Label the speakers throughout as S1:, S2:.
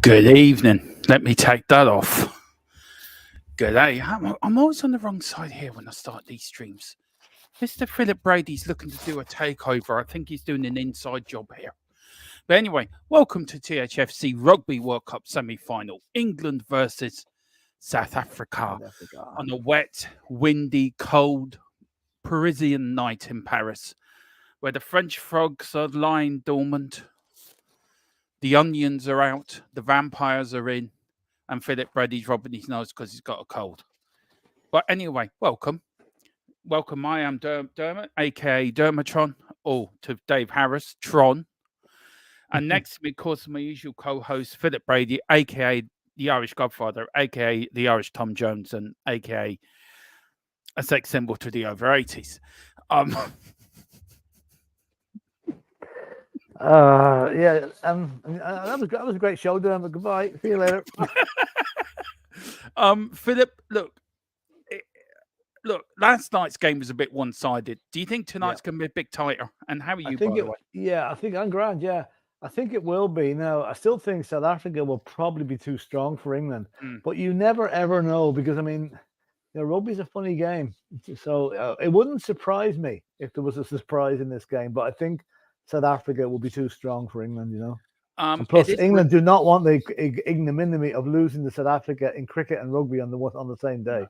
S1: Good evening. Let me take that off. Good day. I'm always on the wrong side here when I start these streams. Mr. Philip Brady's looking to do a takeover. I think he's doing an inside job here. But anyway, welcome to Thfc Rugby World Cup semi-final. England versus South Africa on a wet, windy, cold Parisian night in Paris, where the French frogs are lying dormant. The onions are out, the vampires are in, and Philip Brady's rubbing his nose because he's got a cold. But anyway, welcome. Welcome, I am Dermot, a.k.a. Dermatron, or to Dave Harris, Tron. And next to me, of course, my usual co-host, Philip Brady, a.k.a. the Irish Godfather, a.k.a. the Irish Tom Jones, and a.k.a. a sex symbol to the over 80s.
S2: That was a great show, Dermot. Goodbye. See you later.
S1: Philip, look, last night's game was a bit one-sided. Do you think tonight's going to be a bit tighter? And how are you, by the way?
S2: Yeah, I think I'm grand, yeah. I think it will be. Now, I still think South Africa will probably be too strong for England. But you never, ever know because, I mean, rugby's a funny game. So it wouldn't surprise me if there was a surprise in this game. But I think South Africa will be too strong for England, And plus, England do not want the ignominy of losing to South Africa in cricket and rugby on the same day.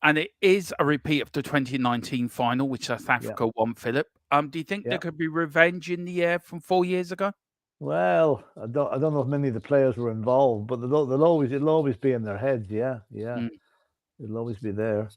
S1: And it is a repeat of the 2019 final, which South Africa won, Philip. Do you think there could be revenge in the air from 4 years ago?
S2: Well, I don't know if many of the players were involved, but it'll always be in their heads. Yeah. It'll always be there.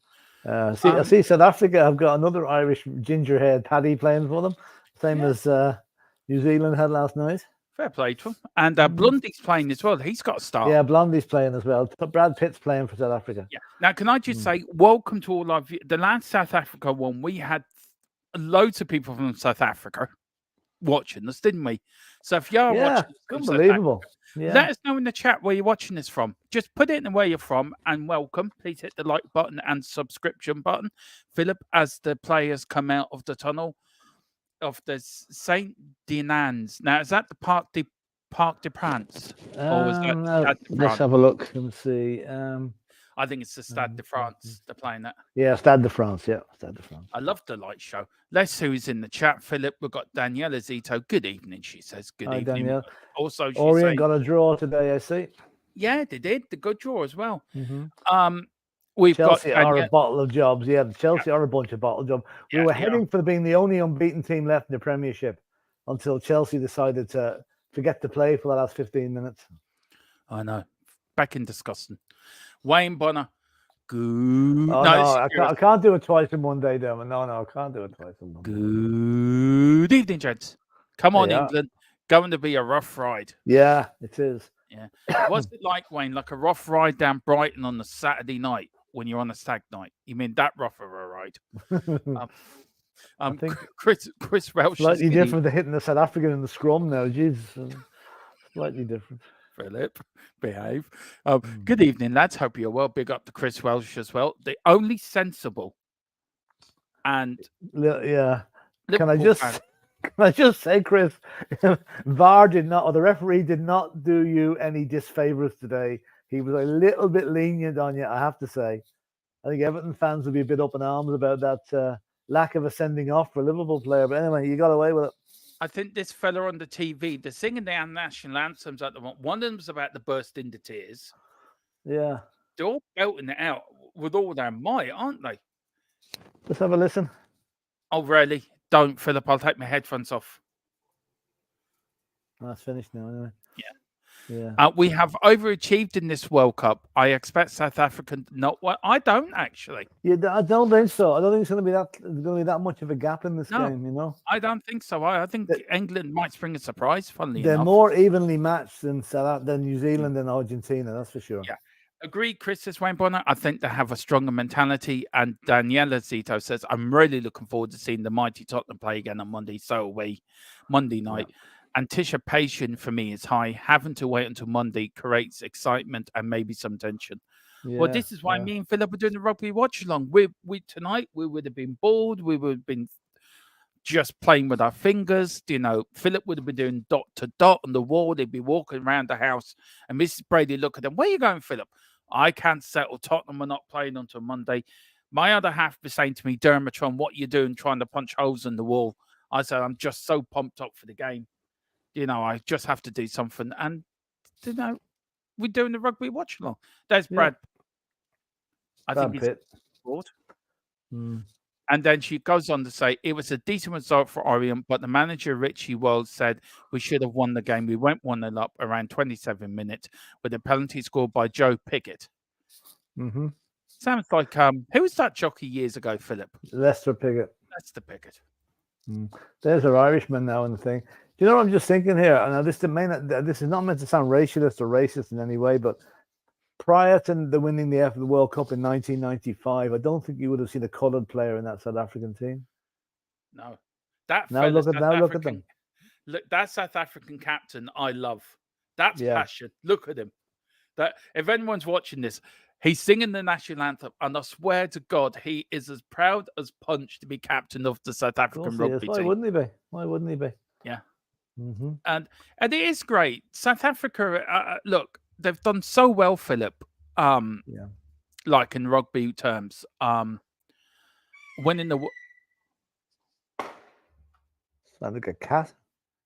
S2: I see South Africa have got another Irish gingerhead Paddy playing for them, same as New Zealand had last night.
S1: Fair play to him. And Blundy's playing as well. He's got a start.
S2: Yeah, Blundy's playing as well. Brad Pitt's playing for South Africa.
S1: Yeah. Now, can I just say, welcome to all of you. The last South Africa one, we had loads of people from South Africa watching us, didn't we? So if you are watching,
S2: unbelievable.
S1: Let us know in the chat where you're watching this from. Just put it in where you're from and welcome. Please hit the like button and subscription button. Philip, as the players come out of the tunnel of the Saint Denans. Now, is that the Parc de France? Or was that
S2: no, let's have a look and see.
S1: I think it's the Stade de France. They're playing that.
S2: Yeah, Stade de France. Yeah, Stade de France.
S1: I love the light show. Let's see who's in the chat, Philip. We've got Daniela Zito. Good evening, she says. Good evening.
S2: Danielle.
S1: Also,
S2: Orient got a draw today, I see.
S1: Yeah, they did. The good draw as well.
S2: We've Chelsea are a bottle of jobs. Yeah, Chelsea are a bunch of bottle jobs. We were heading for being the only unbeaten team left in the Premiership until Chelsea decided to forget to play for the last 15 minutes.
S1: I know. Back in disgusting. Wayne Bonner.
S2: Good. Oh, no, I can't do it twice in one day, Dermot. No, I can't do it twice in one day.
S1: Good evening, gents. Come on, England. Going to be a rough ride.
S2: Yeah, it is.
S1: Yeah. What's it like, Wayne? Like a rough ride down Brighton on a Saturday night when you're on a stag night? You mean that rough of a ride?
S2: I think
S1: Chris Welsh.
S2: Slightly different than hitting the South African in the scrum now. Jeez. Slightly different.
S1: Philip, behave. Good evening, lads. Hope you're well. Big up to Chris Welsh as well. The only sensible and
S2: Can I
S1: Liverpool fan.
S2: just say, Chris, VAR did not, or the referee did not do you any disfavors today. He was a little bit lenient on you, I have to say. I think Everton fans will be a bit up in arms about that lack of a sending off for a Liverpool player. But anyway, you got away with it.
S1: I think this fella on the TV, they're singing their national anthems at the moment. One of them's about to burst into tears.
S2: Yeah.
S1: They're all belting it out with all their might, aren't they?
S2: Let's have a listen.
S1: Oh, really? Don't, Philip. I'll take my headphones off.
S2: That's finished now, anyway.
S1: Yeah.
S2: Yeah.
S1: We have overachieved in this World Cup. I expect South Africa not. Well, I don't actually.
S2: Yeah, I don't think so. I don't think it's going to be that much of a gap in this
S1: No.
S2: game. You know,
S1: I don't think so. I think England might spring a surprise. Funnily
S2: they're
S1: enough,
S2: more evenly matched than New Zealand and Argentina. That's for sure.
S1: Yeah. Agreed, Chris, this Wayne Bonner. I think they have a stronger mentality. And Daniela Zito says, I'm really looking forward to seeing the mighty Tottenham play again on Monday. So are we, Monday night. Yeah. Anticipation for me is high. Having to wait until Monday creates excitement and maybe some tension. Yeah, well, this is why me and Philip are doing the rugby watch along. We tonight we would have been bored. We would have been just playing with our fingers. You know, Philip would have been doing dot to dot on the wall. They'd be walking around the house, and Mrs. Brady look at them. Where are you going, Philip? I can't settle. Tottenham are not playing until Monday. My other half was saying to me, Dermatron, what are you doing trying to punch holes in the wall? I said, I'm just so pumped up for the game. You know, I just have to do something. And, you know, we're doing the rugby watch along. There's Brad. I think he's bored. And then she goes on to say, it was a decent result for Orient, but the manager, Richie World, said we should have won the game. We went 1-0 up around 27 minutes with a penalty scored by Joe Pickett.
S2: Mm-hmm.
S1: Sounds like, who was that jockey years ago, Philip?
S2: Lester Pickett.
S1: Lester Pickett.
S2: There's our Irishman now in the thing. Do you know what I'm just thinking here? Now, this is not meant to sound racialist or racist in any way, but prior to the winning the World Cup in 1995, I don't think you would have seen a coloured player in that South African team.
S1: No.
S2: Look at them.
S1: Look, that South African captain, I love. That's passion. Look at him. That if anyone's watching this, he's singing the national anthem, and I swear to God, he is as proud as punch to be captain of the South African rugby team.
S2: Why wouldn't he be? Why wouldn't he be?
S1: Yeah.
S2: Mm-hmm.
S1: And it is great. South Africa, look, they've done so well, Philip. Like in rugby terms, winning the.
S2: Sound like a cat.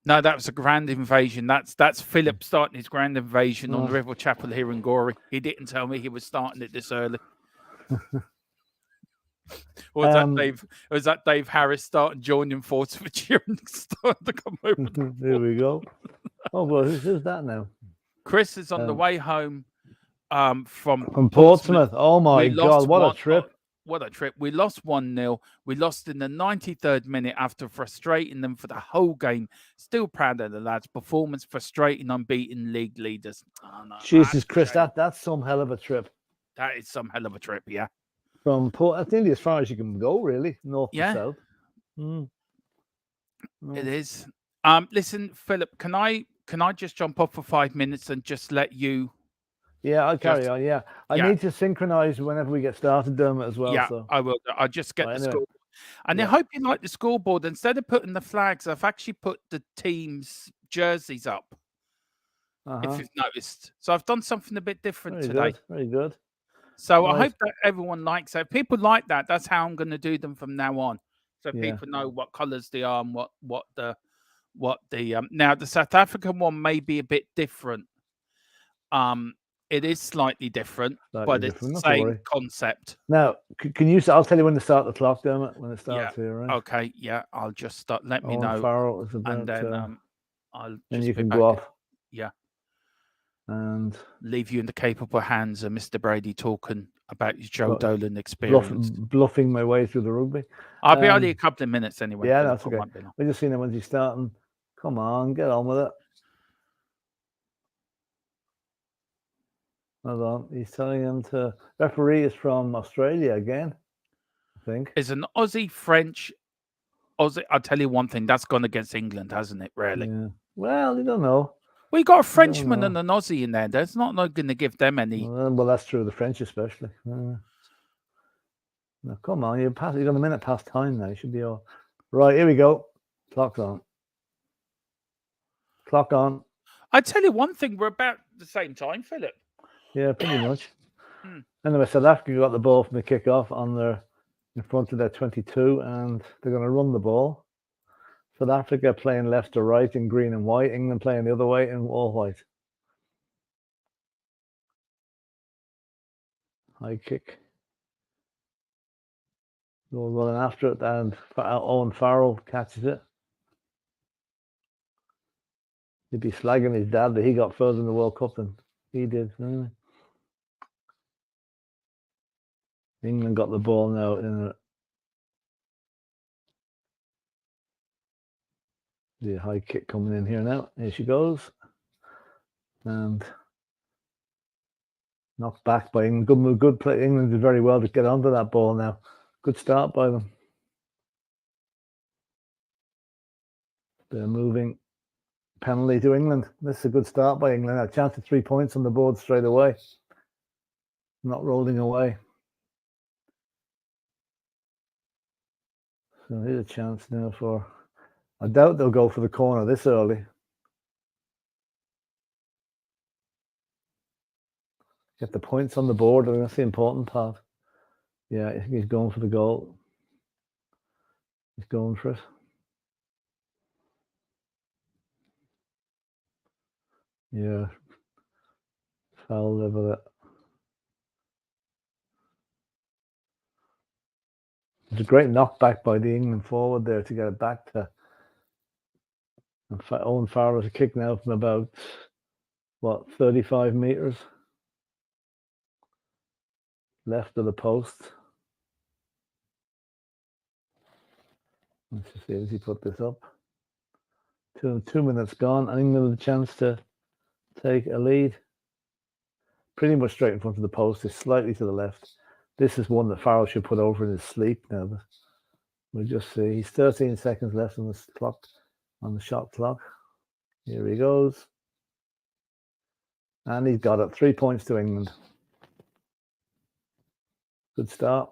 S1: No, that was a grand invasion. That's Philip starting his grand invasion on the River Chapel here in Gorey. He didn't tell me he was starting it this early. Or was that Dave Harris starting joining forces for cheering starting to come over?
S2: There we go. Oh well, who's that now?
S1: Chris is on the way home from
S2: Portsmouth. Oh my God, what a trip!
S1: What a trip. We lost 1-0. We lost in the 93rd minute after frustrating them for the whole game. Still proud of the lads' performance, frustrating unbeaten league leaders. Oh, no,
S2: Jesus Christ, that's some hell of a trip.
S1: That is some hell of a trip, yeah.
S2: From Port, that's nearly as far as you can go, really, north to south.
S1: It is. Listen, Philip, can I just jump off for 5 minutes and just let you...
S2: Yeah, I'll carry on. Yeah, I need to synchronize whenever we get started, Dermot, as well.
S1: Yeah,
S2: so.
S1: I will. I'll just get the scoreboard. And I hope you like the scoreboard. Instead of putting the flags, I've actually put the team's jerseys up, if you've noticed. So I've done something a bit different today.
S2: Very good.
S1: So I hope that everyone likes it. If people like that, that's how I'm going to do them from now on. So people know what colours they are and what the now the South African one may be a bit different. It is slightly different, but it's the same concept.
S2: Now, can you? I'll tell you when to start the clock, Dermot. When it starts here, right?
S1: Okay. Yeah, I'll just start. Let me know.
S2: Farrell is about,
S1: and then I'll. Just
S2: and you can go off.
S1: Yeah.
S2: And
S1: leave you in the capable hands of Mr. Brady talking about his Joe Dolan experience.
S2: Bluffing my way through the rugby.
S1: I'll be only a couple of minutes anyway.
S2: Yeah, that's okay. We're just seeing him when he's starting. Come on, get on with it. Hold on. He's telling him to... Referee is from Australia again, I think.
S1: It's an Aussie-French... Aussie. I'll tell you one thing. That's gone against England, hasn't it, really?
S2: Yeah. Well, you don't know.
S1: We got a Frenchman and an Aussie in there. That's not going to give them any...
S2: Well, that's true. The French especially. Now, come on. You've got a minute past time now. You should be all Right, here we go. Clock's on. Clock on.
S1: I tell you one thing, we're about the same time, Philip.
S2: Yeah, pretty much. Anyway, South Africa got the ball from the kick-off in front of their 22, and they're going to run the ball. South Africa playing left to right in green and white. England playing the other way in all white. High kick. They're running after it, and Owen Farrell catches it. He'd be slagging his dad that he got further in the World Cup than he did. England got the ball now in the high kick coming in here now. Here she goes. And knocked back by England. Good move, good play. England did very well to get onto that ball now. Good start by them. They're moving. Penalty to England. This is a good start by England. A chance of 3 points on the board straight away. Not rolling away. So here's a chance now for... I doubt they'll go for the corner this early. Get the points on the board. I think that's the important part. Yeah, I think he's going for the goal. He's going for it. Yeah. Foul there with it. It's a great knockback by the England forward there to get it back to... Owen Farrell has a kick now from about, 35 metres? Left of the post. Let's just see as he put this up. 2 minutes gone, and England with a chance to take a lead. Pretty much straight in front of the post, is slightly to the left. This is one that Farrell should put over in his sleep now, but we'll just see. He's 13 seconds left on the clock, on the shot clock. Here he goes. And he's got it. 3 points to England. Good start.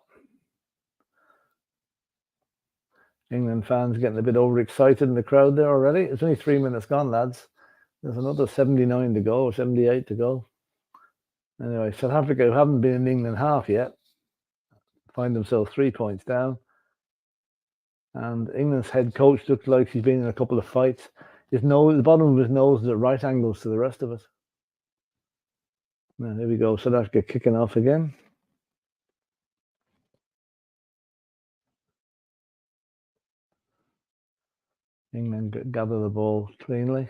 S2: England fans getting a bit overexcited in the crowd there already. It's only 3 minutes gone, lads. There's another 79 to go, or 78 to go. Anyway, South Africa, who haven't been in England half yet, find themselves 3 points down. And England's head coach looks like he's been in a couple of fights. His nose, the bottom of his nose is at right angles to the rest of it. Now, here we go. South Africa kicking off again. England gather the ball cleanly.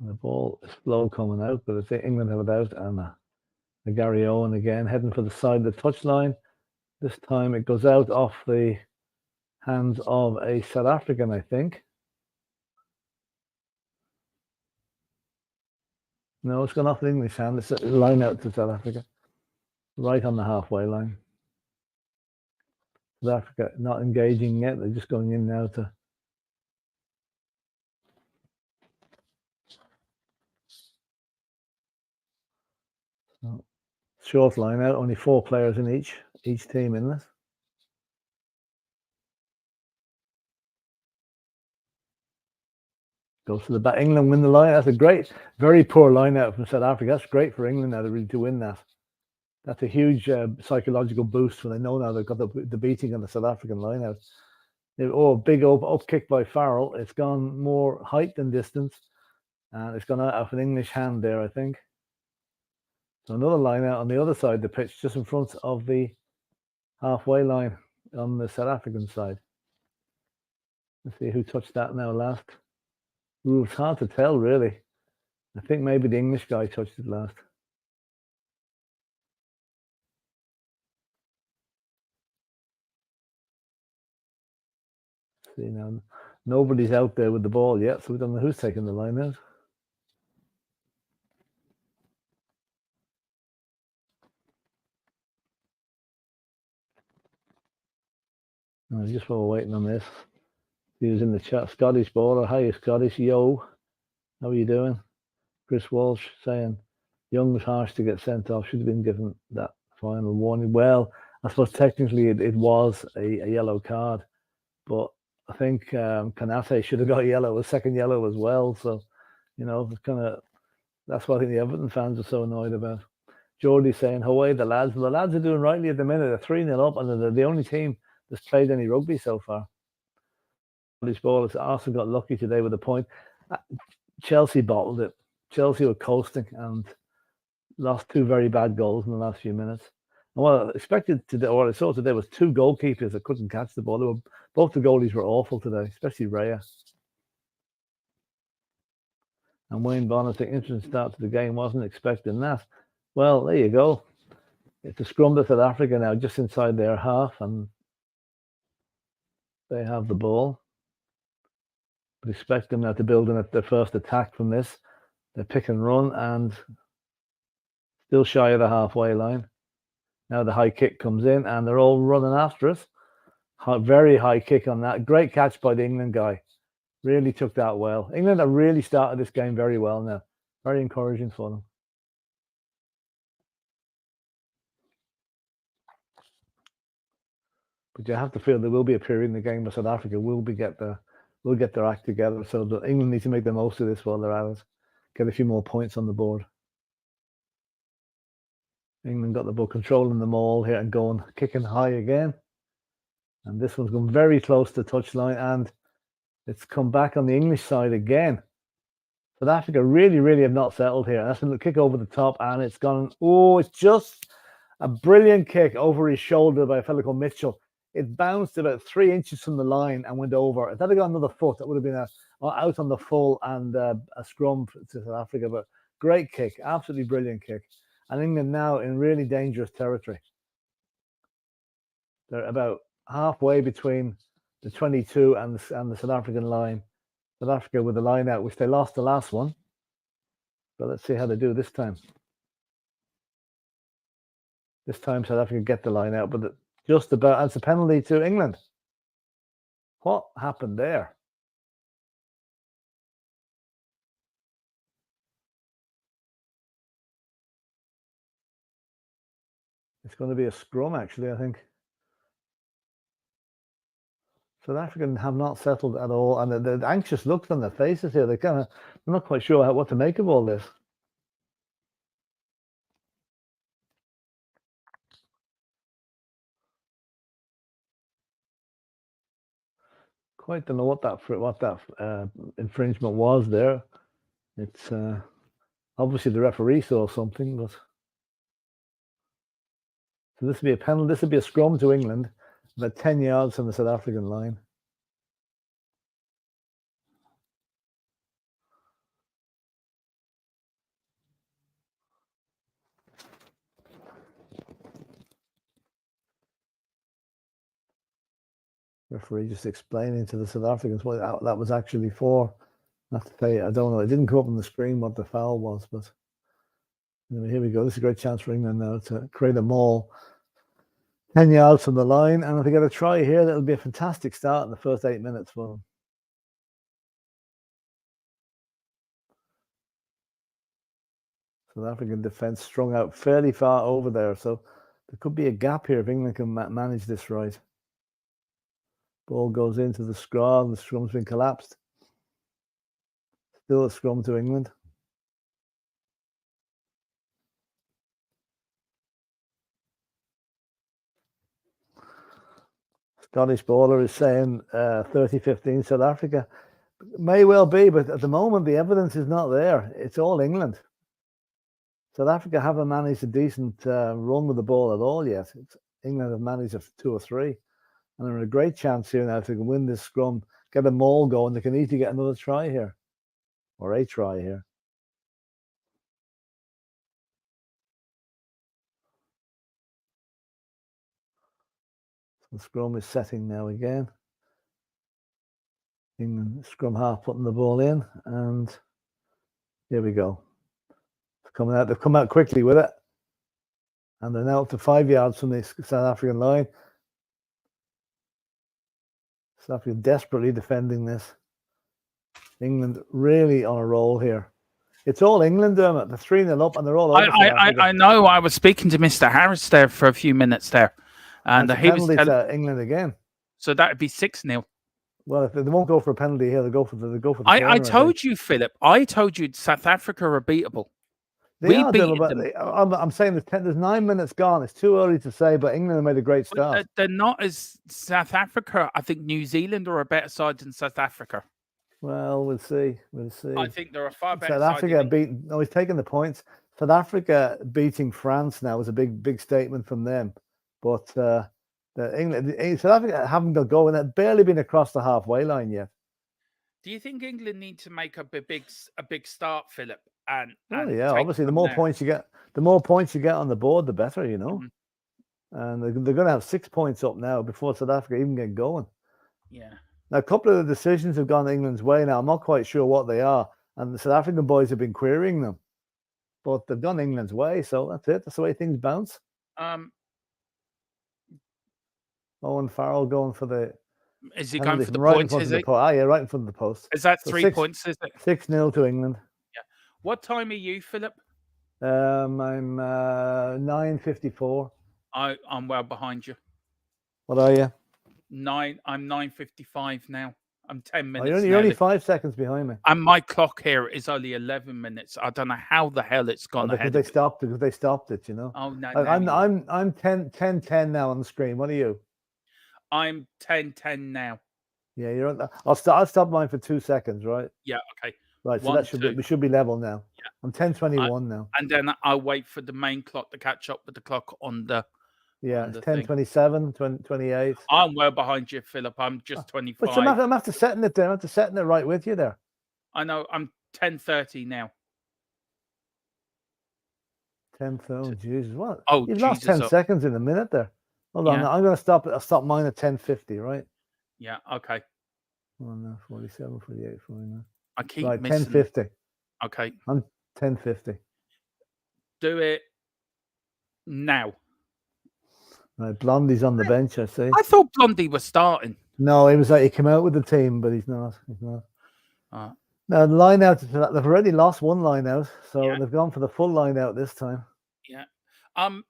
S2: And the ball is slow coming out, but I think England have it out. And Gary Owen again heading for the side of the touchline. This time it goes out off the hands of a South African, I think. No, it's gone off the English hand. It's a line out to South Africa. Right on the halfway line. South Africa not engaging yet. They're just going in now to... So, short line out. Only 4 players in each team in this. Goes to the back. England win the line. That's a great, very poor line out from South Africa. That's great for England now to win that. That's a huge psychological boost when they know now they've got the beating on the South African line out. Big up kick by Farrell. It's gone more height than distance. And it's gone out of an English hand there, I think. So another line out on the other side of the pitch, just in front of the halfway line on the South African side. Let's see who touched that now last. Ooh, it's hard to tell, really. I think maybe the English guy touched it last. See now, nobody's out there with the ball yet, so we don't know who's taking the line out. No, just while we're waiting on this, he was in the chat. Scottish baller, hi Scottish, yo, how are you doing? Chris Walsh saying Young was harsh to get sent off. Should have been given that final warning. Well, I suppose technically it was a yellow card, but I think Canate should have got a second yellow as well. So, it's kind of, that's what I think the Everton fans are so annoyed about. Geordie saying, "Away the lads." Well, the lads are doing rightly at the minute. They're 3-0 up, and they're the only team that's played any rugby so far. This ball has also got lucky today with a point. Chelsea bottled it. Chelsea were coasting and lost two very bad goals in the last few minutes. And what I expected today, or what I saw today, was two goalkeepers that couldn't catch the ball. Both the goalies were awful today, especially Raya. And Wayne Bonner, the interesting start to the game, wasn't expecting that. Well, there you go. It's a scrum to South Africa now, just inside their half, and they have the ball. But expect them now to build in their first attack from this. They pick and run, and still shy of the halfway line. Now the high kick comes in, and they're all running after us. Very high kick on that. Great catch by the England guy. Really took that well. England have really started this game very well now. Very encouraging for them. But you have to feel there will be a period in the game where South Africa will get their act together. So England need to make the most of this while they're at it. Get a few more points on the board. England got the ball, controlling the maul here and going, kicking high again. And this one's gone very close to touchline, and it's come back on the English side again. South Africa really, really have not settled here. That's a kick over the top, and it's gone. Oh, it's just a brilliant kick over his shoulder by a fellow called Mitchell. It bounced about 3 inches from the line and went over. If that had got another foot, that would have been out on the full and a scrum to South Africa. But great kick, absolutely brilliant kick. And England now in really dangerous territory. They're about halfway between the 22 and the South African line. South Africa with the line out, which they lost the last one. But let's see how they do this time. This time South Africa get the line out, but just about, and it's a penalty to England. What happened there? It's going to be a scrum, actually, I think. South African have not settled at all, and the anxious looks on their faces here. They're not quite sure what to make of all this. Quite don't know what that infringement was there. It's obviously the referee saw something, but so this would be a penalty. This would be a scrum to England, about 10 yards from the South African line. Referee just explaining to the South Africans what that was actually for. I have to say, I don't know. It didn't come up on the screen what the foul was, but anyway, here we go. This is a great chance for England now to create a maul 10 yards from the line. And if they get a try here, that'll be a fantastic start in the first 8 minutes for them. South African defence strung out fairly far over there. So there could be a gap here if England can manage this right. Ball goes into the scrum. The scrum's been collapsed. Still a scrum to England. Scottish baller is saying 30-15 South Africa. May well be, but at the moment the evidence is not there. It's all England. South Africa haven't managed a decent run with the ball at all yet. England have managed 2 or 3. And they're in a great chance here now if they can win this scrum, get a maul going. They can easily get another try here, or a try here. So the scrum is setting now again. England scrum half putting the ball in, and here we go. It's coming out. They've come out quickly with it, and they're now up to 5 yards from the South African line. South Africa desperately defending this. England really on a roll here. It's all England, Dermot. They're 3-0 up, and they're all over South Africa.
S1: I know. I was speaking to Mr. Harris there for a few minutes there, and
S2: That's a
S1: he was
S2: penalty
S1: telling.
S2: to England again.
S1: So that would be 6-0.
S2: Well, if they won't go for a penalty here, they go for the corner.
S1: I told you, Philip. I told you South Africa are beatable.
S2: They are beat them. I'm saying there's 9 minutes gone. It's too early to say, but England have made a great start.
S1: They're not as South Africa. I think New Zealand are a better side than South Africa.
S2: Well, we'll see. We'll see.
S1: I think they're a far better
S2: South
S1: side.
S2: Africa beating. No, he's taking the points. South Africa beating France now was a big statement from them, but South Africa haven't got going. They've barely been across the halfway line yet.
S1: Do you think England need to make up a big start, Philip? And
S2: yeah, obviously the more points you get on the board, the better, you know. And they're going to have 6 points up now before South Africa even get going.
S1: Yeah.
S2: Now, a couple of the decisions have gone England's way now. I'm not quite sure what they are. And the South African boys have been querying them. But they've gone England's way, so that's it. That's the way things bounce. Owen Farrell going for the...
S1: Is he going for the
S2: right
S1: points, is he?
S2: Yeah, right in front of the post.
S1: Is that 3 points, is it?
S2: 6-0 to England.
S1: Yeah. What time are you, Philip?
S2: I'm 9:54.
S1: I'm well behind you.
S2: What are you?
S1: I'm 9:55 now. I'm 10 minutes.
S2: You're only 5 seconds behind me.
S1: And my clock here is only 11 minutes. I don't know how the hell it's gone ahead.
S2: Because they stopped it, you know.
S1: Oh no.
S2: I'm 10:10 now on the screen. What are you?
S1: I'm 10:10 now.
S2: Yeah, you're on that. I'll stop mine for 2 seconds, right?
S1: Yeah, okay.
S2: Right, so we should be level now.
S1: Yeah.
S2: I'm 10:21 now.
S1: And then I'll wait for the main clock to catch up with the clock on the...
S2: Yeah, it's 10:27, 28.
S1: I'm well behind you, Philip. I'm just 25.
S2: But I'm after setting it there. I'm after setting it right with you there.
S1: I know. I'm 10:30 now.
S2: 10:30. Jesus, what?
S1: Oh,
S2: you've lost 10 seconds in a minute there. Hold on, I'm going to stop it. I'll stop mine at 10:50, right?
S1: Yeah. Okay.
S2: Oh no, 47, 48, 49.
S1: I keep
S2: right,
S1: missing.
S2: 10:50.
S1: Okay.
S2: I'm 10:50.
S1: Do it now.
S2: Right, Blondie's on the bench, I see.
S1: I thought Blondie was starting.
S2: No, he was like he came out with the team, but he's not. Now the line out, they've already lost one line out, so they've gone for the full line out this time.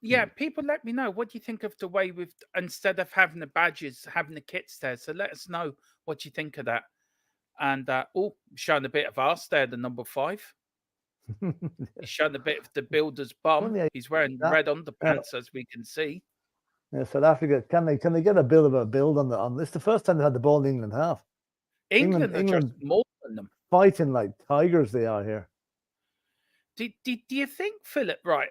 S1: Yeah. People let me know, what do you think of the way we've, instead of having the badges, having the kits there? So let us know what you think of that. And showing a bit of us there, the number 5. He's showing a bit of the builder's bum. He's wearing red underpants, as we can see.
S2: Yeah, South Africa, can they get a build on this? The first time they had the ball in England half.
S1: England are just more than them.
S2: Fighting like tigers they are here.
S1: Do you think, Philip, right,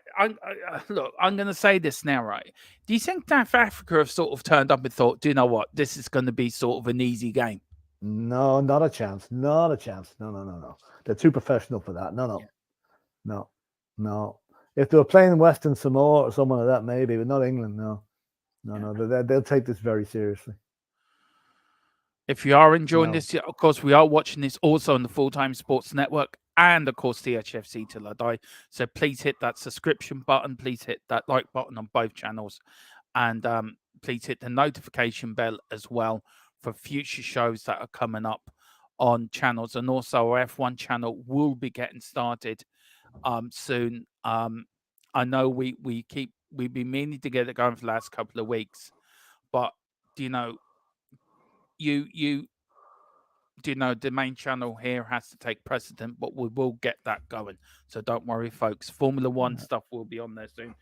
S1: look, I'm going to say this now, right? Do you think South Africa have sort of turned up and thought, do you know what, this is going to be sort of an easy game?
S2: No, not a chance. Not a chance. No. They're too professional for that. No. If they were playing Western Samoa or someone like that, maybe, but not England, no. They'll take this very seriously.
S1: If you are enjoying this, of course, we are watching this also on the Full-Time Sports Network and, of course, Thfc Till I Die. So please hit that subscription button. Please hit that like button on both channels. And please hit the notification bell as well for future shows that are coming up on channels. And also our F1 channel will be getting started soon. I know we've been meaning to get it going for the last couple of weeks, but the main channel here has to take precedent, but we will get that going. So don't worry, folks. Formula One stuff will be on there soon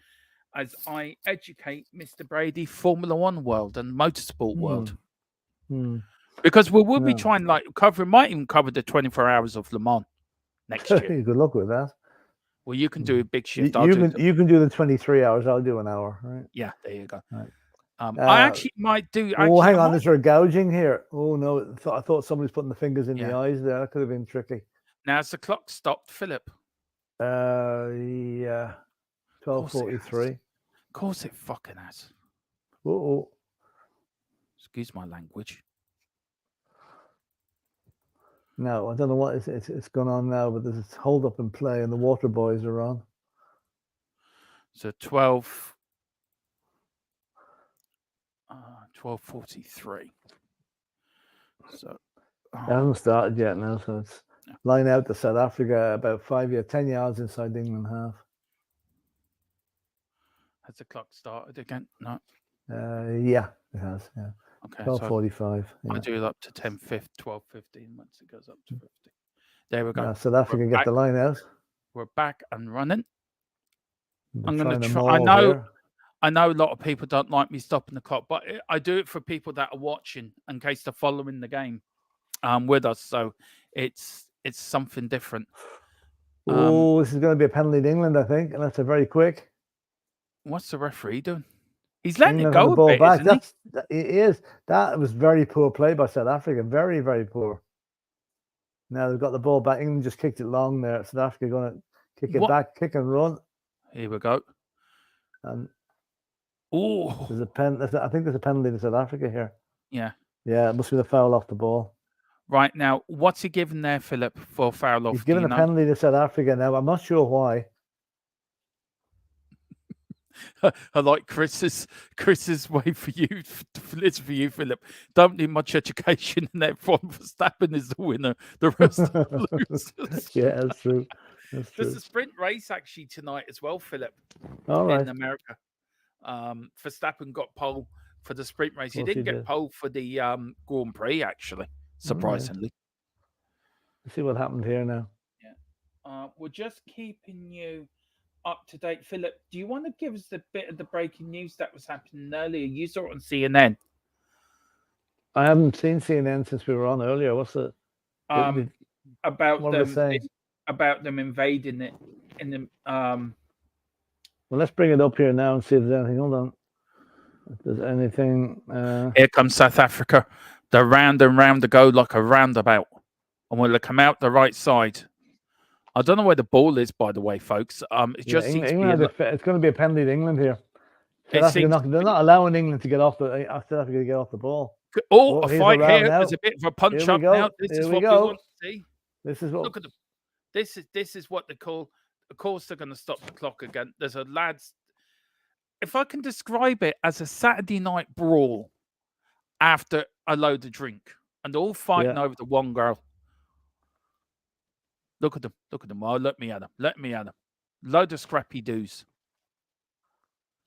S1: as I educate Mr. Brady, Formula One world and motorsport world. Because we will be trying might even cover the 24 hours of Le Mans next year.
S2: Good luck with that.
S1: Well, you can do a big shift.
S2: You can do the 23 hours. I'll do an hour. Right?
S1: Yeah, there you go.
S2: Right.
S1: I actually might do.
S2: Hang on. Is there a gouging here? Oh no! I thought somebody's putting the fingers in the eyes there. That could have been tricky.
S1: Now, has the clock stopped, Philip?
S2: Yeah. 12:43.
S1: Of course, it fucking has.
S2: Oh.
S1: Excuse my language.
S2: No, I don't know what it's gone on now, but there's a hold up in play, and the water boys are on.
S1: So 12:43. So
S2: it hasn't started yet now, so it's line out to South Africa about 10 yards inside the England half.
S1: Has the clock started again? No.
S2: Yeah, it has. Yeah.
S1: Okay.
S2: 12:45.
S1: I
S2: Yeah.
S1: do it up to 12:15 once it goes up to 50. There we go.
S2: Now South Africa get the line out.
S1: We're back and running. I'm
S2: Trying
S1: going to
S2: to
S1: try.
S2: maul here.
S1: I know a lot of people don't like me stopping the clock, but I do it for people that are watching in case they're following the game with us. So it's something different.
S2: Oh, this is going to be a penalty to England, I think, and that's a very quick.
S1: What's the referee doing? He's letting
S2: England
S1: it go
S2: have the ball
S1: a bit,
S2: back.
S1: isn't
S2: It is. That was very poor play by South Africa. Very, very poor. Now they've got the ball back. England just kicked it long there. South Africa going to kick it back, kick and run.
S1: Here we go.
S2: And
S1: there's
S2: I think there's a penalty to South Africa here.
S1: Yeah.
S2: Yeah, it must be the foul off the ball.
S1: Right now, what's he given there, Philip, for foul off?
S2: He's given a penalty to South Africa now. I'm not sure why.
S1: I like Chris's way for you. It's for you, Philip. Don't need much education, and everyone Verstappen is the winner. The rest are losers.
S2: Yeah, that's true.
S1: There's a sprint race actually tonight as well, Philip.
S2: All right.
S1: In America, Verstappen got pole for the sprint race. He didn't get pole for the Grand Prix, actually. Surprisingly.
S2: Let's see what happened here now.
S1: Yeah, we're just keeping you up to date, Philip. Do you want to give us a bit of the breaking news that was happening earlier? You saw it on CNN.
S2: I haven't seen CNN since we were on earlier. What's it?
S1: About them invading it in the
S2: Well, let's bring it up here now and see if there's anything. Hold on. If there's anything.
S1: Here comes South Africa. They're round and round to go like a roundabout, and we'll come out the right side. I don't know where the ball is, by the way, folks. It just seems
S2: England. It's going to be a penalty to England here. They're not allowing England to get off the. South Africa to get off the ball.
S1: A fight here. There's a bit of a punch up now. This is what we want to see.
S2: This is what.
S1: Look at them. This is what they call. Of course, they're going to stop the clock again. There's a lads. If I can describe it as a Saturday night brawl after a load of drink, and they're all fighting over the one girl. Look at them. Look at them. Oh, let me at them. Load of scrappy doos.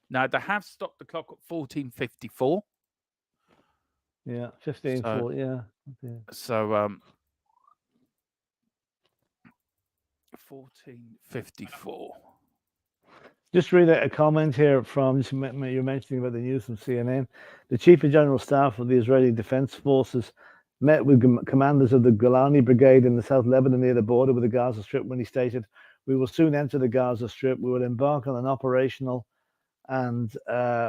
S1: Now, they have stopped the clock at 14:54.
S2: Yeah, 15:4. Yeah.
S1: So, 14:54.
S2: Just read a comment here from, you're mentioning about the news from CNN. The Chief of General Staff of the Israeli Defense Forces met with commanders of the Golani Brigade in the South Lebanon near the border with the Gaza Strip when he stated, "We will soon enter the Gaza Strip. We will embark on an operational and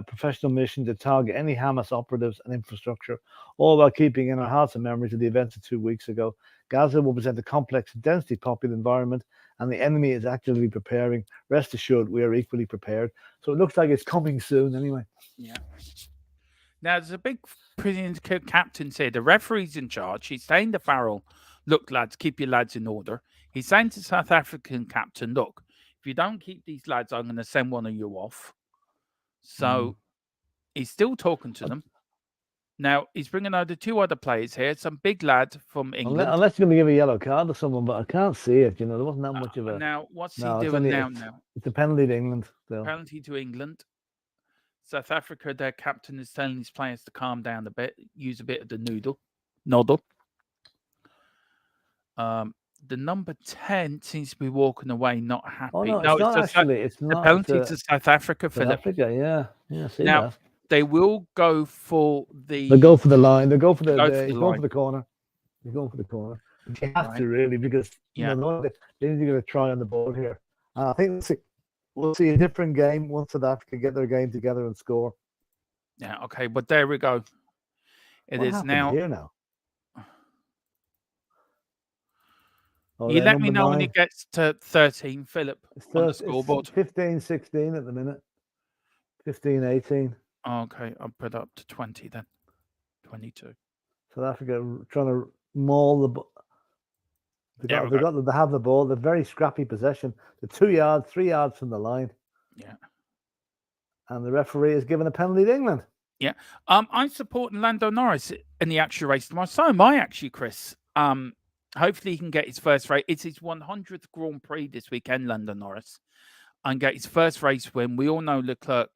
S2: professional mission to target any Hamas operatives and infrastructure, all while keeping in our hearts and memories of the events of 2 weeks ago. Gaza will present a complex and densely populated environment, and the enemy is actively preparing. Rest assured, we are equally prepared." So it looks like it's coming soon anyway.
S1: Yeah. Now, there's a big captain said the referee's in charge. He's saying to Farrell, "Look, lads, keep your lads in order." He's saying to South African captain, "Look, if you don't keep these lads, I'm going to send one of you off." So he's still talking to them. Now, he's bringing out the two other players here, some big lad from England.
S2: Unless you're going to give a yellow card to someone, but I can't see it. There wasn't that much of a...
S1: Now, what's he doing now?
S2: It's a penalty to England still.
S1: Penalty to England. South Africa, their captain is telling his players to calm down a bit, use a bit of the noddle. The number 10 seems to be walking away, not happy.
S2: Oh, no, it's not
S1: a penalty to South Africa, Philip.
S2: South Africa, yeah. See
S1: now,
S2: that.
S1: They will go for the...
S2: They'll go for the line. They'll go for the corner. They're going for the corner. They have to, really, because they need to try on the ball here. I think we'll see a different game once South Africa get their game together and score.
S1: Yeah, okay, but there we go. What is now...
S2: Here now?
S1: You let me know 9. When it gets to 13, Philip, on the scoreboard.
S2: It's 15-16 at the minute. 15-18.
S1: Okay, I'll put up to 20 then. 22.
S2: South Africa trying to maul the ball. They have the ball. They're very scrappy possession. They're 2 yards, 3 yards from the line.
S1: Yeah.
S2: And the referee has given a penalty to England.
S1: Yeah. I'm supporting Lando Norris in the actual race tomorrow. So am I actually, Chris. Hopefully, he can get his first race. It's his 100th Grand Prix this weekend, London Norris, and get his first race win. We all know Leclerc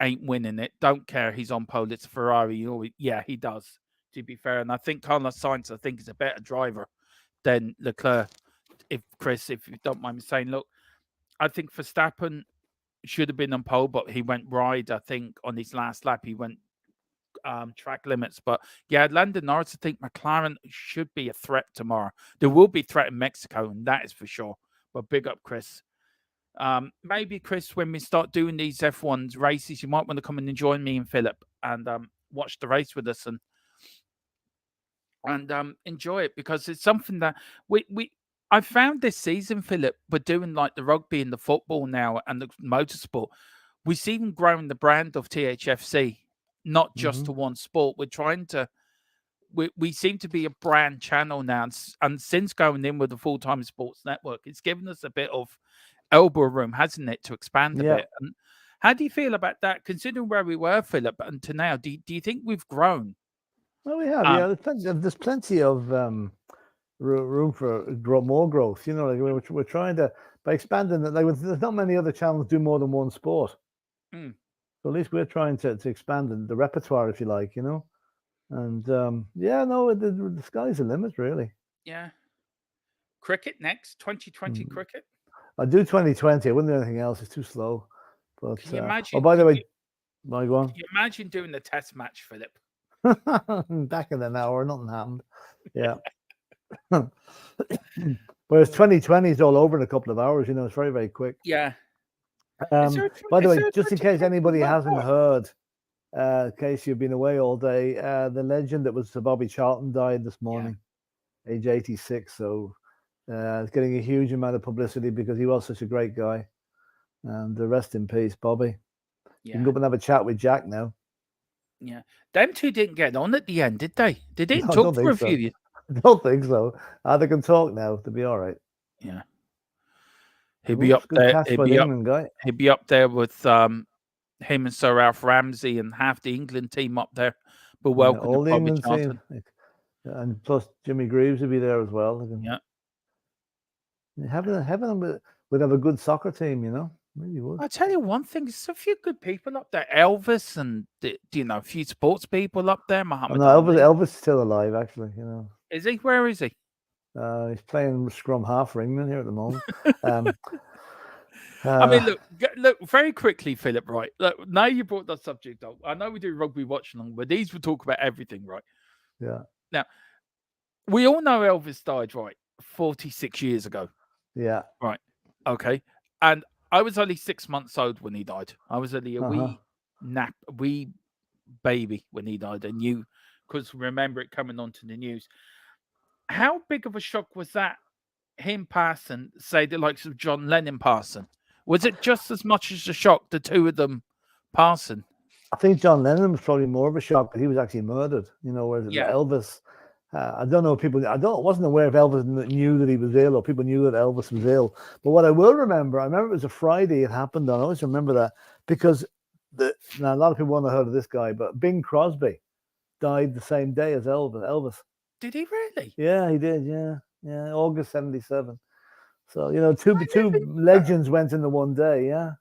S1: ain't winning it. Don't care. He's on pole. It's Ferrari. Yeah, he does. To be fair, and I think Carlos Sainz, is a better driver than Leclerc. If you don't mind me saying, look, I think Verstappen should have been on pole, but he went wide. I think on his last lap, he went track limits. But yeah, Lando Norris, I think McLaren should be a threat tomorrow. There will be threat in Mexico, and that is for sure. But big up, Chris. Maybe, Chris, when we start doing these F1's races, you might want to come and join me and Philip and watch the race with us and enjoy it, because it's something that I found this season, Philip, we're doing like the rugby and the football now and the motorsport. We've seen growing the brand of THFC, not just to one sport. We're trying to, we seem to be a brand channel now. And since going in with the Full-Time Sports Network, it's given us a bit of elbow room, hasn't it, to expand a bit. And how do you feel about that, considering where we were, Philip, and to now? Do you think we've grown?
S2: Well, we have. There's plenty of room for more growth. You know, like we're trying to, by expanding it. Like there's not many other channels do more than one sport. So at least we're trying to expand the repertoire, if you like. You know, and the sky's the limit, really.
S1: Yeah. Cricket next, 2020 cricket.
S2: I do 2020. I wouldn't do anything else. It's too slow. But
S1: can you imagine?
S2: Oh, by the way, go on.
S1: Can you imagine doing the Test match, Philip?
S2: Back in an hour, nothing happened. Yeah. Whereas 2020 is all over in a couple of hours. You know, it's very, very quick.
S1: Yeah.
S2: By the way, just in case anybody hasn't heard, in case you've been away all day, the legend that was Sir Bobby Charlton died this morning, age 86. So it's getting a huge amount of publicity because he was such a great guy. And rest in peace, Bobby. You can go up and have a chat with Jack now.
S1: Yeah. Them two didn't get on at the end, did they? They didn't talk for a few years.
S2: I don't think so. They can talk now. They'll be all right.
S1: Yeah. He'd be up there. He'd be up there with him and Sir Ralph Ramsey and half the England team up there. But welcome
S2: all
S1: to
S2: the
S1: Bobby
S2: England
S1: Charlton.
S2: Team. And plus Jimmy Greaves would be there as well.
S1: Yeah.
S2: Having would have a good soccer team, you know. Really would.
S1: I'll tell you one thing, there's a few good people up there. Elvis and a few sports people up there. Muhammad.
S2: Elvis is still alive, actually, you know.
S1: Is he? Where is he?
S2: He's playing scrum half for England here at the moment.
S1: I mean, look, very quickly, Philip, right? Look, now you brought that subject up. I know we do rugby watch along, but these will talk about everything, right?
S2: Yeah.
S1: Now, we all know Elvis died, right, 46 years ago.
S2: Yeah.
S1: Right. Okay. And I was only 6 months old when he died. I was only a wee baby when he died. And you could remember it coming onto the news. How big of a shock was that? Him passing, say the likes of John Lennon passing. Was it just as much as a shock, the two of them passing?
S2: I think John Lennon was probably more of a shock, but he was actually murdered. You know, whereas Elvis, I don't know. Wasn't aware if Elvis knew that he was ill, or people knew that Elvis was ill. But what I remember it was a Friday. It happened. I always remember that because now a lot of people won't have heard of this guy, but Bing Crosby died the same day as Elvis.
S1: Did he really?
S2: Yeah, he did. Yeah, August 77. So you know, two legends went into one day. Yeah.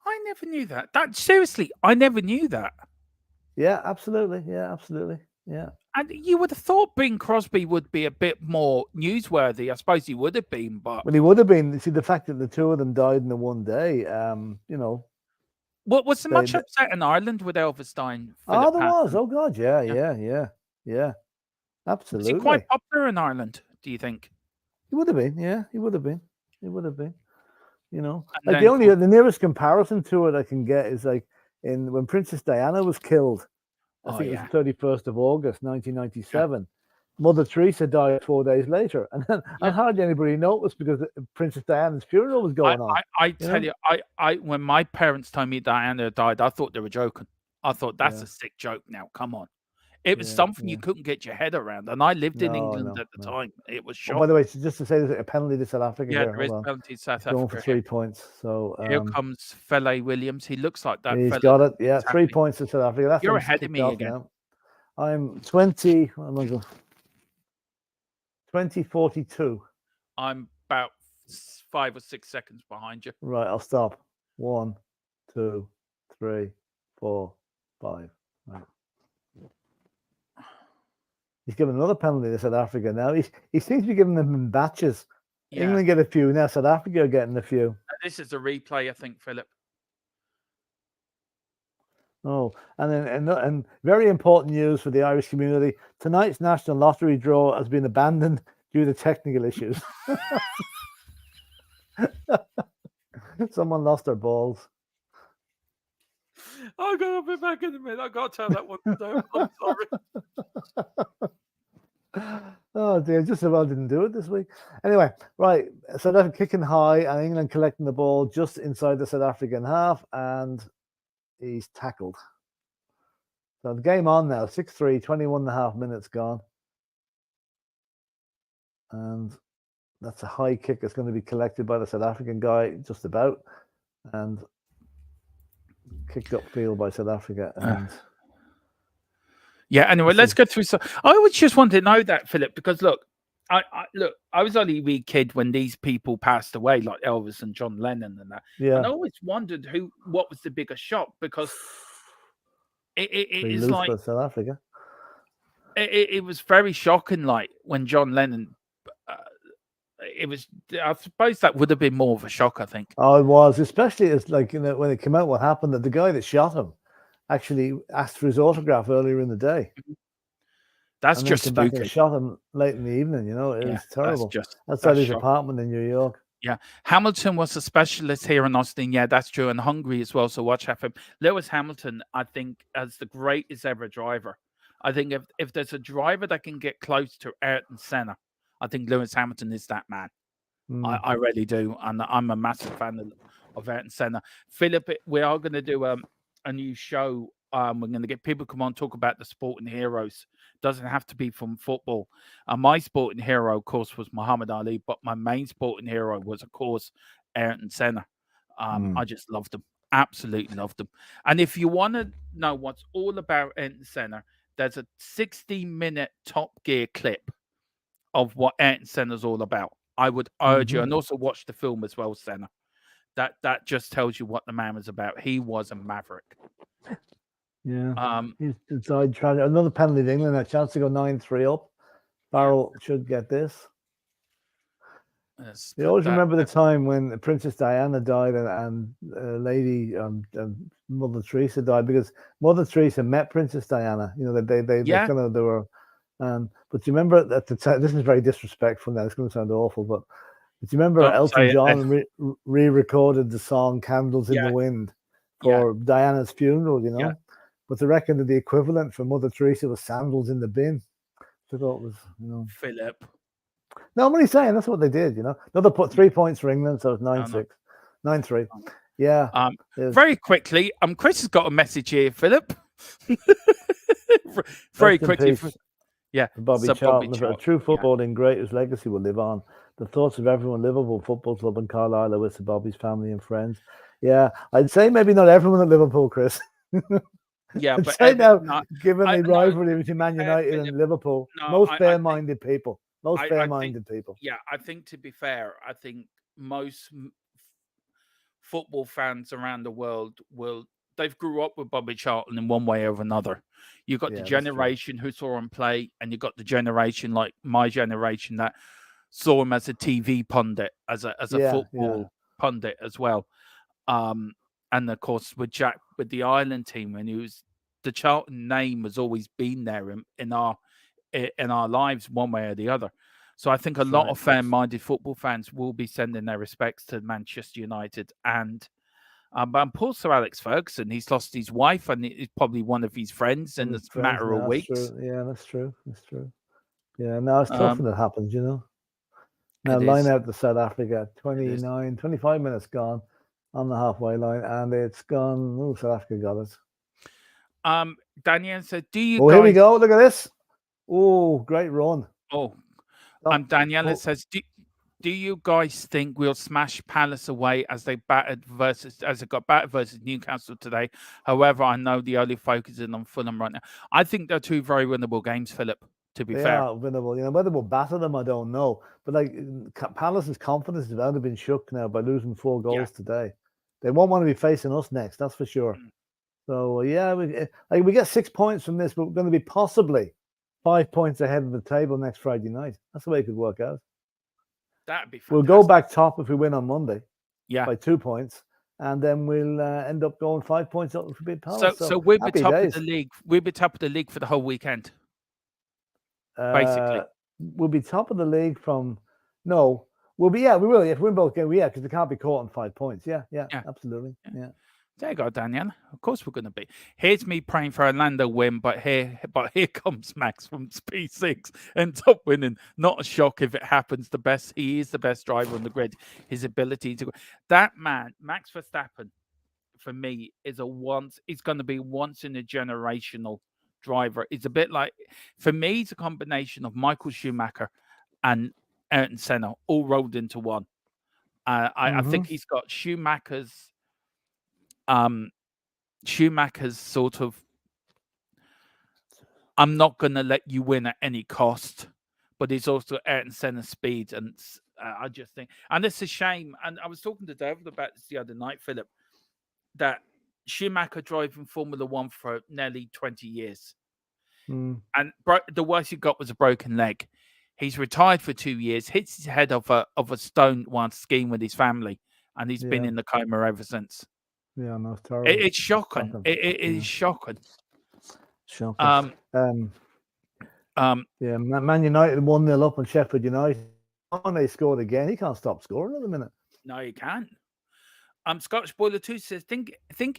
S1: I never knew that. Seriously, I never knew that.
S2: Yeah, absolutely. Yeah.
S1: And you would have thought Bing Crosby would be a bit more newsworthy. I suppose he would have been, but
S2: he would have been. See, the fact that the two of them died in the one day, you know.
S1: What was there much upset in Ireland with Elvis dying?
S2: There was. Oh God, yeah. Absolutely.
S1: Was he quite popular in Ireland? Do you think?
S2: He would have been. Yeah, he would have been. You know, like the nearest comparison to it I can get is like when Princess Diana was killed. I think it was the 31st of August, 1997. Yeah. Mother Teresa died 4 days later, and hardly anybody noticed because Princess Diana's funeral was going on.
S1: I tell you, when my parents told me Diana died, I thought they were joking. I thought that's a sick joke. Now, come on. It was something you couldn't get your head around, and I lived in England at the time. It was shocking.
S2: By the way, just to say, there's a penalty to South Africa.
S1: Yeah, there is a penalty to South Africa.
S2: Going for 3 points. So
S1: here comes Fele Williams. He looks like that.
S2: He's got it. Yeah, 3 points to South Africa.
S1: You're ahead of me again.
S2: Now. I'm 20. What am I going? 20:42.
S1: I'm about 5 or 6 seconds behind you.
S2: Right, I'll stop. 1, 2, 3, 4, 5. Right. He's given another penalty to South Africa now. He seems to be giving them in batches.
S1: Yeah.
S2: England get a few now. South Africa are getting a few.
S1: This is a replay, I think, Philip.
S2: Oh, and very important news for the Irish community. Tonight's National Lottery draw has been abandoned due to technical issues. Someone lost their balls.
S1: I got to be back in a minute. I got to tell that one. I'm sorry.
S2: Oh dear, just about didn't do it this week. Anyway, right. South Africa kicking high and England collecting the ball just inside the South African half, and he's tackled. So the game on now, 6-3, 21.5 minutes gone. And that's a high kick that's going to be collected by the South African guy, just about. And kicked upfield by South Africa. And
S1: yeah, anyway, let's go through. So I would just want to know that, Philip, because look, I was only a wee kid when these people passed away, like Elvis and John Lennon and that.
S2: Yeah.
S1: And I always wondered what was the bigger shock, because it is like
S2: South Africa.
S1: It was very shocking, like when John Lennon. It was. I suppose that would have been more of a shock. I think.
S2: Oh, it was, especially as like when it came out. What happened? That the guy that shot him actually asked for his autograph earlier in the day.
S1: That's
S2: and
S1: just spooky.
S2: Back and shot him late in the evening. You know, it was terrible. Outside his apartment in New York.
S1: Yeah, Hamilton was a specialist here in Austin. Yeah, that's true, and Hungary as well. So watch out for him. Lewis Hamilton, I think, as the greatest ever driver. I think if there's a driver that can get close to Ayrton Senna, I think Lewis Hamilton is that man. I really do, and I'm a massive fan of Ayrton Senna. Philip, we are going to do a new show. We're going to get people come on talk about the sporting heroes. Doesn't have to be from football. My sporting hero, of course, was Muhammad Ali, but my main sporting hero was, of course, Ayrton Senna. I just loved him. Absolutely loved him. And if you want to know what's all about Ayrton Senna, there's a 60-minute Top Gear clip of what Ayrton Senna's all about. I would urge you, and also watch the film as well, Senna. That just tells you what the man was about. He was a maverick.
S2: Yeah. He's inside trying another penalty to England, a chance to go 9-3 up. Barrow should get this. You always remember the time when Princess Diana died and Lady Mother Teresa died, because Mother Teresa met Princess Diana. You know, they were. But you remember at the time, this is very disrespectful now. It's going to sound awful, but do you remember Elton John re-recorded the song "Candles in the Wind" for Diana's funeral? You know. Yeah. But they reckon that the equivalent for Mother Teresa was sandals in the bin. So I thought it was, you know.
S1: Philip.
S2: No, I'm only saying that's what they did, you know. Another put 3 points for England, so it's 9-6. 9-3. Yeah.
S1: Very quickly, Chris has got a message here, Philip. Very quickly.
S2: Bobby Charlton. A true footballing great whose legacy will live on. The thoughts of everyone Liverpool Football Club and Carlisle are with Bobby's family and friends. Yeah, I'd say maybe not everyone at Liverpool, Chris.
S1: Yeah, but
S2: given the rivalry between Man United and Liverpool, most fair-minded people. People.
S1: Yeah, I think, to be fair, I think most football fans around the world they've grew up with Bobby Charlton in one way or another. You've got the generation who saw him play, and you've got the generation like my generation that saw him as a TV pundit, as a football pundit as well. And of course, with Jack, with the Ireland team, and the Charlton name has always been there in our lives, one way or the other. So I think a lot of fair-minded football fans will be sending their respects to Manchester United and poor Sir Alex Ferguson. He's lost his wife, and he's probably one of his friends in a matter of weeks.
S2: True. Yeah, that's true. Yeah, no, it's tough when it happens, you know. Now line out to South Africa, 25 minutes gone on the halfway line, and it's gone. Oh, South Africa got it.
S1: Danielle said, "Do you?"
S2: Oh, here we go. Look at this. Oh, great run.
S1: Oh, Daniela says, "Do you guys think we'll smash Palace away as they got battered versus Newcastle today? However, I know the only focus is on Fulham right now. I think they're two very winnable games, Philip. To be
S2: They
S1: fair,
S2: are winnable. Whether we'll batter them, I don't know. But like Palace's confidence is about to been shook now by losing 4 goals today. They won't want to be facing us next, that's for sure. So we get 6 points from this, but we're going to be possibly 5 points ahead of the table next Friday night. That's the way it could work out.
S1: that'd be fantastic.
S2: We'll go back top if we win on Monday.
S1: Yeah.
S2: By 2 points, and then we'll end up going 5 points up for Big Palace.
S1: So we'll be top
S2: days.
S1: of the league. We'll be top of the league for the whole weekend. Basically,
S2: we'll be top of the league from. No, we'll be. Yeah, we will. If we win both games, because they can't be caught on 5 points. Yeah, absolutely. Yeah.
S1: There you go, Daniel. Of course we're going to be. Here's me praying for Orlando win, but here comes Max from P6, ends up winning. Not a shock if it happens. He is the best driver on the grid. His ability to that man, Max Verstappen, for me is he's going to be once in a generational driver. It's a bit like, for me, it's a combination of Michael Schumacher and Ayrton Senna all rolled into one. I think he's got Schumacher's sort of, I'm not going to let you win at any cost, but he's also Ayrton Senna's speed. And I just think, and it's a shame. And I was talking to David about this the other night, Philip, that Schumacher driving Formula One for nearly 20 years. And the worst he got was a broken leg. He's retired for 2 years, hits his head off a stone while skiing with his family, and he's been in the coma ever since.
S2: Yeah, no, it's terrible.
S1: It's shocking. It is shocking.
S2: Shocking. Man United 1-0 up on Sheffield United. When they scored again, he can't stop scoring at the minute.
S1: No, he can't. Scottish Boiler 2 says, think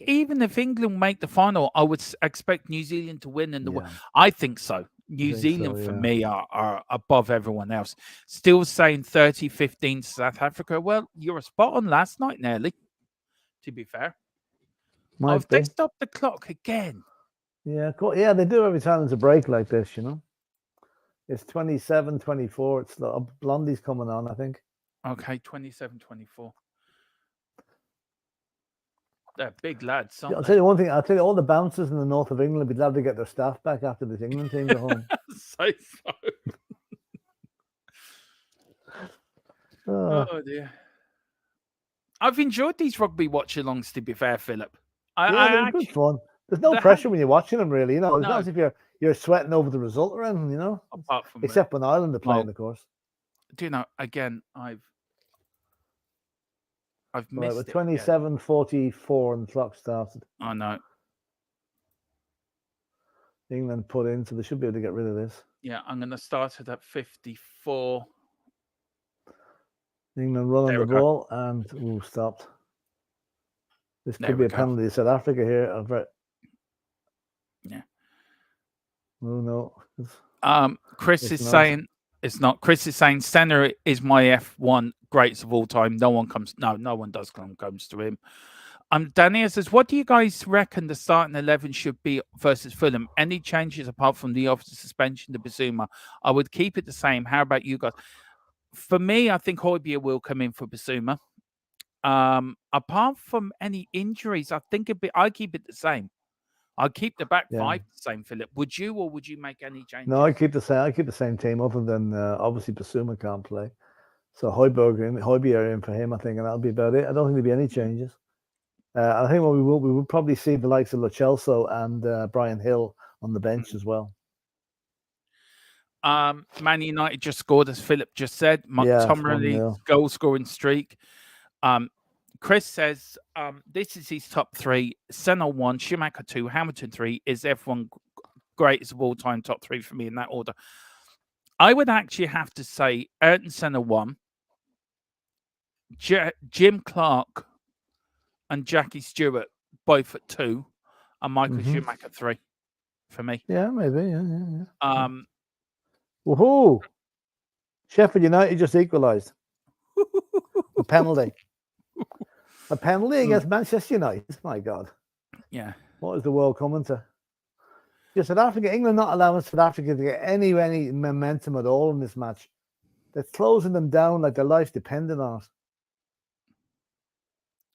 S1: even if England make the final, I would expect New Zealand to win in the world. I think so. New Zealand, for me, are above everyone else. Still saying 30-15 to South Africa. Well, you were spot on last night, nearly, to be fair. They stopped the clock again.
S2: Yeah, cool. Yeah, they do every time there's a break like this, It's 27-24. It's Blondie's coming on, I think.
S1: Okay, 27-24. They're big lads.
S2: I'll tell you one thing. I'll tell you, all the bouncers in the north of England will be glad to get their staff back after this England team go home.
S1: So. Oh dear. I've enjoyed these rugby watch-alongs, to be fair, Philip.
S2: They're good fun. There's no pressure when you're watching them, really. It's not as if you're sweating over the result or anything,
S1: Apart from
S2: except when Ireland are playing, of course.
S1: Do you know? Again, I've missed
S2: it. 27-44 and the clock started.
S1: I know.
S2: England put in, so they should be able to get rid of this.
S1: Yeah, I'm going to start it at 54.
S2: England running the ball and stopped. This could be a penalty to South Africa here.
S1: Yeah.
S2: Oh no.
S1: Chris is saying it's not. Chris is saying Senna is my F1 greats of all time. No one comes to him. Daniel says, what do you guys reckon the starting 11 should be versus Fulham? Any changes apart from the officer suspension to Basuma? I would keep it the same. How about you guys? For me, I think Højbjerg will come in for Basuma. Apart from any injuries, I think I keep it the same. I'll keep the back five the same, Philip. Would you, or would you make any changes?
S2: No, I keep the same. I keep the same team, other than obviously Basuma can't play. So Højbjerg in for him, I think, and that'll be about it. I don't think there'll be any changes. I think we will probably see the likes of Lo Celso and Brian Hill on the bench as well.
S1: Man United just scored, as Philip just said. Montgomery's goal scoring streak. Chris says this is his top 3. Senna 1, Schumacher 2, Hamilton 3. Is F1 greatest of all time? Top 3 for me in that order. I would actually have to say Ayrton Senna 1, Jim Clark and Jackie Stewart both at 2, and Michael Schumacher 3 for me.
S2: Yeah, maybe. Yeah. Woohoo! Sheffield United just equalised. A penalty. A penalty against Manchester United. My God.
S1: Yeah.
S2: What is the world coming to? South Africa, England not allowing South Africa to get any momentum at all in this match. They're closing them down like their life depended on it.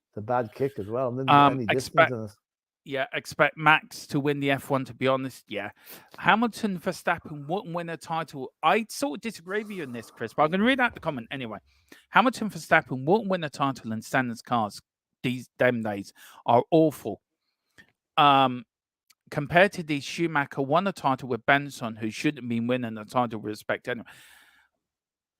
S2: It's a bad kick as well. Didn't any distance in it.
S1: Yeah, expect Max to win the F1, to be honest. Yeah. Hamilton Verstappen wouldn't win a title. I sort of disagree with you on this, Chris, but I'm going to read out the comment anyway. Hamilton Verstappen wouldn't win a title in standards cars. Them days are awful. Compared to these, Schumacher won a title with Benson, who shouldn't have been winning a title with respect anyway.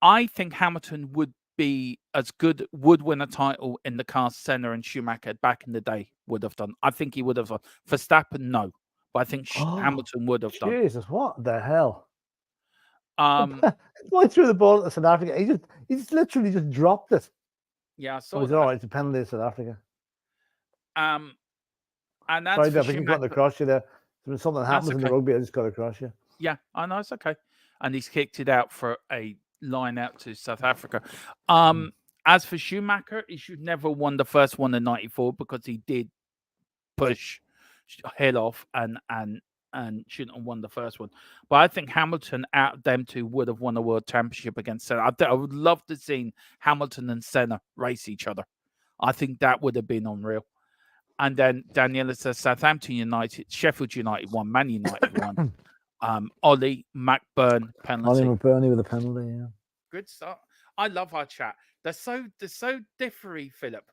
S1: I think Hamilton would be as good, would win a title in the car Senna and Schumacher back in the day would have done. I think he would have. Verstappen, no, but I think Hamilton would have done.
S2: Jesus, what the hell?
S1: Um,
S2: Why threw the ball at South Africa? He just literally just dropped it.
S1: yeah, I
S2: Oh,
S1: saw
S2: it's
S1: that.
S2: all right. It's a penalty in South Africa.
S1: And that's
S2: Sorry,
S1: for
S2: I think you've gotten
S1: Schumacher.
S2: across you there. When something happens in the
S1: okay.
S2: rugby, I just got across you.
S1: Yeah, I know it's okay. And he's kicked it out for a line out to South Africa. As for Schumacher, he should never won the first one in '94 because he did push head off and shouldn't have won the first one. But I think Hamilton out of them two would have won a world championship against Senna. I would love to see Hamilton and Senna race each other. I think that would have been unreal. And then Daniela says Southampton United, Sheffield United won, Man United won. Ollie McBurn penalty.
S2: Ollie McBurney with a penalty, yeah.
S1: Good start. I love our chat. They're so different, Philip,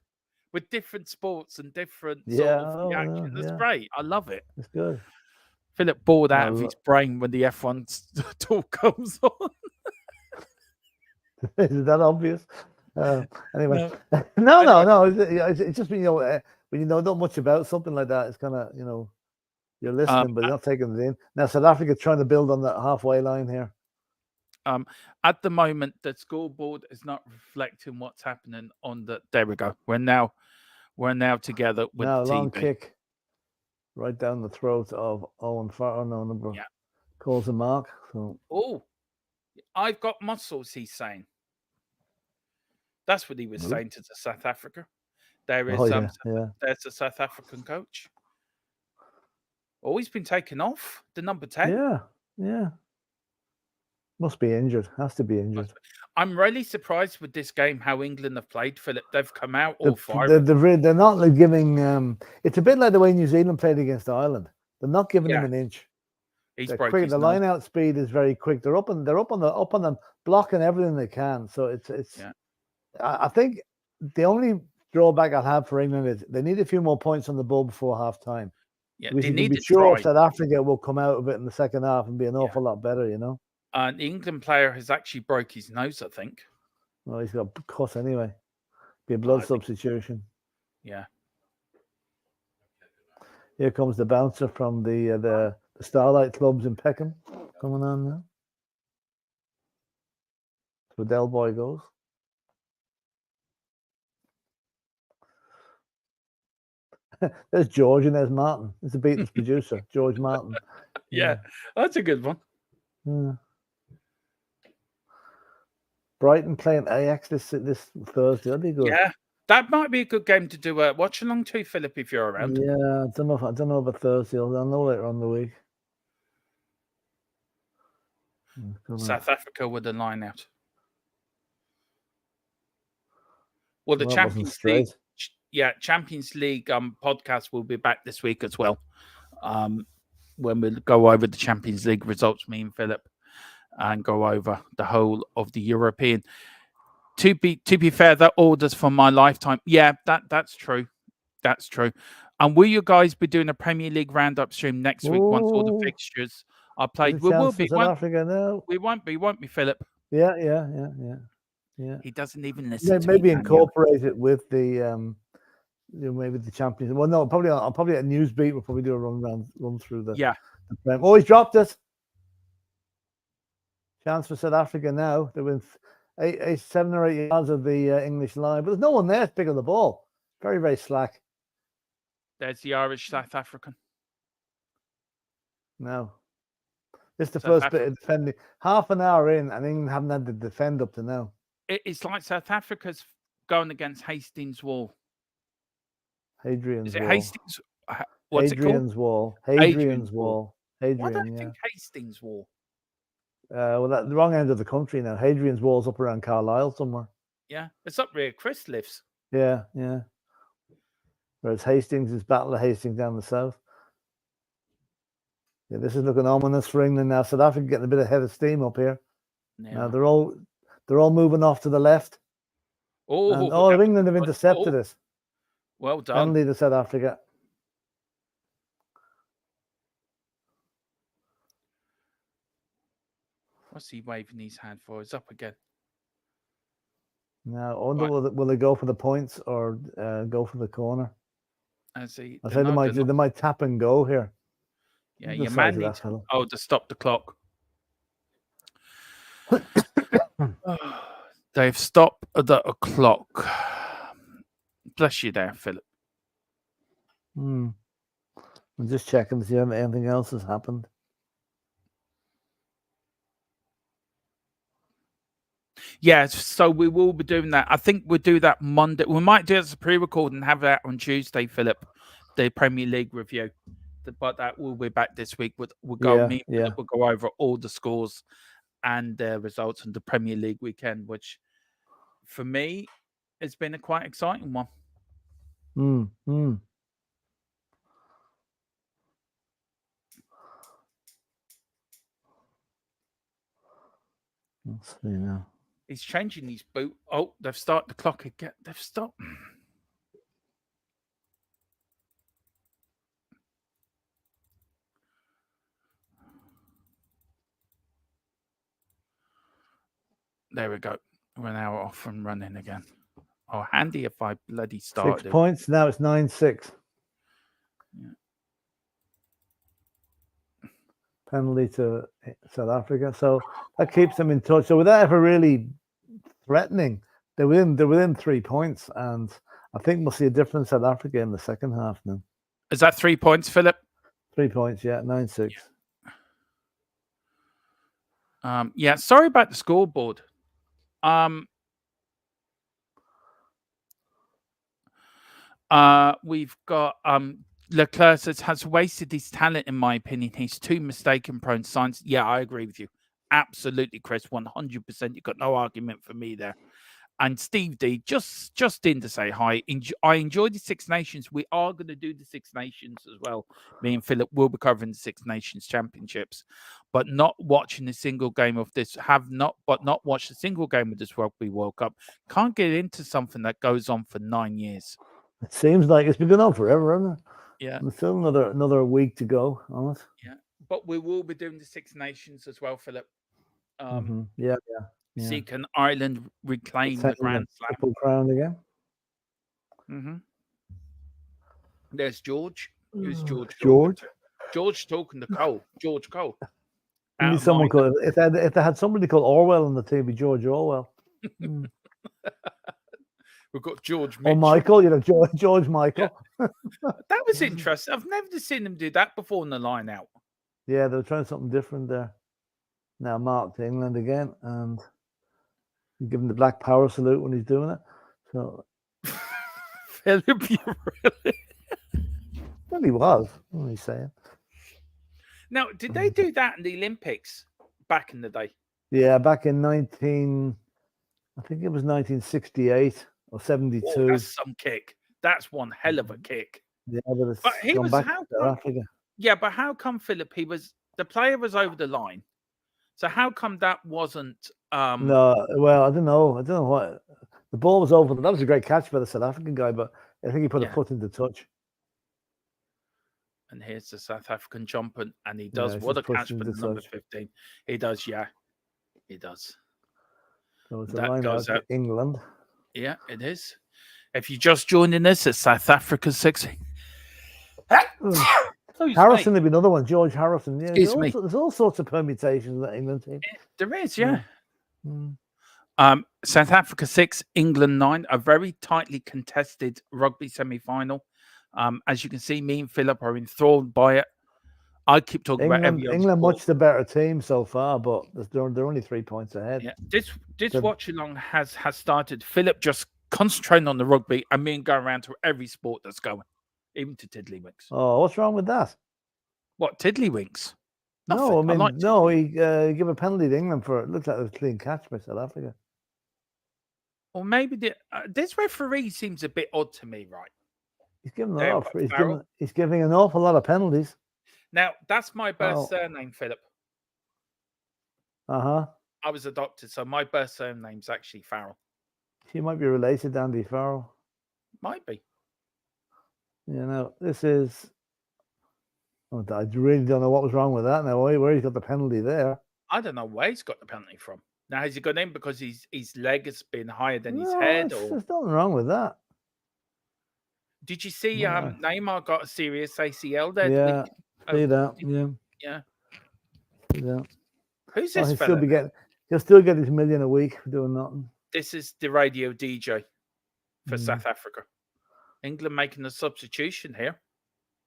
S1: with different sports and different sort of reaction. That's great. I love it.
S2: It's good.
S1: Philip bored out of his brain when the F1 talk comes on.
S2: Is that obvious? Anyway, no. It's just when you know not much about something like that. It's kind of you're listening, but you're not taking it in. Now South Africa trying to build on that halfway line here.
S1: At the moment, the scoreboard is not reflecting what's happening on the. There we go. We're now together with the TV.
S2: Long kick, right down the throat of Owen Farrell. No number. Yeah. Calls a mark. So.
S1: Oh, I've got muscles. He's saying. That's what he was saying to the South Africa. There is there's a South African coach. Oh, he's been taken off. The number 10.
S2: Yeah. Must be injured. Has to be injured.
S1: I'm really surprised with this game how England have played, Philip. They've come out all firing.
S2: They're not like giving. It's a bit like the way New Zealand played against Ireland. They're not giving him an inch.
S1: He's
S2: quick. The line out speed is very quick. They're up on them, blocking everything they can. So it's. Yeah. I think the only drawback I'll have for England is they need a few more points on the board before half time.
S1: Yeah,
S2: they need to be sure South Africa will come out of it in the second half and be an awful lot better, The
S1: England player has actually broke his nose, I think.
S2: Well, he's got cut anyway. Be a blood substitution.
S1: Yeah.
S2: Here comes the bouncer from the Starlight Clubs in Peckham coming on now. So Del Boy goes. There's George and there's Martin. It's the Beatles producer, George Martin.
S1: Yeah, that's a good one.
S2: Yeah. Brighton playing Ajax this Thursday. That'd be good.
S1: Yeah, that might be a good game to do a watch along to, Philip, if you're around.
S2: Yeah, I don't know about Thursday. I'll know later on the week.
S1: South Africa with the line out. Well, the Champions League. Yeah, Champions League podcast will be back this week as well. When we go over the Champions League results, me and Philip, and go over the whole of the European. To be fair, that orders from my lifetime. Yeah, that's true. That's true. And will you guys be doing a Premier League roundup stream next week once all the fixtures are played? We will be.
S2: South Africa, no.
S1: We won't be, Philip?
S2: Yeah.
S1: He doesn't even listen.
S2: Maybe incorporate it with the. Maybe the Champions. Well, no, probably at Newsbeat. We'll probably do a run through the.
S1: Yeah.
S2: Oh, he's dropped it. Chance for South Africa now. They're with 7 or 8 yards of the English line, but there's no one there to pick up the ball. Very, very slack.
S1: There's the Irish South African.
S2: No. This is the first bit of defending. Half an hour in, and England haven't had to defend up to now.
S1: It's like South Africa's going against Hastings Wall.
S2: Hadrian's
S1: Wall.
S2: Hastings?
S1: What's
S2: Hadrian's
S1: it called?
S2: Wall. Hadrian's Wall.
S1: Why don't I think Hastings Wall?
S2: Well, that's the wrong end of the country now. Hadrian's Wall's up around Carlisle somewhere.
S1: Yeah, it's up where Chris lives.
S2: Yeah. Whereas Hastings is Battle of Hastings down the south. Yeah, this is looking ominous for England now. South Africa getting a bit of head of steam up here.
S1: Yeah.
S2: Now they're all moving off to the left. And England have intercepted it.
S1: Well done.
S2: Penalty to South Africa.
S1: What's he waving his hand for? It's up again.
S2: Now, I wonder will they go for the points or go for the corner?
S1: I say
S2: they might tap and go here.
S1: Yeah, your man needs to stop the clock. They've stopped the clock. Bless you there, Philip.
S2: I'm just checking to see if anything else has happened.
S1: Yeah, so we will be doing that. I think we'll do that Monday. We might do it as a pre-record and have that on Tuesday, Philip, the Premier League review. But that will be back this week. We'll go over all the scores and the results on the Premier League weekend, which for me has been a quite exciting one.
S2: Let's see now.
S1: He's changing his boot. Oh, they've started the clock again. They've stopped. There we go. We're now off and running again. Oh, handy if I bloody started.
S2: 6 points. Now it's 9-6.
S1: Yeah.
S2: Penalty to South Africa. So that keeps them in touch. So without ever really threatening, they're within 3 points. And I think we'll see a difference in South Africa in the second half now.
S1: Is that 3 points, Philip?
S2: 3 points, yeah. 9-6.
S1: Yeah, sorry about the scoreboard. We've got Leclerc has wasted his talent, in my opinion. He's too mistake-prone. Science. Yeah, I agree with you. Absolutely, Chris. 100%. You've got no argument for me there. And Steve D, just in to say hi. I enjoyed the Six Nations. We are going to do the Six Nations as well. Me and Philip will be covering the Six Nations Championships, but not watching a single game of this. Not watched a single game of this Rugby World Cup. Can't get into something that goes on for 9 years.
S2: It seems like it's been going on forever, hasn't it?
S1: Yeah.
S2: There's still another week to go on it.
S1: Yeah. But we will be doing the Six Nations as well, Philip.
S2: Yeah.
S1: See, can Ireland reclaim the Grand Slam?
S2: Triple crown again.
S1: There's George. Who's George? George talking to Cole. George Cole.
S2: Someone called, if they had somebody called Orwell on the team, it'd be George Orwell.
S1: We've got George Mitchell.
S2: Or Michael, George Michael.
S1: Yeah. That was interesting. I've never seen them do that before in the line out.
S2: Yeah, they were trying something different there. Now Mark to England again, and you give him the Black Power salute when he's doing it. So
S1: Philip, you really?
S2: Well, he was. What are you saying?
S1: Now, did they do that in the Olympics back in the day?
S2: Yeah, back in 1968 or 72.
S1: Oh, that's some kick. That's one hell of a kick.
S2: Yeah, but
S1: he was but how come Philip? The player was over the line. So how come that wasn't?
S2: No, well, I don't know what the ball was over. That was a great catch by the South African guy, but I think he put a foot into touch.
S1: And here's the South African jumping, and he does what a catch for the number 15. He does, yeah, he does.
S2: So it's a line out to England.
S1: Yeah, it is. If you're just joining us, it's South Africa 6.
S2: Harrison would be another one. George Harrison. Yeah,
S1: there's
S2: all sorts of permutations in that England team.
S1: There is, yeah. South Africa 6, England 9. A very tightly contested rugby semi-final. As you can see, me and Philip are enthralled by it. I keep talking about
S2: England much the better team so far, but they're only 3 points ahead.
S1: Yeah, this watch along has started. Philip just concentrating on the rugby, and me and go around to every sport that's going, even to Tiddlywinks.
S2: Oh, what's wrong with that?
S1: What, Tiddlywinks?
S2: No, he gave a penalty to England for it. Looks like a clean catch by South Africa.
S1: Or maybe this referee seems a bit odd to me, right?
S2: He's giving a
S1: There,
S2: lot.
S1: what, Farrell?
S2: He's giving an awful lot of penalties.
S1: Now, that's my birth
S2: Oh.
S1: surname, Philip.
S2: Uh-huh.
S1: I was adopted, so my birth surname's actually Farrell.
S2: She might be related to Andy Farrell.
S1: Might be.
S2: You know, this is... Oh, I really don't know what was wrong with that now. Where he's got the penalty there.
S1: I don't know where he's got the penalty from. Now, has he got in because his leg has been higher than his head? Or
S2: There's nothing wrong with that.
S1: did you see Neymar got a serious ACL there?
S2: Yeah, see that.
S1: Yeah.
S2: Yeah.
S1: Who's this
S2: fella? He'll still get his $1 million a week for doing nothing.
S1: This is the radio DJ for South Africa. England making a substitution here.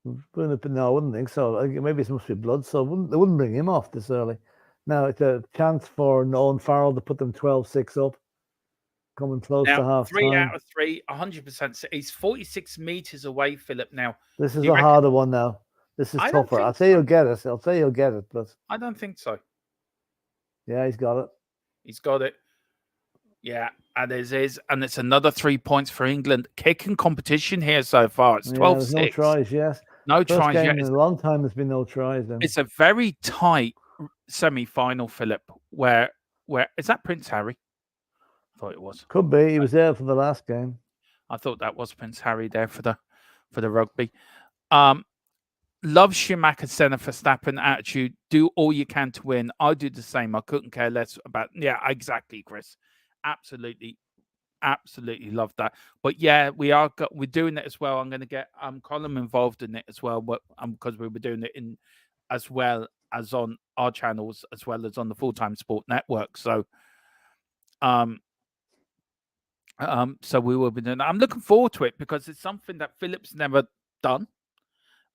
S2: No, I wouldn't think so. Maybe it must be blood, so they wouldn't bring him off this early. Now it's a chance for Owen Farrell to put them 12-6 up, coming close to half
S1: 3
S2: time.
S1: out of 3, 100%. He's 46 meters away, Philip. Now
S2: this is a harder one. Now this is tougher. I'll say he'll get it. But
S1: I don't think so.
S2: Yeah, he's got it.
S1: He's got it. Yeah, and it's another 3 points for England. Kicking competition here so far. It's 12-6.
S2: No tries, yes.
S1: No tries yet.
S2: In a long time, there's been no tries. Then
S1: it's a very tight semi-final, Philip. Where is that Prince Harry? I thought it was.
S2: Could be. He was there for the last game.
S1: I thought that was Prince Harry there for the rugby. Love Schumacher, Senna, Verstappen attitude. Do all you can to win. I do the same. I couldn't care less about. Yeah, exactly, Chris. Absolutely love that. But yeah, we're doing it as well. I'm going to get Colin involved in it as well, but because we were doing it in as well as on our channels as well as on the Full Time Sport Network. So so we will be doing that. I'm looking forward to it because it's something that Philip's never done.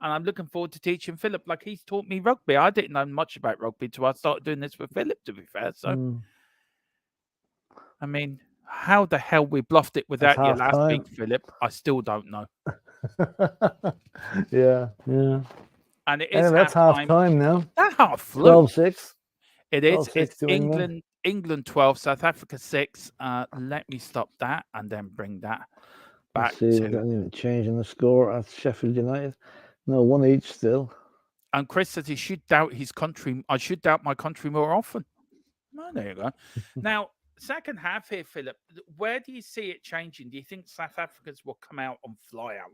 S1: And I'm looking forward to teaching Philip, like he's taught me rugby. I didn't know much about rugby until I started doing this with Philip, to be fair. So I mean, how the hell we bluffed it without you last week, Philip? I still don't know.
S2: Yeah.
S1: And it is
S2: that's half time now.
S1: That half flew.
S2: 12-6.
S1: It is. It's England 12, South Africa 6. Let me stop that and then bring that back.
S2: Let's see, we've got any change in the score at Sheffield United. No, 1 each still.
S1: And Chris says he should doubt his country. I should doubt my country more often. Oh, there you go. Now, second half here, Philip, where do you see it changing? Do you think South Africans will come out and fly out?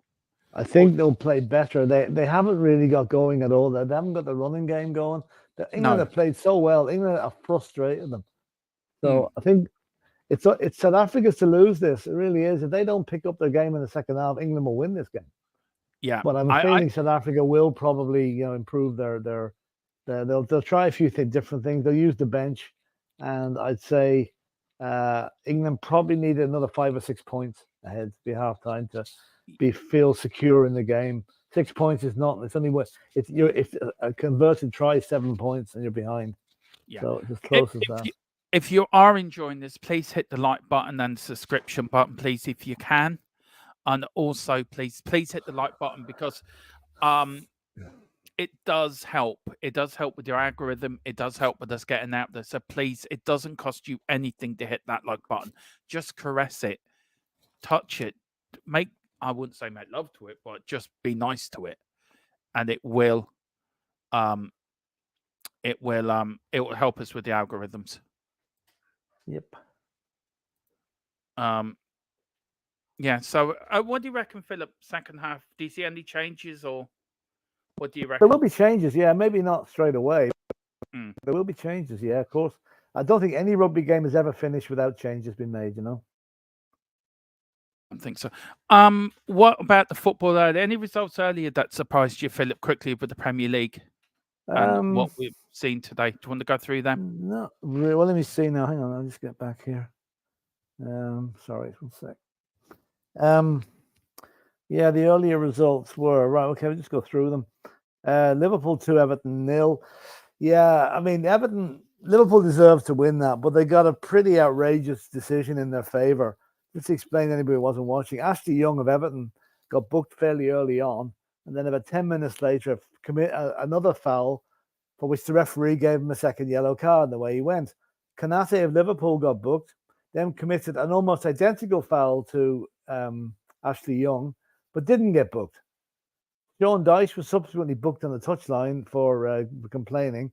S2: I think they'll play better. They haven't really got going at all. They haven't got the running game going. England have played so well. England have frustrated them. So I think it's South Africa's to lose this. It really is. If they don't pick up their game in the second half, England will win this game.
S1: Yeah,
S2: but I'm feeling South Africa will probably improve their they'll try a few different things. They'll use the bench, and I'd say England probably need another 5 or 6 points ahead to be half time to feel secure in the game. 6 points is not. It's only if a converted try 7 points and you're behind.
S1: Yeah,
S2: so it's as close as that.
S1: If you are enjoying this, please hit the like button and subscription button, please, if you can. And also, please hit the like button because it does help. It does help with your algorithm. It does help with us getting out there. So please, it doesn't cost you anything to hit that like button. Just caress it, touch it, I wouldn't say make love to it, but just be nice to it, and it will help us with the algorithms.
S2: Yep.
S1: Yeah, so what do you reckon, Philip, second half? Do you see any changes or what do you reckon?
S2: There will be changes, yeah. Maybe not straight away. There will be changes, yeah, of course. I don't think any rugby game has ever finished without changes being made,
S1: I don't think so. What about the football earlier? Any results earlier that surprised you, Philip, quickly with the Premier League and what we've seen today? Do you want to go through them?
S2: No, well, let me see now. Hang on, I'll just get back here. Sorry, 1 sec. Yeah, the earlier results were right. Okay, we'll just go through them. Liverpool 2, Everton 0. Yeah, I mean, Liverpool deserves to win that, but they got a pretty outrageous decision in their favor. Let's explain to anybody who wasn't watching. Ashley Young of Everton got booked fairly early on, and then about 10 minutes later, commit another foul for which the referee gave him a second yellow card, and away he went. Kanate of Liverpool got booked, then committed an almost identical foul to Ashley Young, but didn't get booked. Sean Dyche was subsequently booked on the touchline for complaining.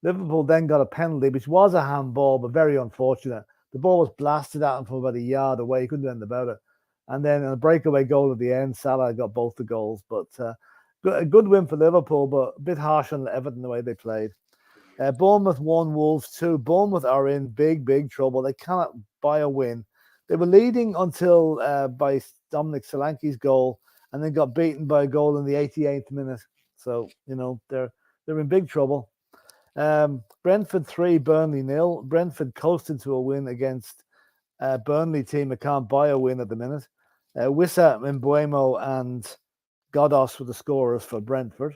S2: Liverpool then got a penalty, which was a handball, but very unfortunate. The ball was blasted at him from about a yard away. He couldn't do anything about it. And then a breakaway goal at the end, Salah got both the goals. But a good win for Liverpool, but a bit harsh on Everton the way they played. Bournemouth 1, Wolves 2. Bournemouth are in big trouble. They cannot buy a win. They were leading until by Dominic Solanke's goal, and then got beaten by a goal in the 88th minute. So, they're in big trouble. Brentford 3, Burnley 0. Brentford coasted to a win against Burnley team that can't buy a win at the minute. Wissa, Mbuemo and Godos were the scorers for Brentford.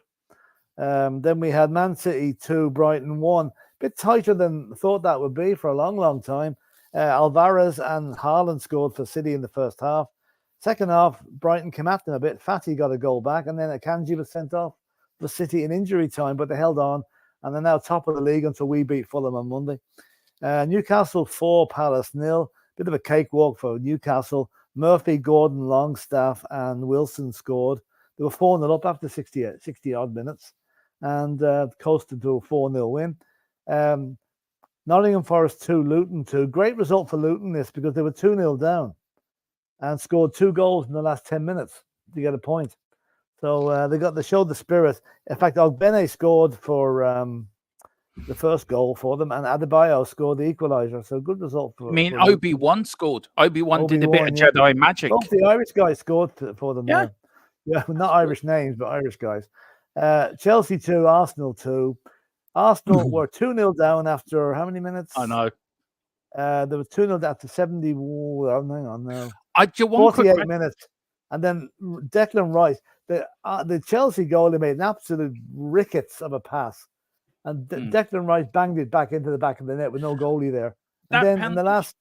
S2: Then we had Man City 2, Brighton 1. A bit tighter than I thought that would be for a long time. Alvarez and Haaland scored for City in the first half. Second half, Brighton came at them a bit. Fatty got a goal back, and then Akanji was sent off for City in injury time, but they held on, and they're now top of the league until we beat Fulham on Monday. Newcastle 4, Palace 0. Bit of a cakewalk for Newcastle. Murphy, Gordon, Longstaff, and Wilson scored. They were 4-0 up after 60-odd minutes, and coasted to a 4-0 win. Nottingham Forest 2, Luton 2. Great result for Luton this, because they were 2-0 down and scored 2 goals in the last 10 minutes to get a point. So they showed the spirit. In fact, Ogbene scored for the first goal for them, and Adebayo scored the equaliser. So good result for.
S1: I mean, Obi-Wan scored. Obi-Wan did a bit of Jedi magic.
S2: Both the Irish guys scored for them.
S1: Yeah,
S2: not Irish names, but Irish guys. Chelsea 2, Arsenal 2. Arsenal were 2-0 down after how many minutes?
S1: I know.
S2: They were 2-0 after 70. Oh, hang on now.
S1: 48
S2: minutes, and then Declan Rice, the Chelsea goalie made an absolute rickets of a pass, and Declan Rice banged it back into the back of the net with no goalie there. And then in the last,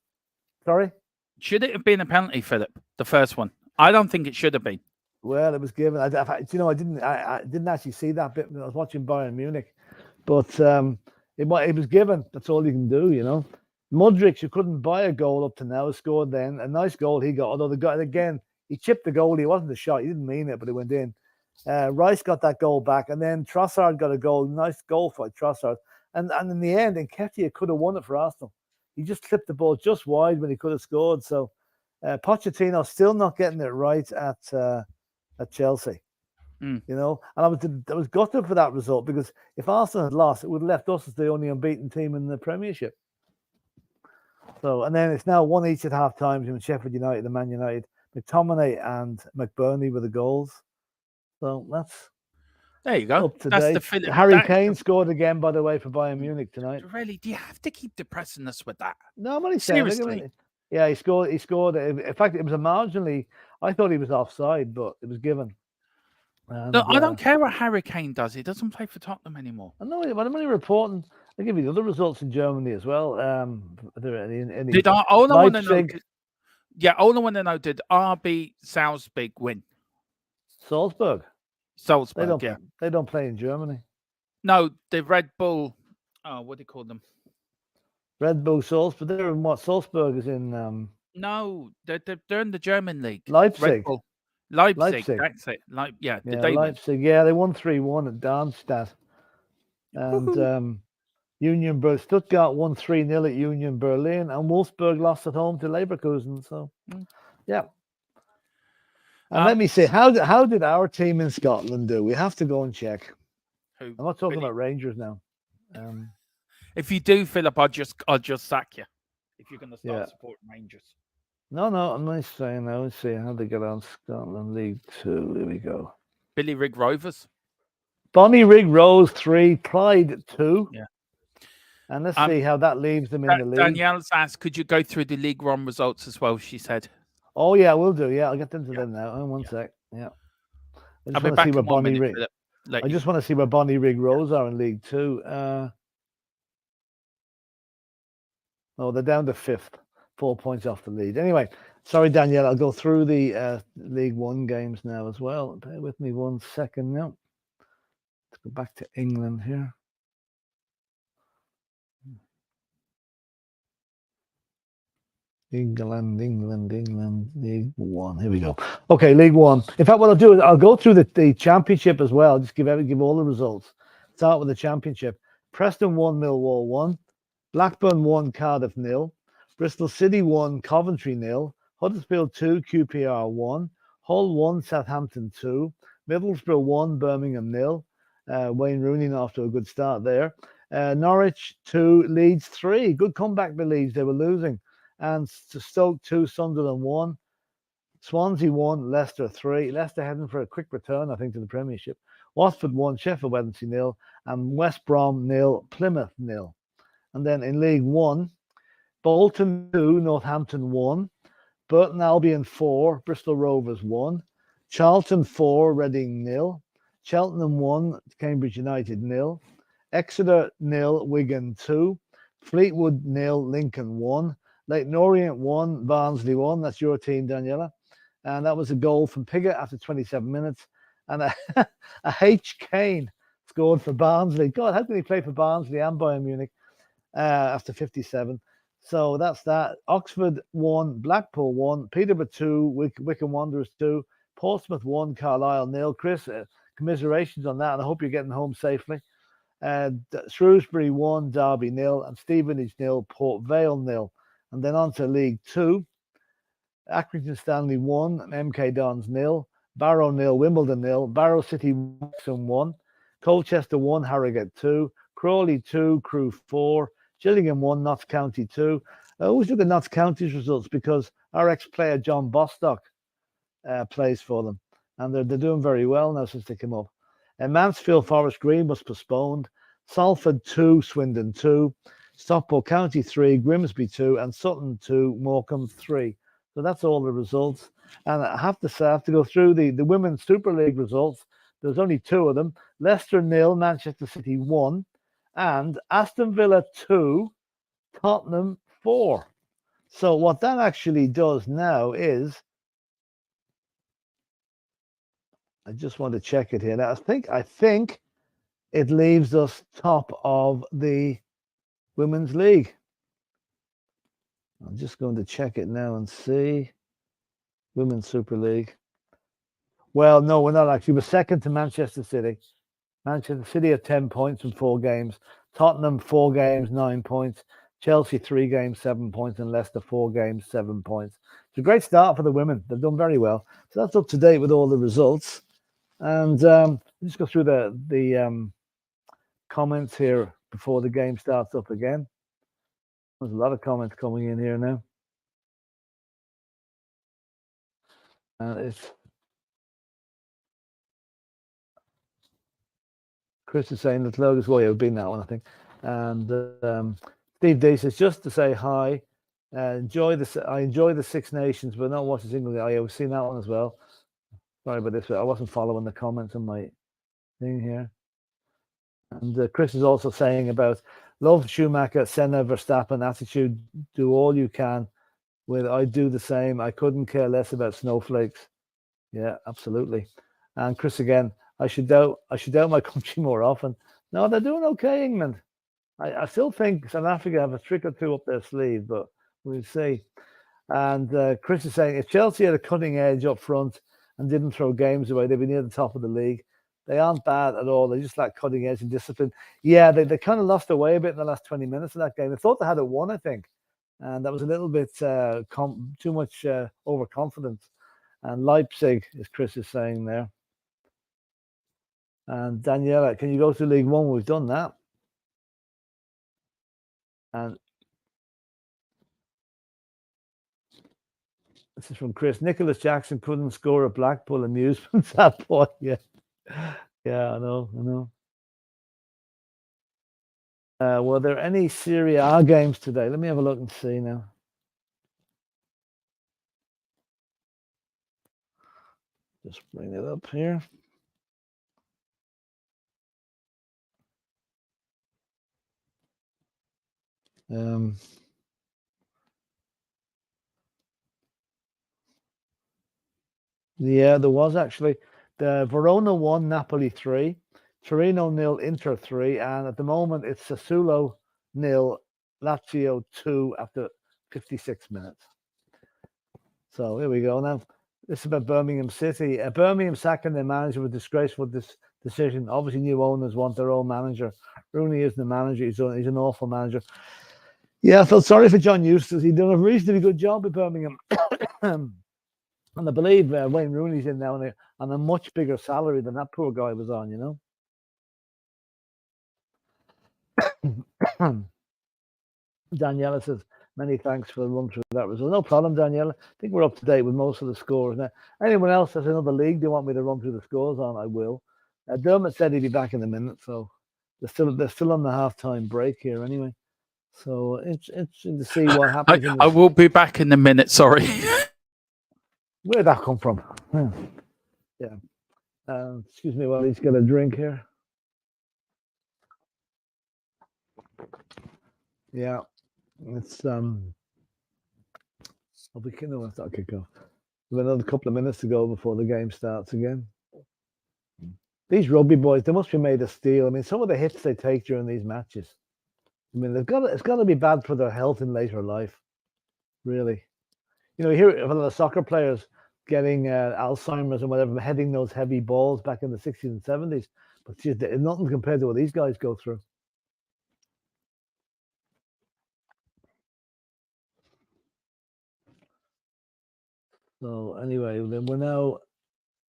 S1: should it have been a penalty, Philip? The first one, I don't think it should have been.
S2: Well, it was given. I didn't actually see that bit when I was watching Bayern Munich, but it was given. That's all you can do, Modric, you couldn't buy a goal up to now, scored then. A nice goal he got, although the guy, again, he chipped the goalie. It wasn't a shot. He didn't mean it, but it went in. Rice got that goal back, and then Trossard got a goal. Nice goal for Trossard. And in the end, Nketiah could have won it for Arsenal. He just clipped the ball just wide when he could have scored. So Pochettino still not getting it right at Chelsea. And I was gutted for that result, because if Arsenal had lost, it would have left us as the only unbeaten team in the Premiership. So, and then it's now 1 each at half times in Sheffield United and Man United. McTominay and McBurney were the goals. So
S1: there you go.
S2: Up to date. Harry Kane scored again, by the way, for Bayern Munich tonight.
S1: Really? Do you have to keep depressing us with that?
S2: No, I'm only saying.
S1: Seriously?
S2: Yeah, he scored. In fact, it was a marginally. I thought he was offside, but it was given. And,
S1: no, I don't care what Harry Kane does. He doesn't play for Tottenham anymore.
S2: I know, but I'm only reporting. I'll give you the other results in Germany as well.
S1: Did I want to know? Yeah, all I want to know, did RB Salzburg win?
S2: Salzburg. They don't play in Germany.
S1: No, the Red Bull. Oh, what do you call them?
S2: Red Bull Salzburg. They're in what? Salzburg is in.
S1: No, they're in the German league.
S2: Leipzig.
S1: Red Bull. Leipzig. That's it.
S2: Leipzig. Yeah, they won 3-1 at Darmstadt. And Union Berlin. Stuttgart won 3-0 at Union Berlin, and Wolfsburg lost at home to Leverkusen. So, yeah. And let me see, how did our team in Scotland do? We have to go and check. I'm not talking about Rangers now.
S1: If you do, Philip, I'll just sack you if you're going to start supporting Rangers.
S2: No, I'm not saying that. Let's see how they get on Scotland League 2. Here we go.
S1: Billy Rig Rovers.
S2: Bonnie Rig Rose 3, Pride 2.
S1: Yeah.
S2: And let's see how that leaves them in the league.
S1: Danielle's asked, could you go through the League One results as well, she said.
S2: Oh, yeah, we'll do. Yeah, I'll get them to them now. One sec. Yeah. I just want to see where Bonnie Rig. I just want to see where Bonnie Rig Rose are in League 2. Oh, they're down to 5th. 4 points off the lead. Anyway, sorry, Danielle. I'll go through the League One games now as well. Bear with me 1 second now. Let's go back to England here. England, League One. Here we go. Okay, League One. In fact, what I'll do is I'll go through the championship as well. Just give all the results. Start with the championship. Preston 1, Millwall 1. Blackburn 1, Cardiff 0. Bristol City 1, Coventry 0. Huddersfield 2, QPR 1. Hull 1, Southampton 2. Middlesbrough 1, Birmingham 0. Wayne Rooney off to a good start there. Norwich 2, Leeds 3. Good comeback by Leeds. They were losing. And Stoke 2, Sunderland 1. Swansea 1, Leicester 3. Leicester heading for a quick return, I think, to the Premiership. Watford 1, Sheffield Wednesday 0. And West Brom 0, Plymouth 0. And then in League One, Bolton 2, Northampton 1. Burton Albion 4, Bristol Rovers 1. Charlton 4, Reading 0. Cheltenham 1, Cambridge United 0. Exeter 0, Wigan 2. Fleetwood 0, Lincoln 1. Leyton Orient 1, Barnsley 1. That's your team, Daniela. And that was a goal from Pigott after 27 minutes. And a H. Kane scored for Barnsley. God, how can he play for Barnsley and Bayern Munich after 57? So that's that. Oxford 1, Blackpool 1, Peterborough 2, Wycombe Wanderers 2, Portsmouth 1, Carlisle 0. Chris, commiserations on that, and I hope you're getting home safely. Shrewsbury 1, Derby 0, and Stevenage 0, Port Vale 0. And then on to League 2. Accrington Stanley 1, MK Dons 0, Barrow 0, Wimbledon 0, Barrow City 1, Colchester 1, Harrogate 2, Crawley 2, Crewe 4, Gillingham 1, Notts County 2. I always look at Notts County's results because our ex-player John Bostock plays for them, and they're doing very well now since they came up. Mansfield Forest Green was postponed. Salford 2, Swindon 2, Stockport County 3, Grimsby 2, and Sutton 2, Morecambe 3. So that's all the results. And I have to say, I have to go through the Women's Super League results. There's only 2 of them. Leicester 0, Manchester City 1, and Aston Villa 2, Tottenham 4. So what that actually does now is, I just want to check it here. Now, I think it leaves us top of the Women's League. I'm just going to check it now and see. Women's Super League. Well, no, we're not actually. We're second to Manchester City. Manchester City have 10 points from 4 games. Tottenham 4 games, 9 points. Chelsea 3 games, 7 points, and Leicester 4 games, 7 points. It's a great start for the women. They've done very well. So that's up to date with all the results. And just go through the comments here before the game starts up again. There's a lot of comments coming in here now. And Chris is saying that Logan's Way have been that one, I think. And Steve D says, just to say hi, I enjoy the Six Nations, but not watch a single game. I've seen that one as well. Sorry about this, but I wasn't following the comments on my thing here. And Chris is also saying about love Schumacher, Senna, Verstappen attitude. Do all you can. I do the same. I couldn't care less about snowflakes. Yeah, absolutely. And Chris again, I should doubt my country more often. No, they're doing okay, England. I still think South Africa have a trick or two up their sleeve, but we'll see. And Chris is saying, if Chelsea had a cutting edge up front and didn't throw games away, they'd be near the top of the league. They aren't bad at all. They just lack cutting edge and discipline. Yeah, they kind of lost their way a bit in the last 20 minutes of that game. They thought they had it won, I think. And that was a little bit too much overconfidence. And Leipzig, as Chris is saying there. And Daniela, can you go to League One? We've done that. And this is from Chris. Nicholas Jackson couldn't score at Blackpool Amusements. That boy, yeah. Yeah, I know. Were there any Serie A games today? Let me have a look and see now. Just bring it up here. Yeah, there was actually. The Verona 1, Napoli 3, Torino 0, Inter 3, and at the moment it's Sassuolo 0, Lazio 2 after 56 minutes. So here we go now. This is about Birmingham City. Birmingham sacking their manager with disgraceful decision. Obviously, new owners want their own manager. Rooney isn't the manager. He's an awful manager. Yeah, I felt sorry for John Eustace. He'd done a reasonably good job at Birmingham. And I believe Wayne Rooney's in now on a much bigger salary than that poor guy was on, you know. Daniela says, many thanks for the run through that result. No problem, Daniela. I think we're up to date with most of the scores now. Anyone else has another league they want me to run through the scores on, I will. Dermot said he'd be back in a minute, so they're still on the half-time break here anyway. So it's interesting to see what happens.
S1: I will be back in a minute, sorry.
S2: Where'd that come from? Yeah. Excuse me while he's got a drink here. Yeah. It's I'll be kidding when I start kick off. We've another couple of minutes to go before the game starts again. These rugby boys, they must be made of steel. I mean, some of the hits they take during these matches. I mean, it's got to be bad for their health in later life. Really, you know, you hear of a lot of soccer players getting Alzheimer's and whatever, heading those heavy balls back in the 60s and 70s. But geez, nothing compared to what these guys go through. So anyway, then we're now,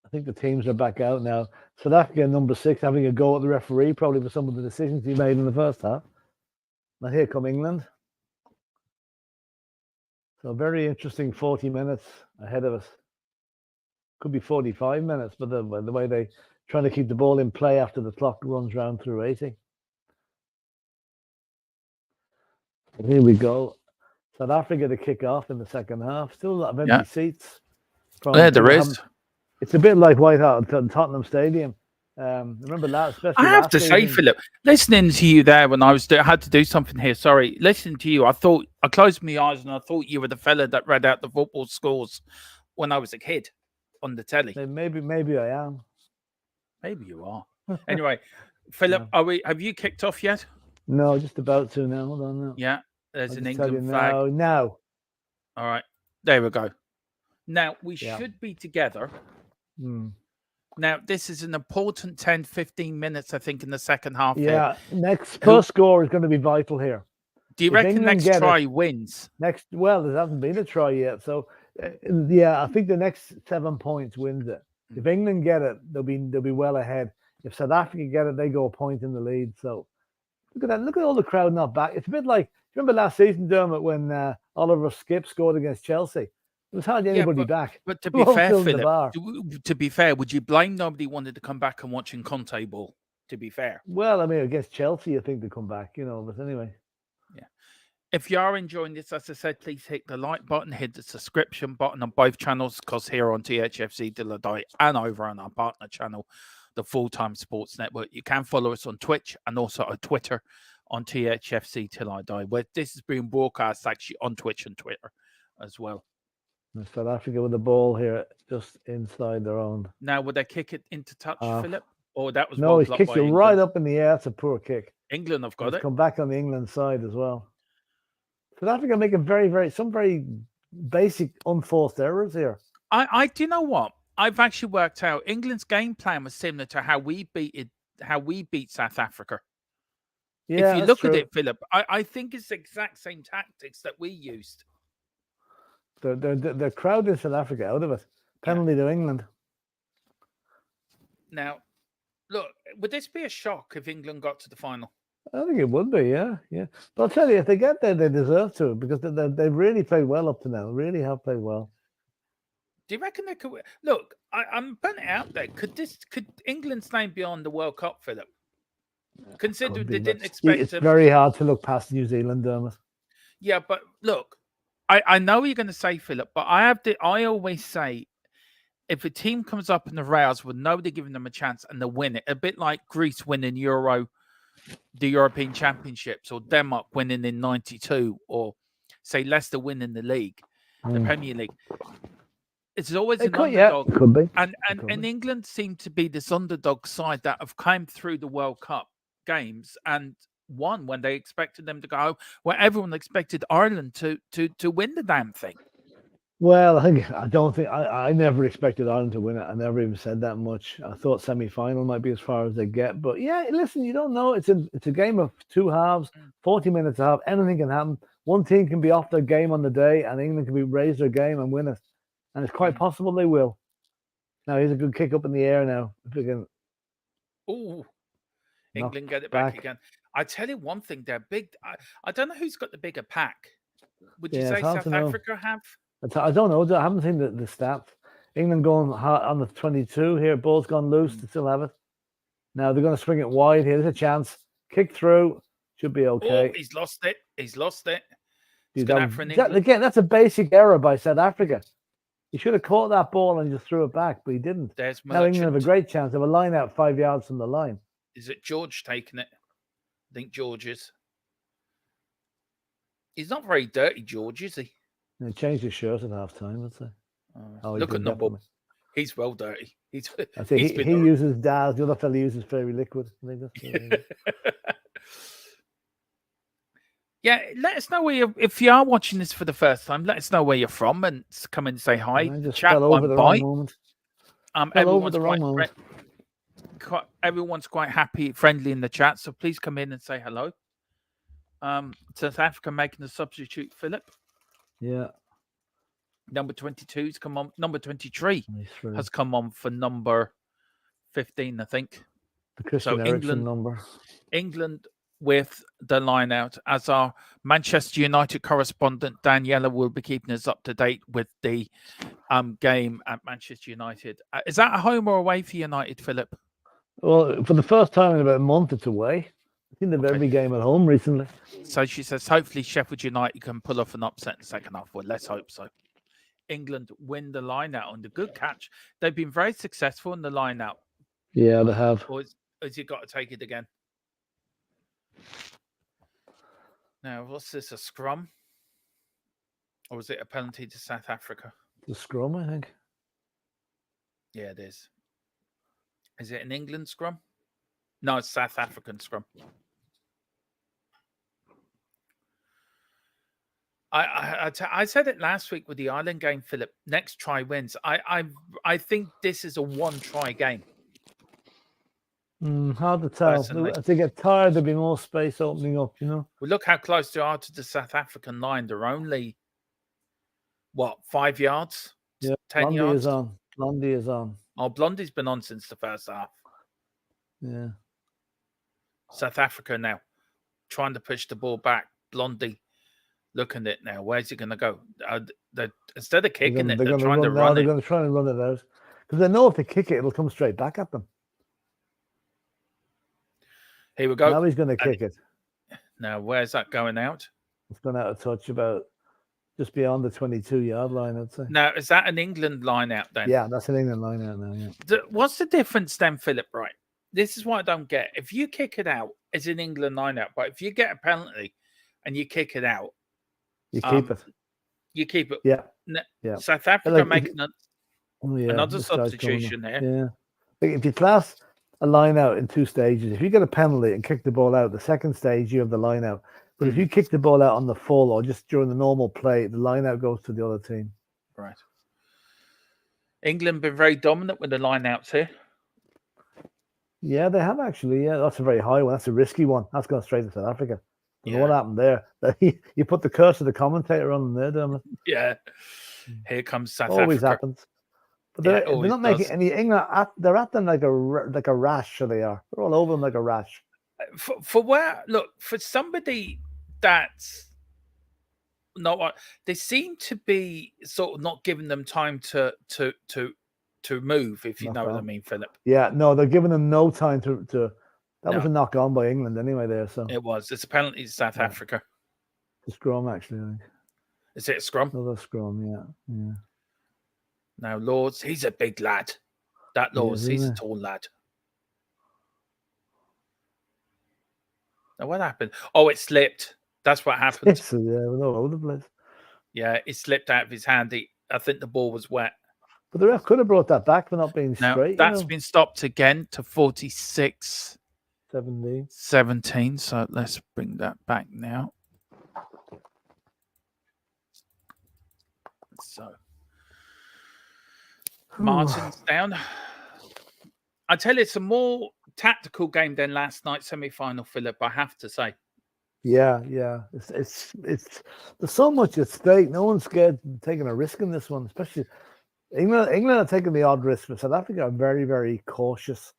S2: I think the teams are back out now. South Africa, number 6, having a go at the referee, probably for some of the decisions he made in the first half. Now here come England. So very interesting 40 minutes ahead of us. Could be 45 minutes, but the way they trying to keep the ball in play after the clock runs round through 80. And here we go. South Africa to kick off in the second half. Still a lot of empty seats.
S1: Yeah, there is.
S2: It's a bit like White Hart Tottenham Stadium. Remember that, especially.
S1: I have to say, Philip, listening to you there when I had to do something here. Sorry, listening to you, I thought I closed my eyes and I thought you were the fella that read out the football scores when I was a kid on the telly.
S2: Maybe I am.
S1: Maybe you are. Anyway, Philip, have you kicked off yet?
S2: No, just about to now. Hold on now.
S1: Yeah, there's an England flag.
S2: Now.
S1: All right, there we go. Now we should be together. Now, this is an important 10, 15 minutes, I think, in the second half.
S2: Yeah, first score is going to be vital here.
S1: Do you reckon next try wins?
S2: Well, there hasn't been a try yet. So, I think the next 7 points wins it. If England get it, they'll be well ahead. If South Africa get it, they go a point in the lead. So, look at that. Look at all the crowd not back. It's a bit like, remember last season, Dermot, when Oliver Skipp scored against Chelsea? There was hardly anybody back.
S1: But to be fair, Philip, to be fair, would you blame nobody wanted to come back and watching Conte ball? To be fair.
S2: Well, I mean, against Chelsea, I think they come back, you know, but anyway.
S1: Yeah. If you are enjoying this, as I said, please hit the like button, hit the subscription button on both channels, because here on THFC Till I Die and over on our partner channel, the Full-Time Sports Network, you can follow us on Twitch and also on Twitter on THFC Till I Die, where this is being broadcast actually on Twitch and Twitter as well.
S2: South Africa with the ball here, just inside their own.
S1: Now, would they kick it into touch, Philip? Or that was
S2: no, he's kicked it right up in the air. It's a poor kick.
S1: England have got it.
S2: Come back on the England side as well. South Africa making some very basic unforced errors here.
S1: Do you know what? I've actually worked out England's game plan was similar to how we beat South Africa.
S2: Yeah,
S1: if you look at it, Philip, I think it's the exact same tactics that we used.
S2: They're crowding South Africa out of it. Penalty to England.
S1: Now, look, would this be a shock if England got to the final?
S2: I think it would be, yeah. But I'll tell you, if they get there, they deserve to, because they've really played well up to now. Really have played well.
S1: Do you reckon they could? Look, I'm putting it out there. Could England's name be on the World Cup, Philip? Considering they didn't expect
S2: it's very hard to look past New Zealand, Dermot.
S1: Yeah, but look, I know what you're going to say, Philip, but I always say, if a team comes up in the rails with nobody giving them a chance and they win it, a bit like Greece winning the European Championships, or Denmark winning in '92, or say Leicester winning the league, the Premier League. It's always an underdog.
S2: Could be.
S1: And England seem to be this underdog side that have come through the World Cup games and won when they expected them to go, where everyone expected Ireland to win the damn thing.
S2: Well, I never expected Ireland to win it. I never even said that much. I thought semi-final might be as far as they get, but yeah, listen, you don't know. It's a game of two halves, 40 minutes a half. Anything can happen. One team can be off their game on the day, and England can be raise their game and win it. And it's quite possible they will. Now here's a good kick up in the air. Now if we can.
S1: Oh, England
S2: Knocked
S1: get it back again. I tell you one thing, they're big. I don't know who's got the bigger pack. Would you
S2: Yeah,
S1: say
S2: it's hard
S1: South
S2: to know.
S1: Africa have?
S2: I don't know. I haven't seen the stats. England going on the 22 here. Ball's gone loose. They still have it. Now they're going to swing it wide here. There's a chance. Kick through. Should be okay.
S1: Oh, he's lost it. He's lost it.
S2: Dude, again, that's a basic error by South Africa. He should have caught that ball and just threw it back, but he didn't.
S1: There's
S2: now England have a great chance. They have a line out 5 yards from the line.
S1: Is it George taking it? I think George is. He's not very dirty, George, is he?
S2: He changed his shirt at half time, I'd say.
S1: Look at number. He's well dirty. He
S2: uses Daz. The other fella uses Fairy Liquid. I think that's
S1: Yeah, let us know if you are watching this for the first time. Let us know where you're from and come and say hi. Chat one bite. Everyone's quite happy, friendly in the chat, so please come in and say hello. South Africa making the substitute, Philip.
S2: Yeah.
S1: Number 22's come on. Number 23 has come on for number 15, I think.
S2: The Christian Eriksen number.
S1: England with the line out, as our Manchester United correspondent Daniela will be keeping us up to date with the game at Manchester United. Is that a home or away for United, Philip?
S2: Well, for the first time in about a month, it's away. I've seen every game at home recently.
S1: So she says, hopefully Sheffield United can pull off an upset in the second half. Well, let's hope so. England win the line out on the good catch. They've been very successful in the line out.
S2: Yeah, they have.
S1: Or has he got to take it again? Now, what's this, a scrum? Or is it a penalty to South Africa?
S2: It's a scrum, I think.
S1: Yeah, it is. Is it an England scrum? No, it's South African scrum. I said it last week with the Ireland game, Philip. Next try wins. I think this is a one-try game.
S2: Hard to tell. Personally. As they get tired, there'll be more space opening up, you know.
S1: Well, look how close they are to the South African line. They're only, 5 yards?
S2: Yeah,
S1: 10
S2: Blondie
S1: yards?
S2: is on. Blondie is on.
S1: Oh, Blondie's been on since the first half.
S2: Yeah.
S1: South Africa now trying to push the ball back. Blondie looking at it now. Where's he going to go? Instead of kicking they're trying to run it.
S2: They're going to try and run it out. Because they know if they kick it, it'll come straight back at them.
S1: Here we go.
S2: Now he's going to kick it.
S1: Now, where's that going out?
S2: It's gone out of touch about just beyond the 22-yard line, I'd say.
S1: Now, is that an England line out then?
S2: Yeah, that's an England line out now, yeah.
S1: What's the difference then, Philip, right? This is what I don't get. If you kick it out, it's an England line out. But if you get a penalty and you kick it out,
S2: you keep it.
S1: You keep it.
S2: Yeah. Yeah.
S1: South Africa making another substitution there.
S2: Yeah. If you class a line out in two stages, if you get a penalty and kick the ball out, the second stage, you have the line out. But if you kick the ball out on the full or just during the normal play, the line out goes to the other team.
S1: Right. England been very dominant with the line outs here.
S2: Yeah, they have actually. Yeah, that's a very high one. That's a risky one. That's gone straight to South Africa. Yeah. What happened there? You put the curse of the commentator on them there, Dermot.
S1: Yeah. Here comes South Africa.
S2: Always happens. But they're not making any England. They're at them like a rash. So they are. They're all over them like a rash.
S1: For somebody that's not what they seem to be sort of not giving them time to move, if you know what I mean, Philip.
S2: Yeah, no, they're giving them no time to that was a knock on by England anyway there. So
S1: it was. It's a penalty to South Africa.
S2: The scrum, actually, I think.
S1: Is it a scrum?
S2: Another scrum, yeah.
S1: Now, Lords, he's a big lad. That Lords, he's a tall lad. Now, what happened? Oh, it slipped. That's what happened.
S2: We're all over the place.
S1: Yeah, it slipped out of his hand. I think the ball was wet.
S2: But the ref could have brought that back for not being straight.
S1: That's been stopped again to 46.
S2: 17.
S1: So let's bring that back now. So Martin's down. I tell you, it's a more tactical game than last night's semi-final, Philip. I have to say.
S2: Yeah. It's there's so much at stake. No one's scared of taking a risk in this one, especially England are taking the odd risk, but South Africa are very, very cautious.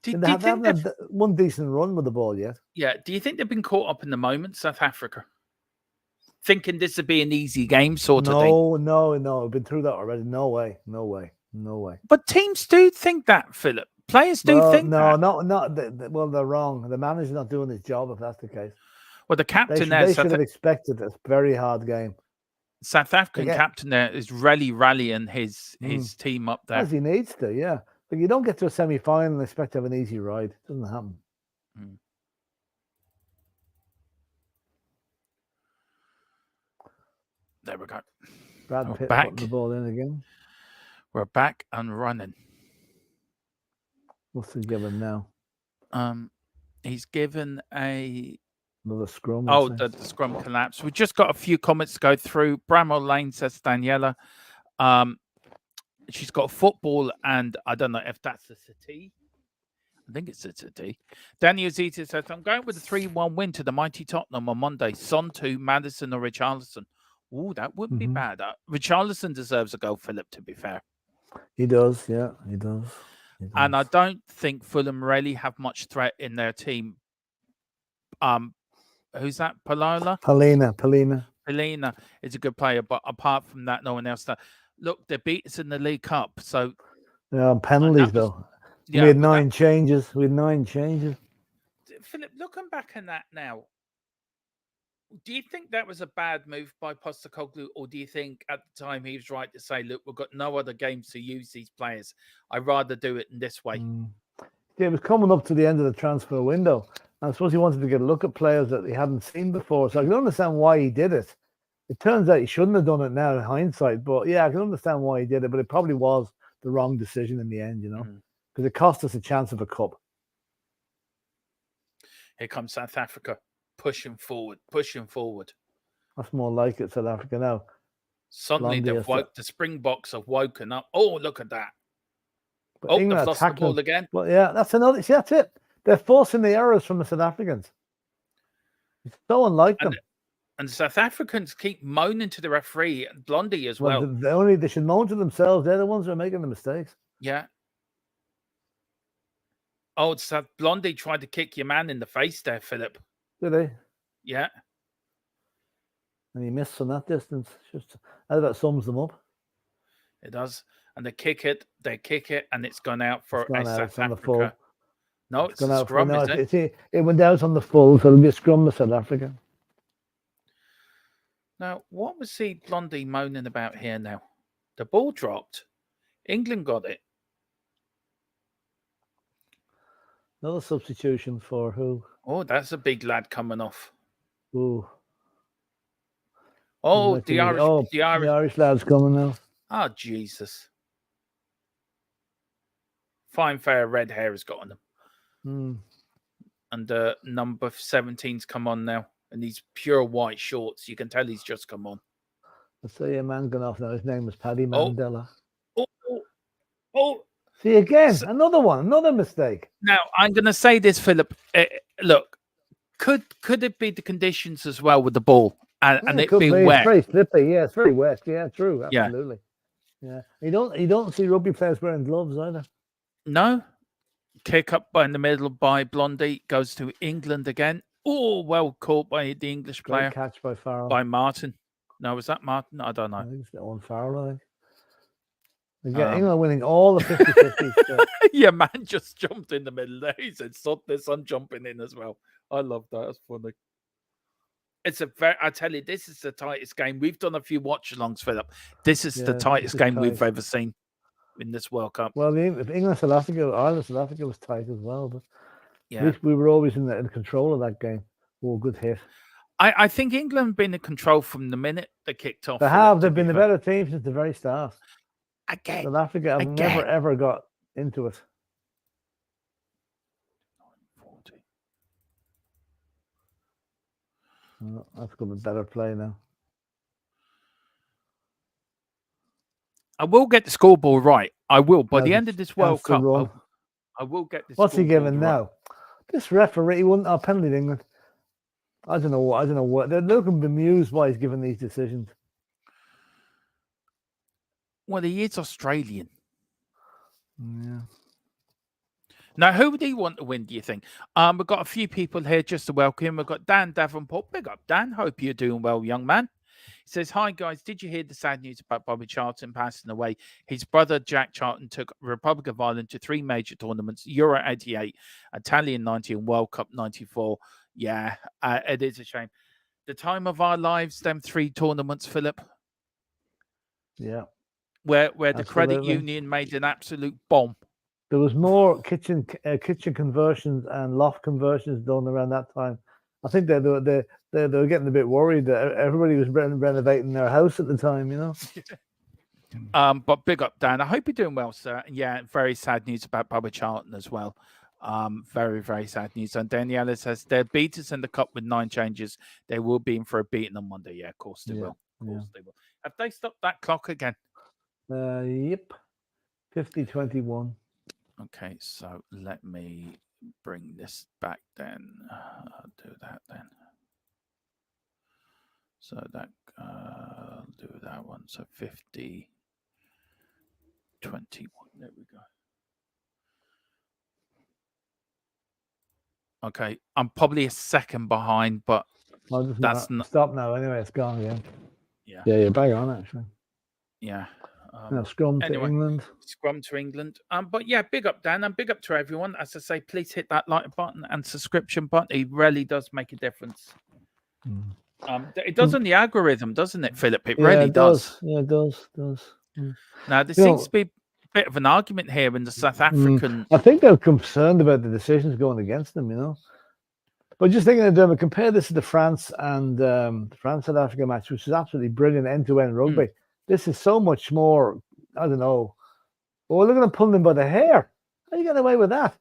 S1: Do
S2: They
S1: you think
S2: haven't had one decent run with the ball yet.
S1: Yeah. Do you think they've been caught up in the moment, South Africa? Thinking this would be an easy game sort of thing?
S2: No. I've been through that already. No way.
S1: But teams do think that, Philip. Players do think that.
S2: Well, they're wrong. The manager's not doing his job if that's the case.
S1: Well, the captain
S2: They should have expected a very hard game.
S1: South African captain there is really rallying his team up there.
S2: As he needs to, yeah. But you don't get to a semi-final and expect to have an easy ride. It doesn't happen.
S1: There we go.
S2: Brad Pitt putting the ball in again.
S1: We're back and running.
S2: What's he given now?
S1: He's given
S2: another scrum.
S1: Oh, the scrum collapse. We've just got a few comments to go through. Bramwell Lane says Daniela. She's got a football, and I don't know if that's a settee. I think it's a settee. Daniel Zeta says, I'm going with a 3-1 win to the mighty Tottenham on Monday. Son 2, Maddison or Richarlison. Ooh, that wouldn't be bad. Richarlison deserves a goal, Philip, to be fair.
S2: He does, yeah, he does.
S1: And I don't think Fulham really have much threat in their team. Who's that? Palina? Palina is a good player, but apart from that, no one else. Look, they beat us in the League Cup, so
S2: yeah, penalties though. Yeah, we had 9 changes.
S1: Philip, looking back on that now, do you think that was a bad move by Postecoglou, or do you think at the time he was right to say, look, we've got no other games to use these players. I'd rather do it in this way.
S2: Yeah, it was coming up to the end of the transfer window. I suppose he wanted to get a look at players that he hadn't seen before. So I can understand why he did it. It turns out he shouldn't have done it now in hindsight. But yeah, I can understand why he did it. But it probably was the wrong decision in the end, because it cost us a chance of a cup.
S1: Here comes South Africa. Pushing forward.
S2: That's more like it, South Africa now.
S1: Suddenly the Springboks have woken up. Oh, look at that. But they've lost the ball again.
S2: Well, yeah, that's it. They're forcing the errors from the South Africans. It's so unlike them.
S1: And the South Africans keep moaning to the referee, Blondie as well.
S2: They should moan to themselves. They're the ones who are making the mistakes.
S1: Yeah. Oh, it's that Blondie tried to kick your man in the face there, Philip.
S2: Did he?
S1: Yeah.
S2: And he missed from that distance. That sums them up.
S1: It does. And they kick it, and it's gone out for South Africa. No, it's a scrum, isn't it?
S2: It went out on the full, so it'll be a scrum with South Africa.
S1: Now, what was the Blondie moaning about here now? The ball dropped. England got it.
S2: Another substitution for who?
S1: Oh, that's a big lad coming off.
S2: Ooh.
S1: Oh, the Irish
S2: lad's coming now.
S1: Oh, Jesus. Fine, fair red hair has got on them. And number 17's come on now. And these pure white shorts. You can tell he's just come on.
S2: I see a man gone off now. His name was Paddy Mandela.
S1: Oh.
S2: See, again, another mistake.
S1: Now, I'm going to say this, Philip. Look, could it be the conditions as well with the ball? And it be wet?
S2: It's very slippy. Yeah, it's very wet. Yeah, true. Absolutely. Yeah. You don't see rugby players wearing gloves either.
S1: No. Kick up in the middle by Blondie. Goes to England again. Oh, well caught by the English player.
S2: Great catch by Farrell.
S1: By Martin. No, was that Martin? I don't know.
S2: I think it's that one Farrell, I think. England winning all the 50-50s.
S1: Yeah, man just jumped in the middle there. He said, "There's some jumping in as well." I love that. That's funny. I tell you, this is the tightest game. We've done a few watch-alongs, Philip. This is the tightest game we've ever seen in this World Cup.
S2: Well, if England, South Africa, Ireland, South Africa was tight as well. But at least we were always in control of that game. Oh, good hit.
S1: I think England have been in control from the minute they kicked off.
S2: They have. They've been the better team since the very start.
S1: Again,
S2: South Africa have never ever got into it. Oh, that's going to be better play now.
S1: I will get the scoreboard right. I will. By the end of this World Cup,
S2: run.
S1: I will get the
S2: What's he
S1: scoreboard
S2: giving
S1: right.
S2: now? This referee wouldn't have penalty England. I don't know what. They're looking bemused why he's giving these decisions.
S1: Well, he is Australian.
S2: Yeah.
S1: Now, who would he want to win, do you think? We've got a few people here just to welcome him. We've got Dan Davenport. Big up, Dan. Hope you're doing well, young man. He says, hi, guys. Did you hear the sad news about Bobby Charlton passing away? His brother, Jack Charlton, took Republic of Ireland to 3 major tournaments, Euro 88, Italian 90, and World Cup 94. Yeah, it is a shame. The time of our lives, them 3 tournaments, Philip.
S2: Yeah.
S1: Where the credit union made an absolute bomb.
S2: There was more kitchen conversions and loft conversions done around that time. I think they were getting a bit worried that everybody was renovating their house at the time, you know.
S1: But big up, Dan. I hope you're doing well, sir. Yeah, very sad news about Bobby Charlton as well. Very, very sad news. And Daniela says they're beat us in the cup with 9 changes. They will be in for a beating on Monday. Yeah, of course they will. Of course they will. Have they stopped that clock again?
S2: Yep. 50-21.
S1: Okay, so let me bring this back then. I'll do that then. So that I'll do that one. So 50-21. There we go. Okay, I'm probably a second behind, but that's not
S2: stop now. Anyway, it's gone again.
S1: Yeah,
S2: you're back on actually.
S1: Yeah.
S2: Now scrum to England.
S1: Scrum to England. But yeah, big up, Dan, and big up to everyone. As I say, please hit that like button and subscription button. It really does make a difference. It does on the algorithm, doesn't it, Philip? It really does.
S2: Yeah, it does.
S1: Now there seems to be a bit of an argument here in the South African.
S2: I think they're concerned about the decisions going against them, you know. But just thinking of them, compare this to the France and France-South Africa match, which is absolutely brilliant end-to-end rugby. This is so much more, I don't know. Well, look at them pulling them by the hair. How are you getting away with that?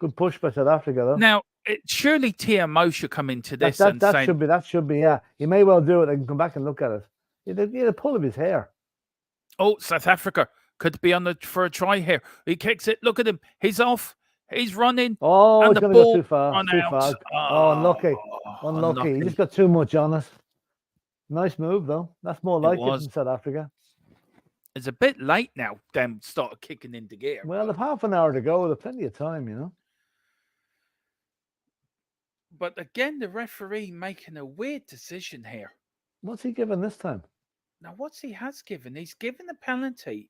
S2: Good push by South Africa, though.
S1: Now, surely TMO should come into this and say...
S2: That should be, yeah. He may well do it. I can come back and look at it. The pull of his hair.
S1: Oh, South Africa could be on for a try here. He kicks it. Look at him. He's off. He's running.
S2: Oh,
S1: and
S2: he's
S1: the
S2: going to
S1: ball
S2: go too far. Too far. Oh, unlucky. He just got too much on it. Nice move, though. That's more like it than South Africa.
S1: It's a bit late now, them start kicking into gear.
S2: Well, they've half an hour to go. There's plenty of time, you know.
S1: But again, the referee making a weird decision here.
S2: What's he given this time?
S1: Now, what's he has given? He's given a penalty.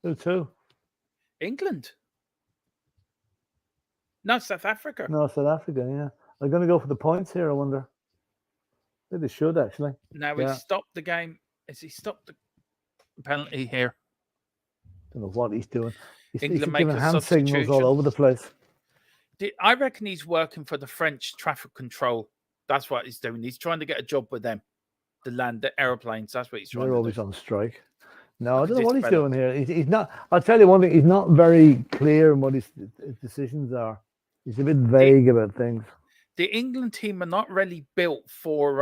S2: Who to?
S1: England. No, South Africa.
S2: No, South Africa, yeah. They're going to go for the points here, I wonder. I think they should, actually.
S1: Now, he stopped the game. Has he stopped the penalty here?
S2: I don't know what he's doing. He's
S1: giving
S2: hand signals all over the place.
S1: I reckon he's working for the French traffic control. That's what he's doing. He's trying to get a job with them. To land the airplanes. That's what he's trying to do.
S2: They're always on strike. No, I don't know what he's doing here. He's not. I'll tell you one thing. He's not very clear in what his decisions are. He's a bit vague about things.
S1: The England team are not really built for.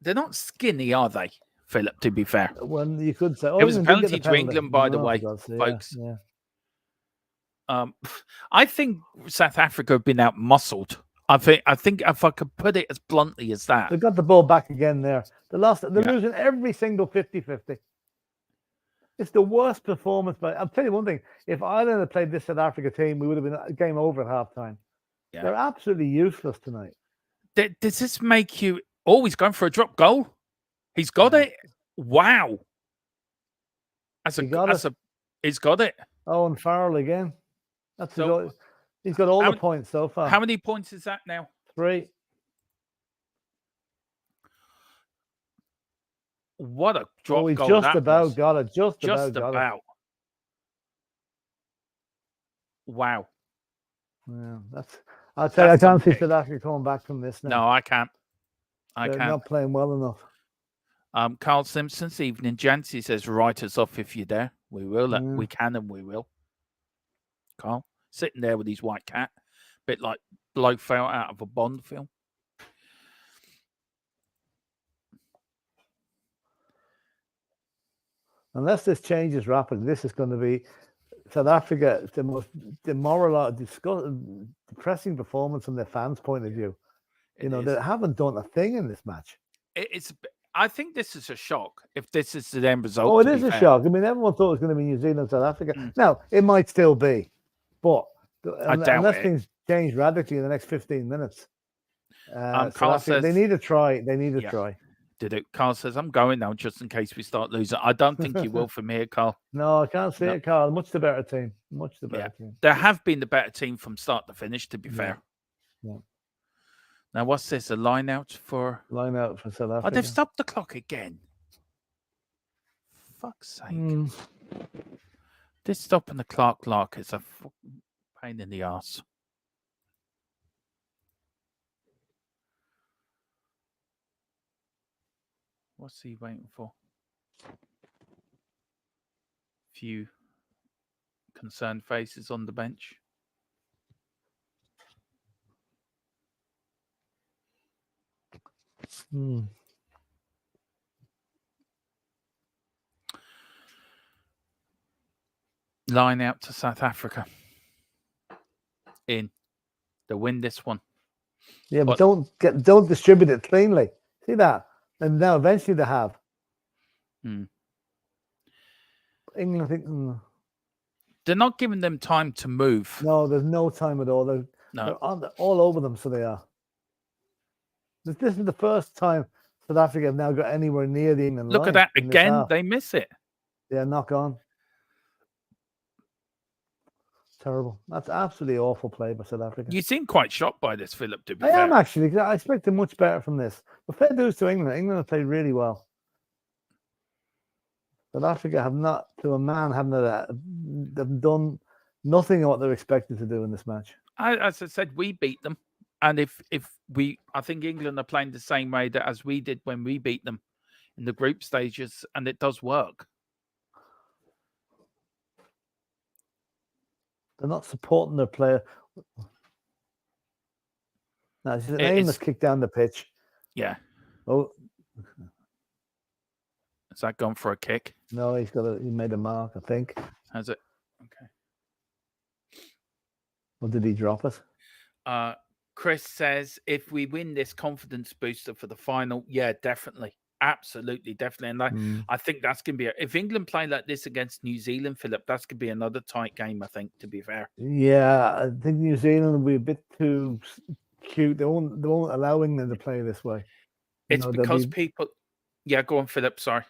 S1: They're not skinny, are they, Philip? To be fair,
S2: well, you could say.
S1: It was a penalty to England, by the way, folks.
S2: Yeah.
S1: I think South Africa have been out muscled. I think if I could put it as bluntly as that.
S2: They got the ball back again there. They're losing every single 50-50. It's the worst performance. But I'll tell you one thing. If Ireland had played this South Africa team, we would have been game over at halftime. Yeah. They're absolutely useless tonight.
S1: Does this make you... Oh, he's going for a drop goal. He's got it. Wow. He's got it.
S2: Oh, and Farrell again. That's so, he's got all the points so far.
S1: How many points is that now?
S2: 3.
S1: What a drop goal.
S2: He's just about got it. Just about.
S1: Wow.
S2: Yeah, I'll tell you, I can't see South Africa coming back from this now.
S1: No, I can't. They're
S2: not playing well enough.
S1: Carl Simpson's evening, gents. He says, write us off if you're there. We will. We can and we will. Carl, sitting there with his white cat. Bit like bloke fell out of a Bond film.
S2: unless this changes rapidly, this is going to be South Africa, the most depressing performance from their fans' point of view. They haven't done a thing in this match.
S1: I think this is a shock if this is the end result.
S2: Oh, it is a shock. I mean, everyone thought it was going to be New Zealand, South Africa. Now, it might still be, but unless things change radically in the next 15 minutes,
S1: Carl says,
S2: they need to try. They need to try.
S1: Did it? Carl says, I'm going now just in case we start losing. I don't think you will from here, Carl.
S2: No, I can't see it, Carl. Much the better team. Much the better team.
S1: There have been the better team from start to finish, to be fair.
S2: Yeah.
S1: Now, what's this? A line out for
S2: South Africa.
S1: Oh, they've stopped the clock again. Fuck's sake. This stopping the clock is a pain in the ass. What's he waiting for? Few concerned faces on the bench. Line out to South Africa. In. They'll win this one.
S2: Yeah, but don't distribute it cleanly. See that? And now eventually they have. England, I think.
S1: They're not giving them time to move.
S2: No, there's no time at all. They're all over them, so they are. This is the first time South Africa have now got anywhere near the England line.
S1: Look at that again. They miss it.
S2: Yeah, knock on. Terrible. That's absolutely awful play by South Africa.
S1: You seem quite shocked by this, Philip, to be
S2: fair.
S1: I
S2: am actually, because I expected much better from this. But fair dues to England. England have played really well. South Africa have not, to a man, they've done nothing of what they're expected to do in this match.
S1: As I said, we beat them. And I think England are playing the same way as we did when we beat them in the group stages, and it does work.
S2: They're not supporting their player. No, it's an aimless kick down the pitch.
S1: Yeah.
S2: Oh.
S1: Has that gone for a kick?
S2: No, he made a mark, I think.
S1: Has it? Okay.
S2: Or did he drop it?
S1: Chris says, if we win this confidence booster for the final, yeah, definitely. Absolutely, definitely. And I think that's going to be... If England play like this against New Zealand, Philip, that's going to be another tight game, I think, to be fair.
S2: Yeah, I think New Zealand will be a bit too cute. They won't allow England to play this way.
S1: It's because people... Yeah, go on, Philip, sorry.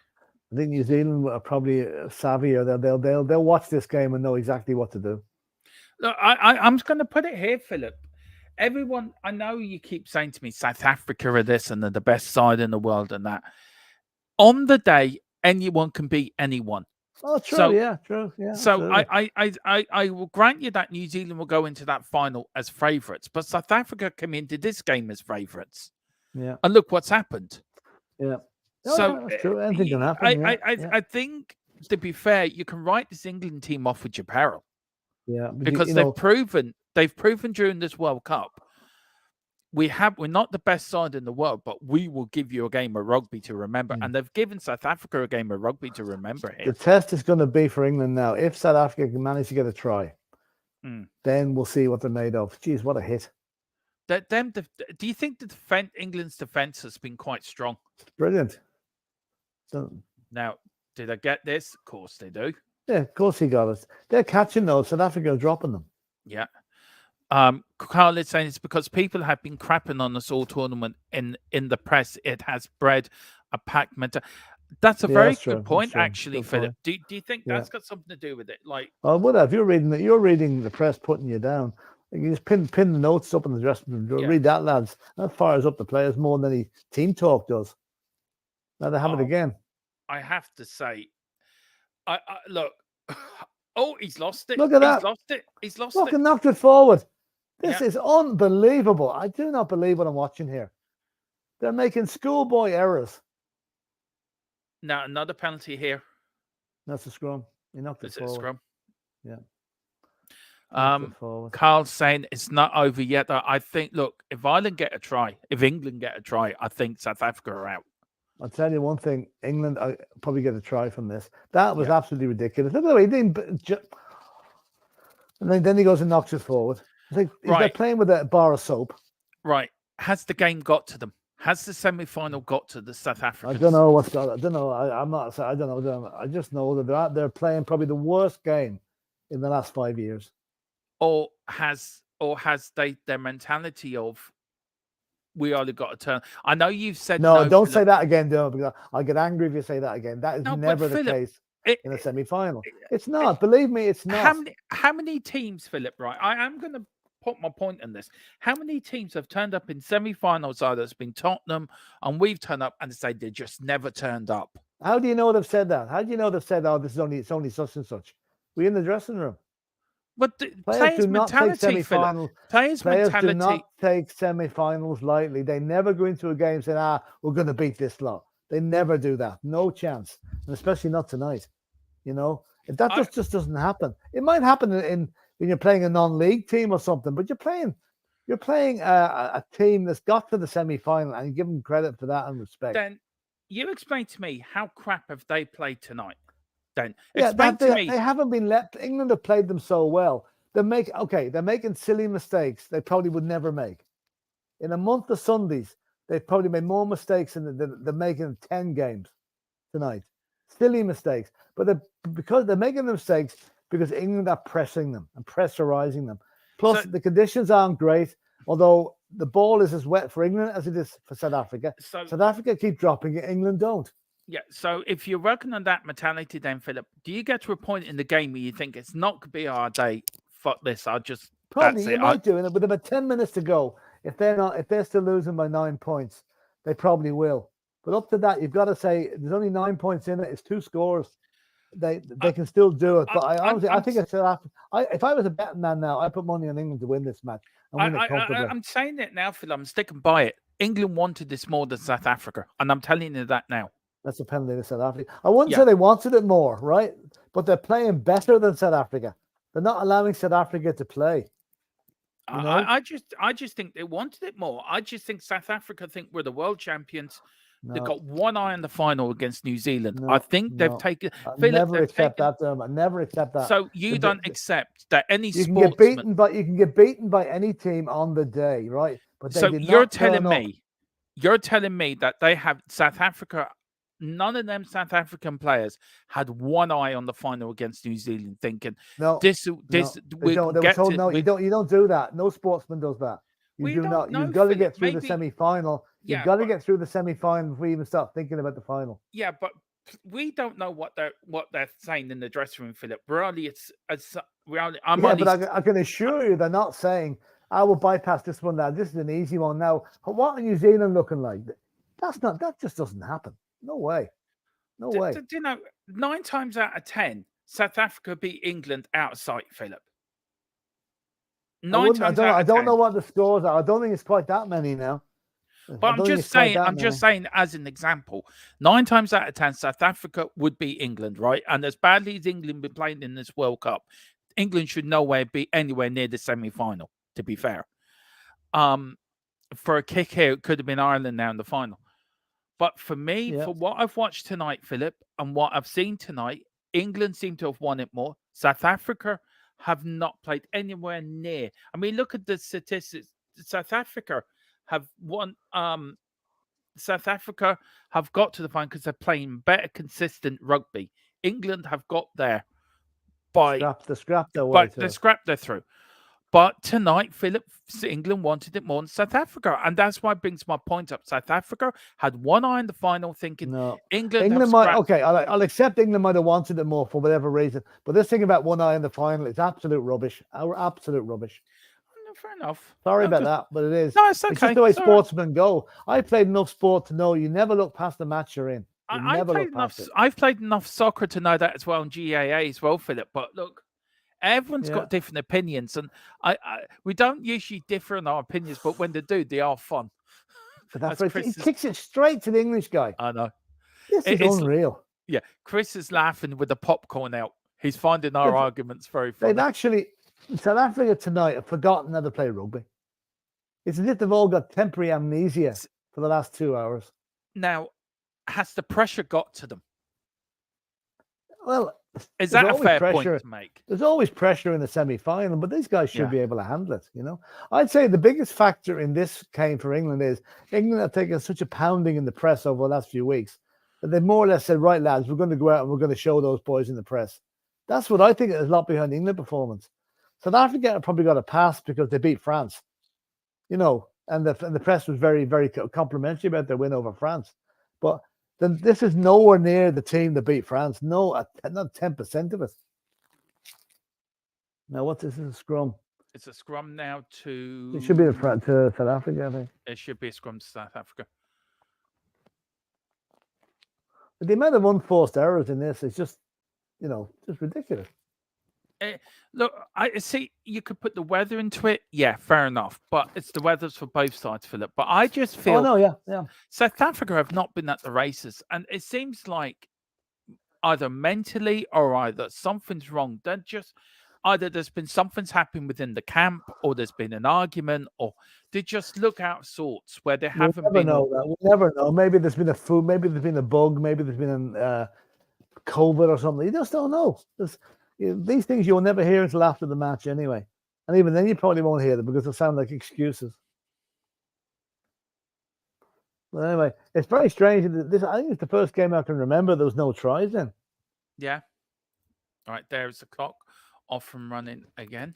S2: I think New Zealand are probably savvier. They'll watch this game and know exactly what to do.
S1: Look, I'm just going to put it here, Philip. Everyone, I know you keep saying to me, South Africa are this and they're the best side in the world and that. On the day, anyone can beat anyone.
S2: Oh, true. So, true. Yeah.
S1: So I will grant you that New Zealand will go into that final as favourites, but South Africa come into this game as favourites.
S2: Yeah.
S1: And look what's happened.
S2: Yeah.
S1: So
S2: that's true. Anything can happen.
S1: I think, to be fair, you can write this England team off with your peril.
S2: Yeah,
S1: because they've proven during this World Cup we're not the best side in the world, but we will give you a game of rugby to remember. And they've given South Africa a game of rugby to remember here. The
S2: test is going to be for England now. If South Africa can manage to get a try, then we'll see what they're made of. Jeez, what a hit!
S1: Do you think the England's defense has been quite strong?
S2: It's brilliant.
S1: Now, did I get this? Of course they do.
S2: Yeah, of course he got it. They're catching those. South Africa are dropping them.
S1: Yeah. Carl is saying it's because people have been crapping on us all tournament in the press. It has bred a pack mentality. That's a very good point, actually, Philip. Do you think that's got something to do with it? Like,
S2: oh, what if you're reading the press putting you down? You just pin the notes up in the dressing room. Read that, lads. That fires up the players more than any team talk does. Now they have it again.
S1: I have to say, I look. Oh, he's lost it.
S2: Look at that.
S1: He's lost
S2: it.
S1: Fucking
S2: knocked it forward. This is unbelievable. I do not believe what I'm watching here. They're making schoolboy errors.
S1: Now, another penalty here.
S2: That's a scrum. He knocked it forward.
S1: Is it a scrum?
S2: Yeah.
S1: Carl's saying it's not over yet. I think, look, if England get a try, I think South Africa are out.
S2: I'll tell you one thing. England, I probably get a try from this. That was
S1: Yeah.
S2: absolutely ridiculous. Look at the way he didn't. And then he goes and knocks it forward. It's like he's
S1: Right.
S2: playing with a bar of soap.
S1: Right. Has the game got to them? Has the semi-final got to the South Africans?
S2: I don't know what's going on. I don't know. I'm not. I don't know. I just know that they're out there playing probably the worst game in the last 5 years.
S1: Or has their mentality of we only got a turn? I know you've said
S2: No, don't
S1: Philip.
S2: say that again, Dylan, because I'll get angry if you say that again. That is
S1: No, but
S2: never the
S1: Philip,
S2: case
S1: it-
S2: in a semi-final. It's not. Believe me, it's not.
S1: How many teams, Philip? Right, I am going to put my point in this. How many teams have turned up in semi-finals? Either it's been Tottenham, and we've turned up and say they just never turned up.
S2: How do you know they've said that? How do you know they've said, "Oh, it's only such and such"? We're in the dressing room.
S1: But the
S2: Players do not take
S1: mentality, Philip.
S2: semi-finals.
S1: Players'
S2: Players
S1: mentality.
S2: do not take semi-finals lightly. They never go into a game saying, we're going to beat this lot. They never do that. No chance. And especially not tonight. You know, that just doesn't happen. It might happen in when you're playing a non-league team or something, but you're playing a team that's got to the semi-final, and you give them credit for that and respect.
S1: Then you explain to me how crap have they played tonight? Then
S2: Yeah,
S1: explain to me.
S2: They haven't been let. England have played them so well. They're making silly mistakes they probably would never make. In a month of Sundays, they've probably made more mistakes than they're making 10 games tonight. Silly mistakes. But because they're making the mistakes because England are pressing them and pressurizing them. Plus, the conditions aren't great, although the ball is as wet for England as it is for South Africa. South Africa keep dropping it, England don't.
S1: Yeah, so if you're working on that mentality, then Philip, do you get to a point in the game where you think it's not going to be our day? Fuck this! I'll just
S2: probably you might do it with about 10 minutes to go. If they're still losing by 9 points, they probably will. But up to that, you've got to say there's only 9 points in it. It's 2 scores. They can still do it. But I think it's if I was a betting man now, I put money on England to win this match and win it comfortably.
S1: I'm saying it now, Phil. I'm sticking by it. England wanted this more than South Africa, and I'm telling you that now.
S2: That's a penalty to South Africa. I wouldn't say they wanted it more, right? But they're playing better than South Africa. They're not allowing South Africa to play. You know?
S1: I just think they wanted it more. I just think South Africa think we're the world champions. No. They've got one eye on the final against New Zealand. I think they've taken.
S2: I never accept that. I never accept that.
S1: So you don't accept that any
S2: you can get beaten by any team on the day, right? But
S1: so you're telling me that they have South Africa. None of them South African players had one eye on the final against New Zealand, thinking, "We
S2: don't. You don't do that. No sportsman does that. You do not. You've got to get through the semi-final. You've got to get through the semi-final before you even start thinking about the final.
S1: Yeah, but we don't know what they're saying in the dressing room, Philip.
S2: But I can assure you, they're not saying, "I will bypass this one now. This is an easy one now." What are New Zealand looking like? That just doesn't happen. No way. No way.
S1: You know, 9 times out of 10, South Africa beat England out of sight, Philip.
S2: I don't know what the scores are. I don't think it's quite that many now.
S1: But I'm just saying, as an example, 9 times out of 10, South Africa would beat England, right? And as badly as England been playing in this World Cup, England should nowhere be anywhere near the semi-final, to be fair. For a kick here, it could have been Ireland now in the final. But for me, for what I've watched tonight, Philip, and what I've seen tonight, England seem to have won it more. South Africa have not played anywhere near. I mean, look at the statistics. South Africa have won. South Africa have got to the final because they're playing better, consistent rugby. England have got there by
S2: the scrap
S1: they're through. But tonight, Philip, England wanted it more than South Africa. And that's why it brings my point up. South Africa had one eye in the final thinking England
S2: might, I'll accept England might have wanted it more for whatever reason. But this thing about one eye in the final is absolute rubbish. Absolute rubbish.
S1: No, fair enough.
S2: Sorry about that, but it is.
S1: No, it's okay.
S2: It's just the way sportsmen go. I played enough sport to know you never look past the match you're in.
S1: I've played enough soccer to know that as well, and GAA as well, Philip. But look, everyone's got different opinions, and we don't usually differ in our opinions, but when they do, they are fun.
S2: He kicks it straight to the English guy.
S1: I know.
S2: This is unreal.
S1: Yeah, Chris is laughing with the popcorn out. He's finding our arguments very funny.
S2: They've actually, South Africa tonight have forgotten how to play rugby. It's as if they've all got temporary amnesia for the last 2 hours.
S1: Now, has the pressure got to them?
S2: Well,
S1: Is
S2: there's
S1: that a
S2: always
S1: fair
S2: pressure.
S1: point to make?
S2: There's always pressure in the semi-final, but these guys should
S1: Yeah.
S2: be able to handle it. I'd say the biggest factor in this game for England is England have taken such a pounding in the press over the last few weeks that they more or less said, "Right, lads, we're going to go out and we're going to show those boys in the press." That's what I think is a lot behind the England performance. South Africa probably got a pass because they beat France, and the press was very, very complimentary about their win over France. But then this is nowhere near the team that beat France. No, not 10% of it. Now, what's this? Is a scrum?
S1: It's a scrum now to.
S2: It should be to South Africa, I think.
S1: It should be a scrum to South Africa.
S2: But the amount of unforced errors in this is just ridiculous.
S1: Look, I see you could put the weather into it. Yeah, fair enough. But it's the weather's for both sides, Philip. But I just feel.
S2: Oh, no, yeah.
S1: South Africa have not been at the races. And it seems like either mentally or either something's wrong. They're just. Either there's been something's happened within the camp, or there's been an argument, or they just look out of sorts where they haven't been.
S2: We'll never know. Maybe there's been maybe there's been a bug, maybe there's been COVID or something. You just don't know. These things you'll never hear until after the match anyway. And even then you probably won't hear them because they'll sound like excuses. But anyway, it's very strange. I think it's the first game I can remember there was no tries in.
S1: Yeah. All right, there's the clock. Off and running again.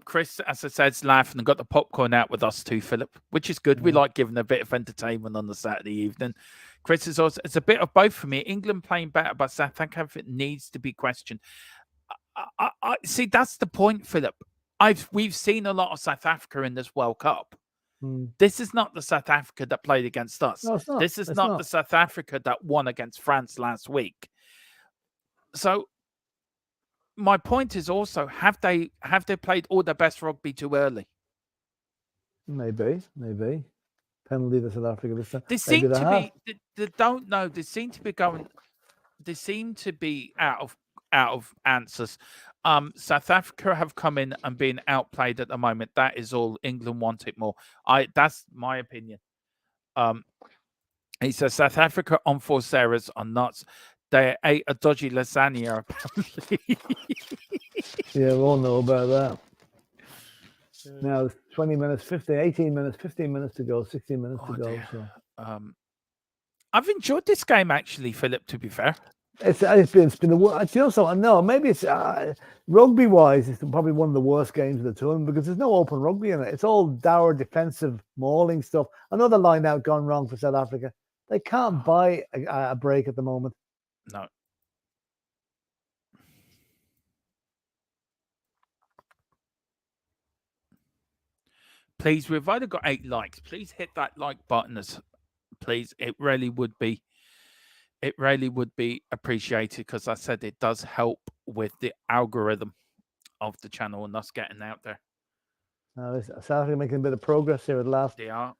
S1: Chris, as I said, is laughing and got the popcorn out with us too, Philip, which is good. We like giving a bit of entertainment on the Saturday evening. Chris is also, it's a bit of both for me. England playing better, but South Africa needs to be questioned. I see, that's the point, Philip. We've seen a lot of South Africa in this World Cup. This is not the South Africa that played against us.
S2: No, it's not.
S1: This is not the South Africa that won against France last week. So my point is also, have they played all their best rugby too early?
S2: Maybe. Penalty to South Africa this time.
S1: They seem to be. They don't know. They seem to be going. They seem to be out of answers. South Africa have come in and been outplayed at the moment. That is all. England want it more. That's my opinion. He says South Africa unforced errors are nuts. They ate a dodgy lasagna, apparently.
S2: Yeah, we all know about that. Now it's 20 minutes, 18 minutes, 15 minutes to go, 16 minutes to go. So.
S1: I've enjoyed this game, actually, Philip, to be fair.
S2: It's been no, maybe it's rugby-wise, it's probably one of the worst games of the tournament because there's no open rugby in it. It's all dour defensive mauling stuff. Another line out gone wrong for South Africa. They can't buy a break at the moment.
S1: No. Please, we've only got 8 likes. Please hit that like button, please. It really would be appreciated because I said it does help with the algorithm of the channel and us getting out there.
S2: South Africa making a bit of progress here at last.
S1: They are.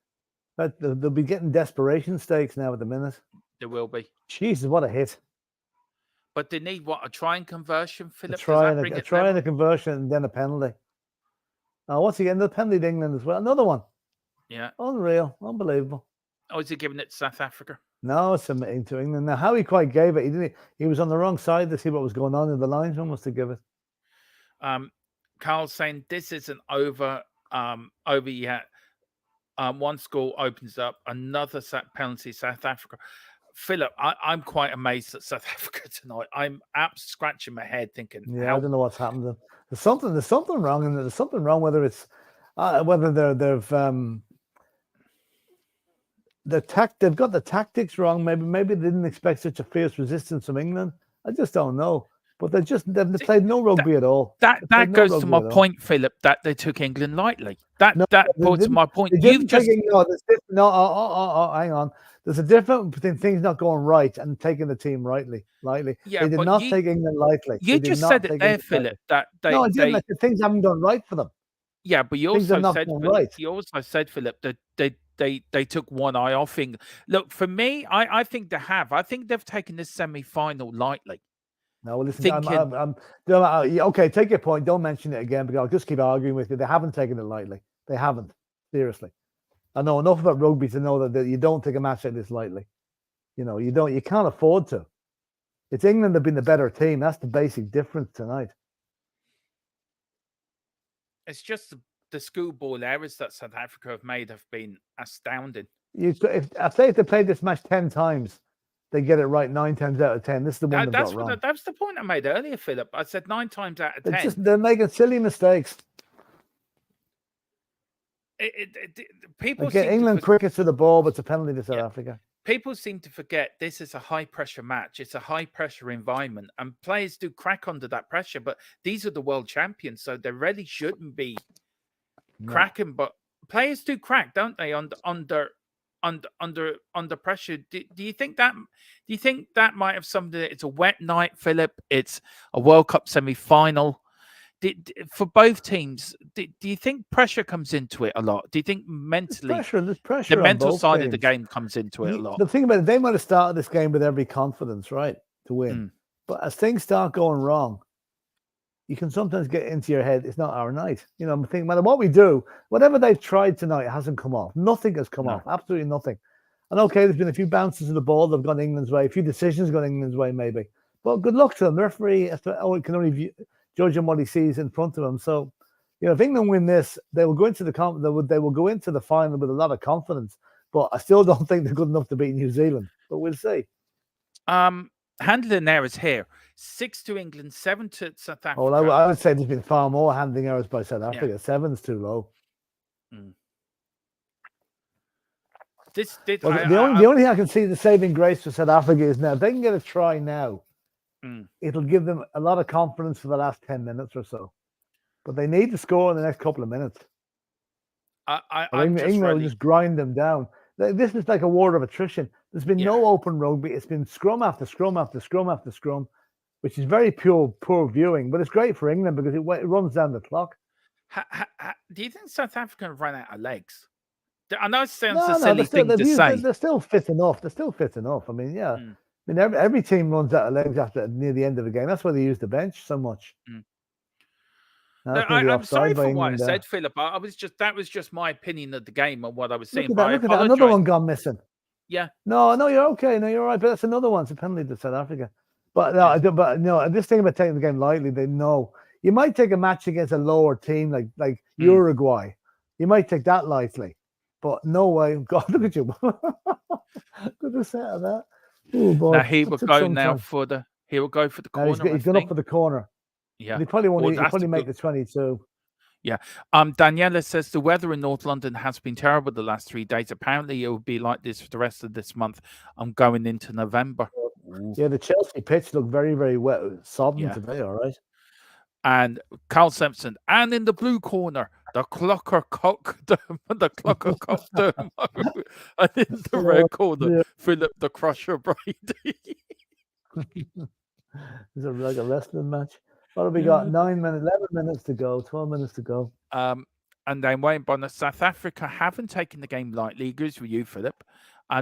S2: But they'll be getting desperation stakes now at the minute.
S1: There will be.
S2: Jesus, what a hit.
S1: But they need what? A try and conversion, Philip?
S2: A try and a conversion and then a penalty. Oh, what's he getting? The penalty to England as well. Another one.
S1: Yeah.
S2: Unreal. Unbelievable.
S1: Oh, is he giving it to South Africa?
S2: No, it's submitting to England. Now, how he quite gave it, he was on the wrong side to see what was going on, and the linesman was to give it.
S1: Carl's saying this isn't over yet. One score opens up, another penalty, South Africa. Philip, I'm quite amazed at South Africa tonight. I'm scratching my head thinking,
S2: yeah, I don't know what's happened. There's something wrong, and there's something wrong whether it's whether they've got the tactics wrong. Maybe they didn't expect such a fierce resistance from England. I just don't know. But they've played no rugby at all.
S1: That goes to my point, Philip, that they took England lightly. That brought to my point.
S2: Hang on. There's a difference between things not going right and taking the team lightly.
S1: Yeah,
S2: they did not take England lightly.
S1: You just said it there, Philip, that
S2: no, I didn't. Things haven't gone right for them.
S1: Yeah, but you also said, Philip, that they took one eye off England. Look, for me, I think they have. I think they've taken this semi-final lightly.
S2: No, well, listen, okay, take your point. Don't mention it again because I'll just keep arguing with you. They haven't taken it lightly. They haven't. Seriously. I know enough about rugby to know that you don't take a match like this lightly. You can't afford to. It's England have been the better team. That's the basic difference tonight.
S1: It's just the schoolboy errors that South Africa have made have been astounding.
S2: If they played this match 10 times, they get it right 9 times out of 10. This is the one they've got wrong.
S1: That's the point I made earlier, Philip. I said 9 times out of 10.
S2: They're making silly mistakes.
S1: People
S2: get England quicker to the ball, but it's a penalty to South Africa.
S1: People seem to forget this is a high-pressure match. It's a high-pressure environment, and players do crack under that pressure. But these are the world champions, so they really shouldn't be cracking. But players do crack, don't they? Under pressure. Do you think that? Do you think that might have something? It's a wet night, Philip. It's a World Cup semi-final. For both teams, do you think pressure comes into it a lot? Do you think mentally
S2: there's pressure
S1: the mental side
S2: teams.
S1: of the game comes into it a lot?
S2: The thing about it, they might have started this game with every confidence, right, to win. But as things start going wrong, you can sometimes get into your head, it's not our night. I'm thinking, no matter what we do, whatever they've tried tonight hasn't come off. Nothing has come off. Absolutely nothing. And okay, there's been a few bounces of the ball that have gone England's way, a few decisions gone England's way, maybe. But good luck to them. The referee can only judge him what he sees in front of him. So, if England win this, they will go into the final with a lot of confidence. But I still don't think they're good enough to beat New Zealand. But we'll see.
S1: Handling errors here: 6 to England, 7 to South Africa.
S2: Oh, I would say there's been far more handling errors by South Africa. 7's too low. The only thing I can see the saving grace for South Africa is now if they can get a try now. It'll give them a lot of confidence for the last 10 minutes or so. But they need to score in the next couple of minutes. England will just grind them down. This is like a war of attrition. There's been no open rugby. It's been scrum after scrum after scrum after scrum, which is very poor viewing. But it's great for England because it runs down the clock.
S1: Do you think South Africa have run out of legs? I know it sounds a silly thing to say.
S2: They're still fit enough. I mean, yeah. I mean, every team runs out of legs near the end of the game. That's why they use the bench so much.
S1: I'm sorry for what I said, Philip. That was just my opinion of the game and what I was saying.
S2: Look at that. Another one gone missing.
S1: Yeah.
S2: No, you're okay. No, you're all right. But that's another one. It's a penalty to South Africa. But this thing about taking the game lightly, they know. You might take a match against a lower team like Uruguay. You might take that lightly. But no way. God, look at you. Good to say that. Oh, boy.
S1: Now he will go for the corner.
S2: He's gone up for the corner.
S1: Yeah.
S2: He probably won't. He'll probably make the 22.
S1: Yeah. Daniela says the weather in North London has been terrible the last 3 days. Apparently, it will be like this for the rest of this month. I'm going into November.
S2: Yeah, the Chelsea pitch looked very, very wet, sodden today. All right.
S1: And Carl Simpson, and in the blue corner, the Clocker Cock Dermo, and in the red corner, Philip the Crusher Brady.
S2: Is it like a wrestling match? What have we got? 9 minutes, 11 minutes to go, 12 minutes to go.
S1: And then Wayne Bonner, South Africa haven't taken the game lightly. Agrees with you, Philip.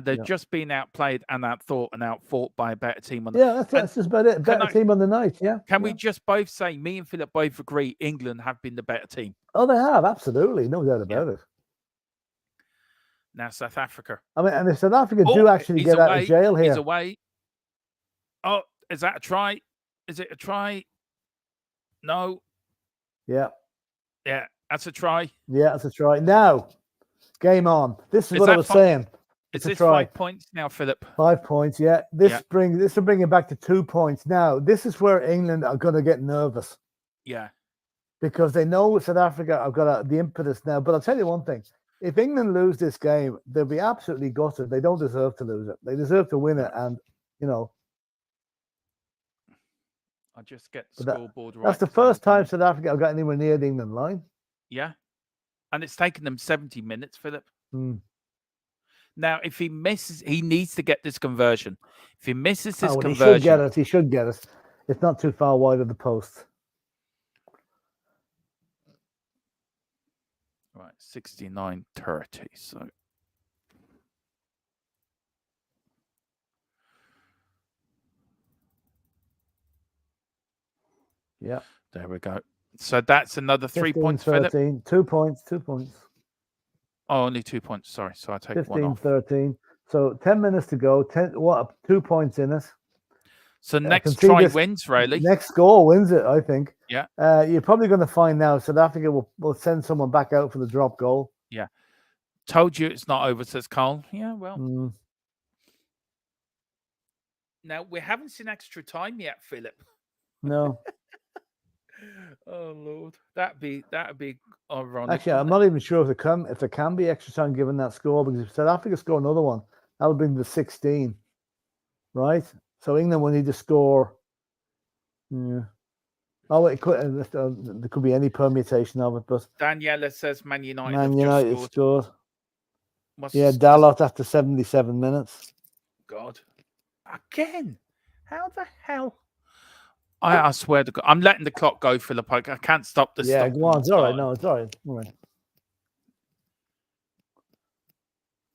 S1: They've just been outplayed and outfought by a better team on the
S2: that's just about it. Better team on the night, yeah.
S1: Can we just both say, me and Philip both agree, England have been the better team?
S2: Oh, they have, absolutely. No doubt about it.
S1: Now, South Africa.
S2: I mean, and if South Africa do actually get out of jail here.
S1: He's away. Oh, is that a try? Is it a try? No.
S2: Yeah.
S1: Yeah, that's a try.
S2: Yeah, that's a try. Now, game on. This is what I was saying.
S1: Is this 5 points now, Philip?
S2: 5 points, yeah. This will bring it back to 2 points. Now, this is where England are going to get nervous.
S1: Yeah.
S2: Because they know South Africa have got the impetus now. But I'll tell you one thing. If England lose this game, they'll be absolutely gutted. They don't deserve to lose it. They deserve to win it. And,
S1: I'll just get the scoreboard right.
S2: That's the first time South Africa have got anywhere near the England line.
S1: Yeah. And it's taken them 70 minutes, Philip. Now, if he misses, he needs to get this conversion. If he misses this conversion...
S2: He should get it. It's not too far wide of the post.
S1: Right, 69-30. So...
S2: Yeah.
S1: There we go. So that's another 3 points,
S2: 13.
S1: Philip.
S2: 2 points.
S1: Oh, only 2 points. Sorry, so I take one off.
S2: 15-13. So 10 minutes to go. 2 points in it.
S1: So next try wins, really.
S2: Next goal wins it, I think.
S1: Yeah.
S2: You're probably going to find now South Africa will send someone back out for the drop goal.
S1: Yeah. Told you it's not over, says Carl. Yeah, well. Now, we haven't seen extra time yet, Philip.
S2: No.
S1: Oh, Lord. That'd be ironic.
S2: Actually, I'm not even sure if there can be extra time given that score, because if South Africa score another one, that would bring the 16. Right? So England will need to score. Yeah. Oh, it could. There could be any permutation of it, but
S1: Daniela says Man United
S2: scored. Yeah, Dalot after 77 minutes.
S1: God, again? How the hell? I swear to God, I'm letting the clock go, Philip. I can't stop this.
S2: Yeah, go on. It's all right. No, it's all right. All right.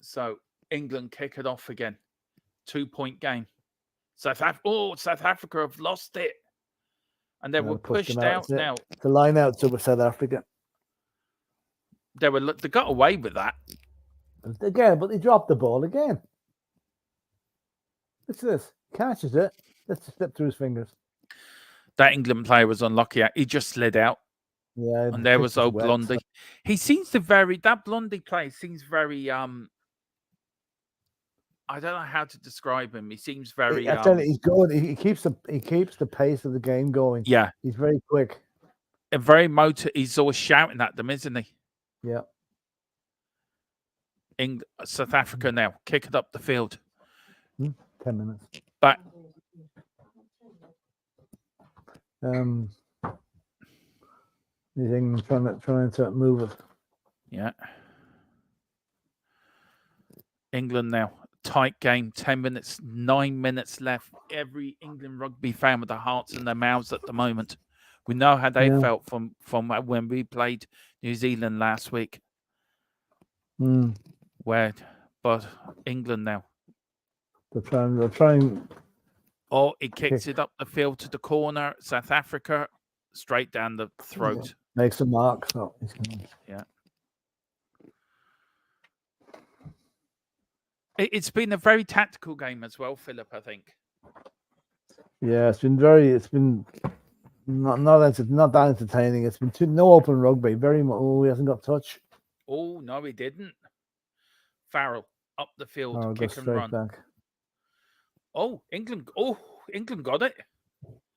S1: So England kick it off again. 2-point game. South Africa have lost it. And they were pushed out now.
S2: The line out to South Africa.
S1: They got away with that.
S2: Again, but they dropped the ball again. What's this? Catches it. Let's slip through his fingers.
S1: That England player was unlucky. He just slid out.
S2: Yeah.
S1: And there was old Blondie. So. He seems that Blondie player seems very I don't know how to describe him. He seems very.
S2: I tell you, he's going. He keeps the pace of the game going.
S1: Yeah,
S2: he's very quick.
S1: And very He's always shouting at them, isn't he?
S2: Yeah.
S1: South Africa now kick it up the field.
S2: 10 minutes.
S1: Back.
S2: He's England trying to move it.
S1: Yeah. England now. Tight game, 10 minutes, 9 minutes left. Every England rugby fan with their hearts in their mouths at the moment. We know how they felt from when we played New Zealand last week. But England now.
S2: They're trying.
S1: Oh, he kicks it up the field to the corner. South Africa, straight down the throat.
S2: Makes a mark. So
S1: yeah. It's been a very tactical game as well, Philip, I think.
S2: Yeah, it's been not that entertaining. It's been no open rugby. He hasn't got touch.
S1: Oh, no, he didn't. Farrell up the field, kick and run.
S2: Back.
S1: Oh, England got it.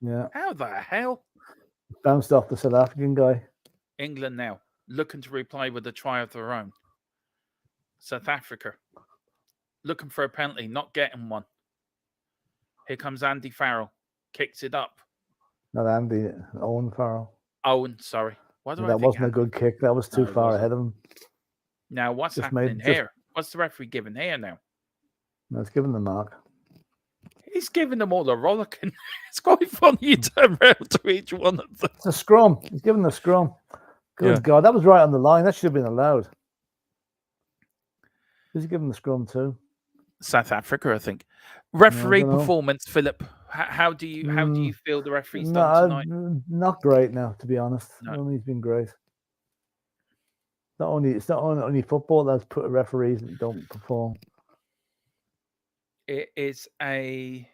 S2: Yeah.
S1: How the hell?
S2: Bounced off the South African guy.
S1: England now looking to reply with a try of their own. South Africa looking for a penalty, not getting one. Here comes Andy Farrell. Kicks it up.
S2: Not Andy, Owen Farrell.
S1: Owen, sorry.
S2: That wasn't a good kick. That was too far ahead of him.
S1: Now, what's happening here? What's the referee giving here now?
S2: No, it's giving the mark.
S1: He's giving them all a rollicking. It's quite funny you turn around to each one of them.
S2: It's a scrum. He's giving the scrum. Good God, that was right on the line. That should have been allowed. Who's he giving the scrum to?
S1: South Africa, I think. Referee performance, Philip. How do you feel the referee's done tonight?
S2: Not great now, to be honest. No. He's been great. It's not only football that's put referees that don't perform.
S1: It is it's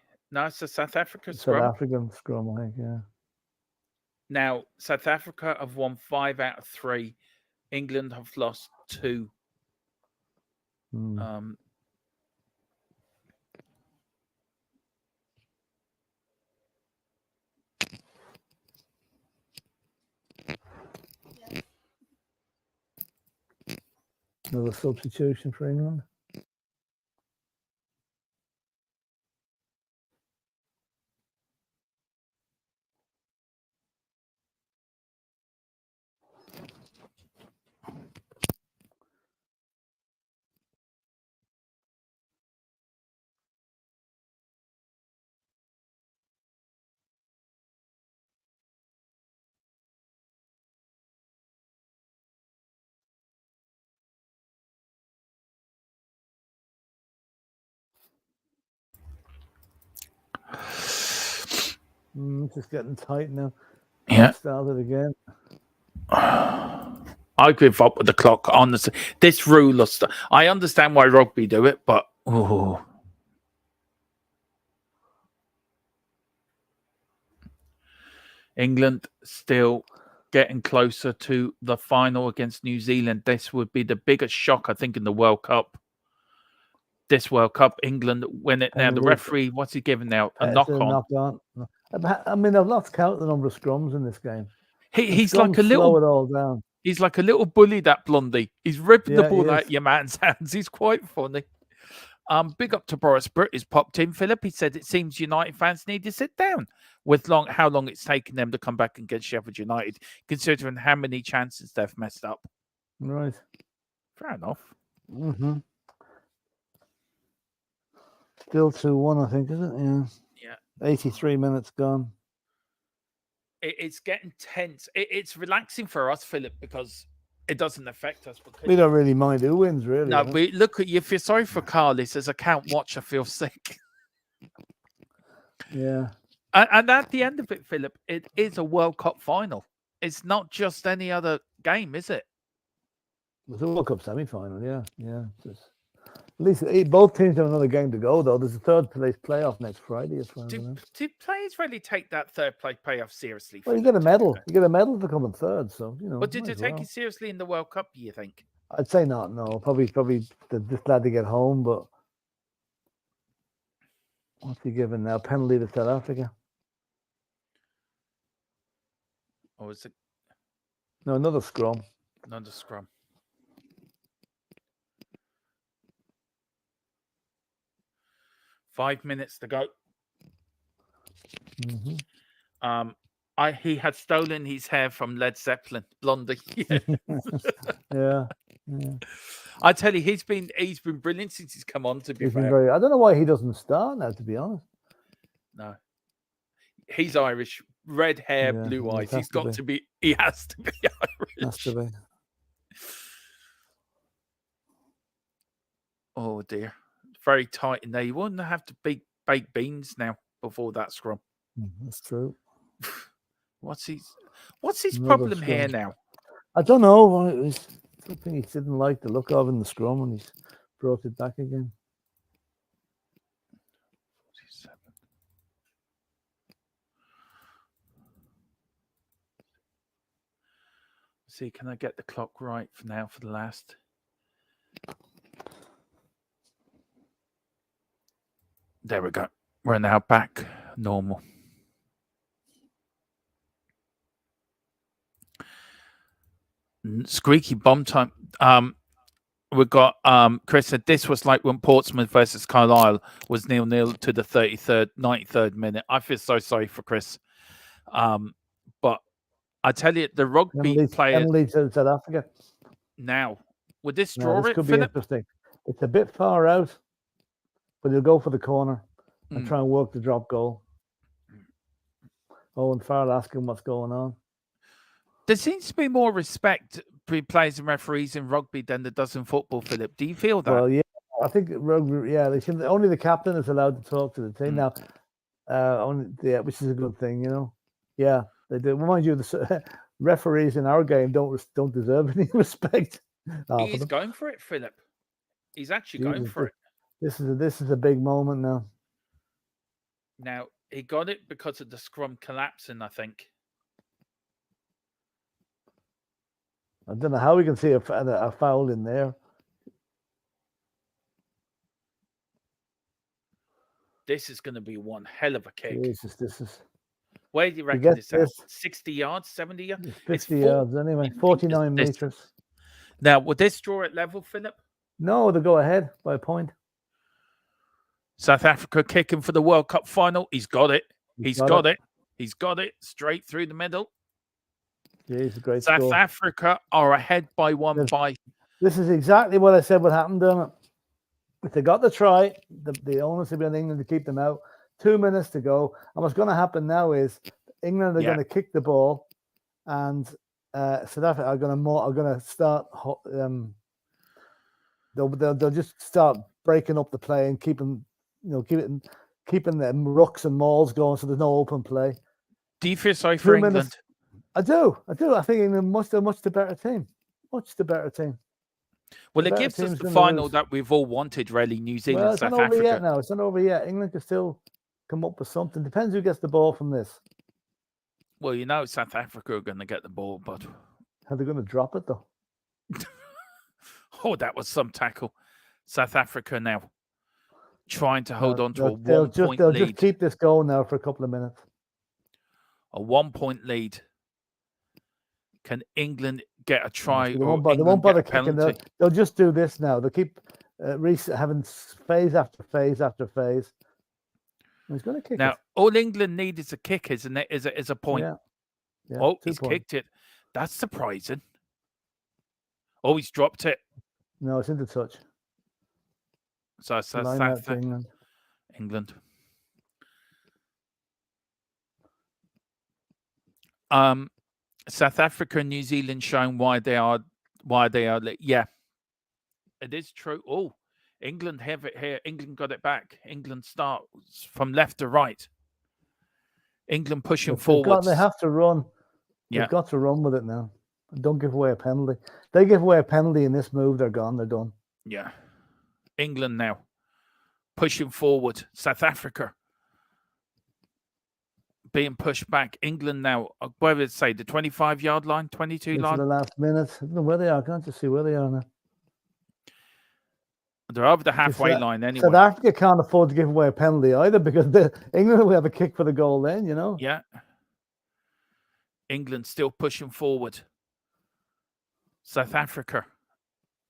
S1: a South African
S2: scrum. South African scrum, I think, yeah.
S1: Now, South Africa have won 5 out of 3. England have lost 2.
S2: Another substitution for England. It's just getting tight now.
S1: Yeah.
S2: Started again.
S1: I give up with the clock. Honestly, this rule of stuff. I understand why rugby do it, but England still getting closer to the final against New Zealand. This would be the biggest shock, I think, in the World Cup. This World Cup, England win it now. The referee, what's he giving now? A knock on.
S2: I mean, I've lost count the number of scrums in this game.
S1: He's like a little.
S2: Slow it all down.
S1: He's like a little bully, that blondie. He's ripping the ball out your man's hands. He's quite funny. Big up to Boris Britt, who's popped in. Philip, he said it seems United fans need to sit down with how long it's taken them to come back against Sheffield United, considering how many chances they've messed up.
S2: Right.
S1: Fair enough.
S2: Mm-hmm. Still 2-1, I think, is it?
S1: Yeah.
S2: 83 minutes gone.
S1: It's getting tense. It's relaxing for us, Philip, because it doesn't affect us.
S2: We don't really mind who wins, really.
S1: No, but look at you. If you're sorry for Carlis, as a count watch, I feel sick.
S2: Yeah.
S1: And at the end of it, Philip, it is a World Cup final. It's not just any other game, is it?
S2: It's a World Cup semi-final, yeah. At least both teams have another game to go, though. There's a third place playoff next Friday. As far as I know.
S1: Do players really take that third place playoff seriously?
S2: Well, you get a medal. You get a medal for coming third, so you know.
S1: But did they take it seriously in the World Cup? Do you think?
S2: I'd say not. No, probably they're just glad to get home. But what's he giving now? Penalty to South Africa.
S1: Or is it?
S2: No, another scrum.
S1: Another scrum. Five minutes to go.
S2: Mm-hmm.
S1: He had stolen his hair from Led Zeppelin, Blondie.
S2: Yeah.
S1: I tell you, he's been brilliant since he's come on. To be fair,
S2: I don't know why he doesn't start now. To be honest,
S1: no, he's Irish, red hair, blue eyes. He's got to be. He has to be Irish.
S2: Has to be.
S1: Oh dear, very tight in there. You wouldn't have to bake beans now before that scrum.
S2: That's true.
S1: What's his problem
S2: scrum
S1: here now?
S2: I don't know. It's something he didn't like the look of in the scrum, and he's brought it back again.
S1: 47. See, can I get the clock right for now for the last? There we go. We're now back normal. Squeaky bomb time. We've got Chris said this was like when Portsmouth versus Carlisle was 0-0 to the 93rd minute. I feel so sorry for Chris. But I tell you, the rugby player
S2: Emily to South Africa.
S1: Now, would this draw
S2: this
S1: it,
S2: could be
S1: Philip?
S2: interesting. It's a bit far out, but he'll go for the corner and try and work the drop goal. Oh, and Farrell asking what's going on.
S1: There seems to be more respect between players and referees in rugby than there does in football, Philip. Do you feel that?
S2: Well, yeah, I think rugby. Yeah, only the captain is allowed to talk to the team now. Which is a good thing, you know. Yeah, they do. Mind you, the referees in our game don't deserve any respect.
S1: He's going for it, Philip. He's actually going for it.
S2: This is a big moment now.
S1: Now he got it because of the scrum collapsing, I think.
S2: I don't know how we can see a foul in there.
S1: This is going to be one hell of a kick.
S2: Jesus, this is.
S1: Where do you reckon this is? 60 yards, 70 yards?
S2: 50 yards anyway. 49 meters.
S1: Now, would this draw at level, Philip?
S2: No, they go ahead by a point.
S1: South Africa kicking for the World Cup final. He's got it. He's got it. He's got it straight through the middle.
S2: Yeah, it's a great
S1: South
S2: score.
S1: Africa are ahead by one by.
S2: This is exactly what I said would happen, Dermot. If they got the try, the onus would be on England to keep them out. 2 minutes to go. And what's going to happen now is England are going to kick the ball, and South Africa are going to start. They'll just start breaking up the play and keeping them rucks and mauls going, so there's no open play.
S1: Do you feel sorry for England?
S2: I do. I think England are much the better team. much the better team.
S1: Well,
S2: The
S1: it
S2: better
S1: gives us
S2: team's
S1: the
S2: gonna
S1: final
S2: lose.
S1: that we've all wanted, really. New Zealand,
S2: Well, it's
S1: South
S2: not over yet
S1: Africa.
S2: now. It's not over yet. England can still come up with something. Depends who gets the ball from this.
S1: Well, South Africa are going to get the ball, but
S2: How they're going to drop it though?
S1: oh, that was some tackle. South Africa now trying to hold
S2: No,
S1: on to a
S2: they'll
S1: 1 point
S2: just
S1: lead.
S2: keep this going now for a couple of minutes.
S1: A 1 point lead. Can England get a try?
S2: They
S1: or
S2: won't
S1: England
S2: bother
S1: get a
S2: kicking.
S1: penalty?
S2: They'll just do this now. They'll keep having phase after phase after phase. He's going to kick
S1: Now,
S2: it.
S1: all England need is a kick, isn't it? Is a point.
S2: Yeah.
S1: Oh,
S2: 2
S1: he's
S2: points.
S1: kicked it. That's surprising. Oh, he's dropped it.
S2: No, it's into touch.
S1: So that's
S2: Line out to England.
S1: England. South Africa and New Zealand showing why they are. Yeah, it is true. Oh, England have it here. England got it back. England starts from left to right. England pushing forward.
S2: They have to run.
S1: Yeah.
S2: They've got to run with it now. Don't give away a penalty. They give away a penalty in this move, they're gone. They're done.
S1: Yeah. England now pushing forward. South Africa being pushed back. England now, where would it say, the 25-yard line, 22
S2: Into
S1: line?
S2: the last minute. I don't know where they are. I can't just see where they are now.
S1: They're over the halfway line anyway.
S2: South Africa can't afford to give away a penalty either because England will have a kick for the goal then,
S1: Yeah. England still pushing forward. South Africa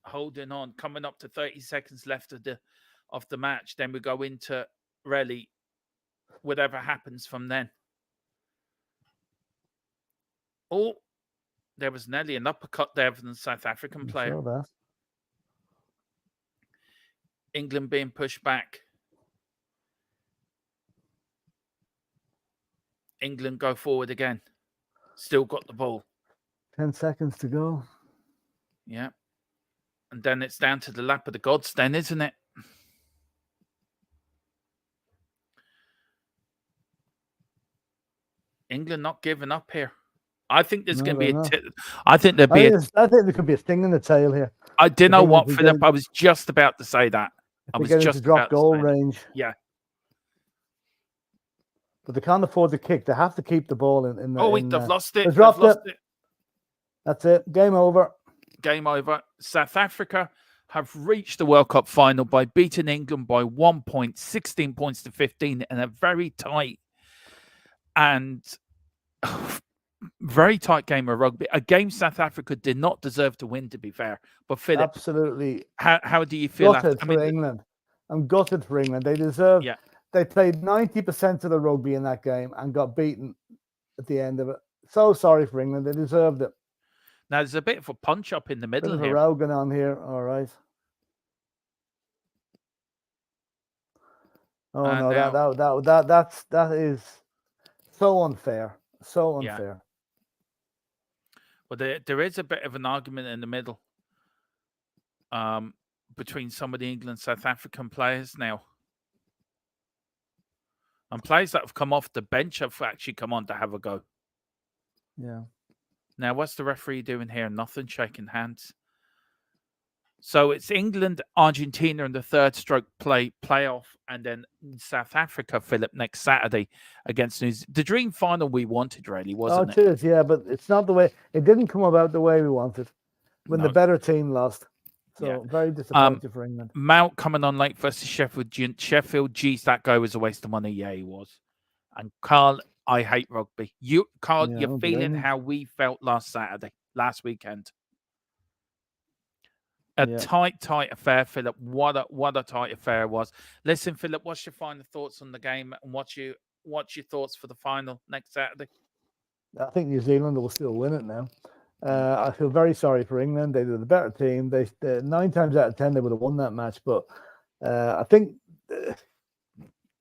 S1: holding on, coming up to 30 seconds left of the match. Then we go into really whatever happens from then. Oh, there was nearly an uppercut there from the South African player.
S2: Saw that.
S1: England being pushed back. England go forward again. Still got the ball.
S2: 10 seconds to go.
S1: Yeah. And then it's down to the lap of the gods then, isn't it? England not giving up here. I think there's going to be I think there
S2: could be a sting in the tail here.
S1: I didn't know what, Philip. I was just about to say that. I was just
S2: into drop goal range.
S1: Yeah.
S2: But they can't afford to kick. They have to keep the ball in the.
S1: Oh, wait, they've lost it.
S2: They've lost it. That's it. Game over.
S1: Game over. South Africa have reached the World Cup final by beating England by 1 point, 16 points to 15, in a very tight and very tight game of rugby. A game South Africa did not deserve to win, to be fair. But Philip,
S2: absolutely.
S1: How do you feel
S2: gutted for England? I'm gutted for England. They deserve.
S1: Yeah.
S2: They played 90% of the rugby in that game and got beaten at the end of it. So sorry for England. They deserved it.
S1: Now there's a bit of a punch up in the middle here.
S2: Row going on here. All right. Oh no, that is so unfair. So unfair.
S1: Well, there is a bit of an argument in the middle between some of the England South African players now. And players that have come off the bench have actually come on to have a go.
S2: Yeah.
S1: Now, what's the referee doing here? Nothing, shaking hands. So it's England, Argentina in the third stroke playoff, and then South Africa, Philip, next Saturday against New Zealand. The dream final we wanted, really, wasn't it?
S2: It is, yeah, but it's not the way. It didn't come about the way we wanted when the better team lost. So very disappointed for England.
S1: Mount coming on late versus Sheffield. Geez, that guy was a waste of money. Yeah, he was. And Carl, I hate rugby. Carl, you're feeling how we felt last weekend. A tight affair, Philip. What a tight affair it was. Listen, Philip, what's your final thoughts on the game, and what's your thoughts for the final next Saturday?
S2: I think New Zealand will still win it now. I feel very sorry for England. They were the better team. They 9 times out of 10 they would have won that match, but I think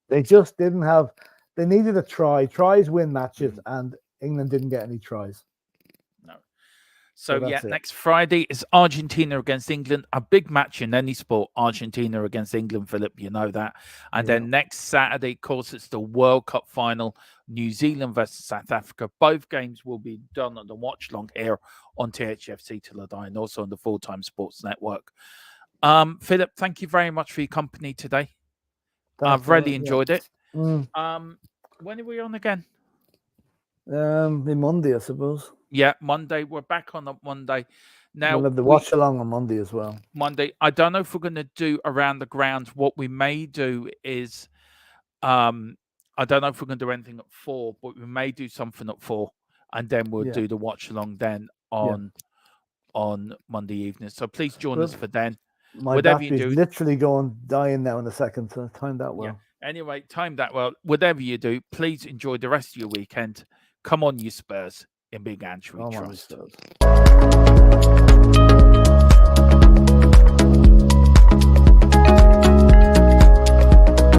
S2: they just didn't have. They needed a try. Tries win matches, and England didn't get any tries.
S1: No. So yeah,
S2: that's it.
S1: next Friday is Argentina against England. A big match in any sport, Argentina against England, Philip, you know that. And
S2: Yeah.
S1: then next Saturday, of course, it's the World Cup final, New Zealand versus South Africa. Both games will be done on the watch long here on Thfc Till I Die and also on the Full-Time Sports Network. Philip, thank you very much for your company today. I've really enjoyed it. When are we on again?
S2: Monday, I suppose.
S1: Yeah, Monday. We're back on Monday. Now
S2: we'll have the watch along on Monday as well.
S1: Monday. I don't know if we're going to do around the grounds. What we may do is, I don't know if we're going to do anything at 4, but we may do something at 4, and then we'll do the watch along then on Monday evening. So please join us for then.
S2: My battery's literally dying now in a second, so time that well.
S1: Yeah. Anyway, time that well. Whatever you do, please enjoy the rest of your weekend. Come on, you Spurs, in Big Ange we trust.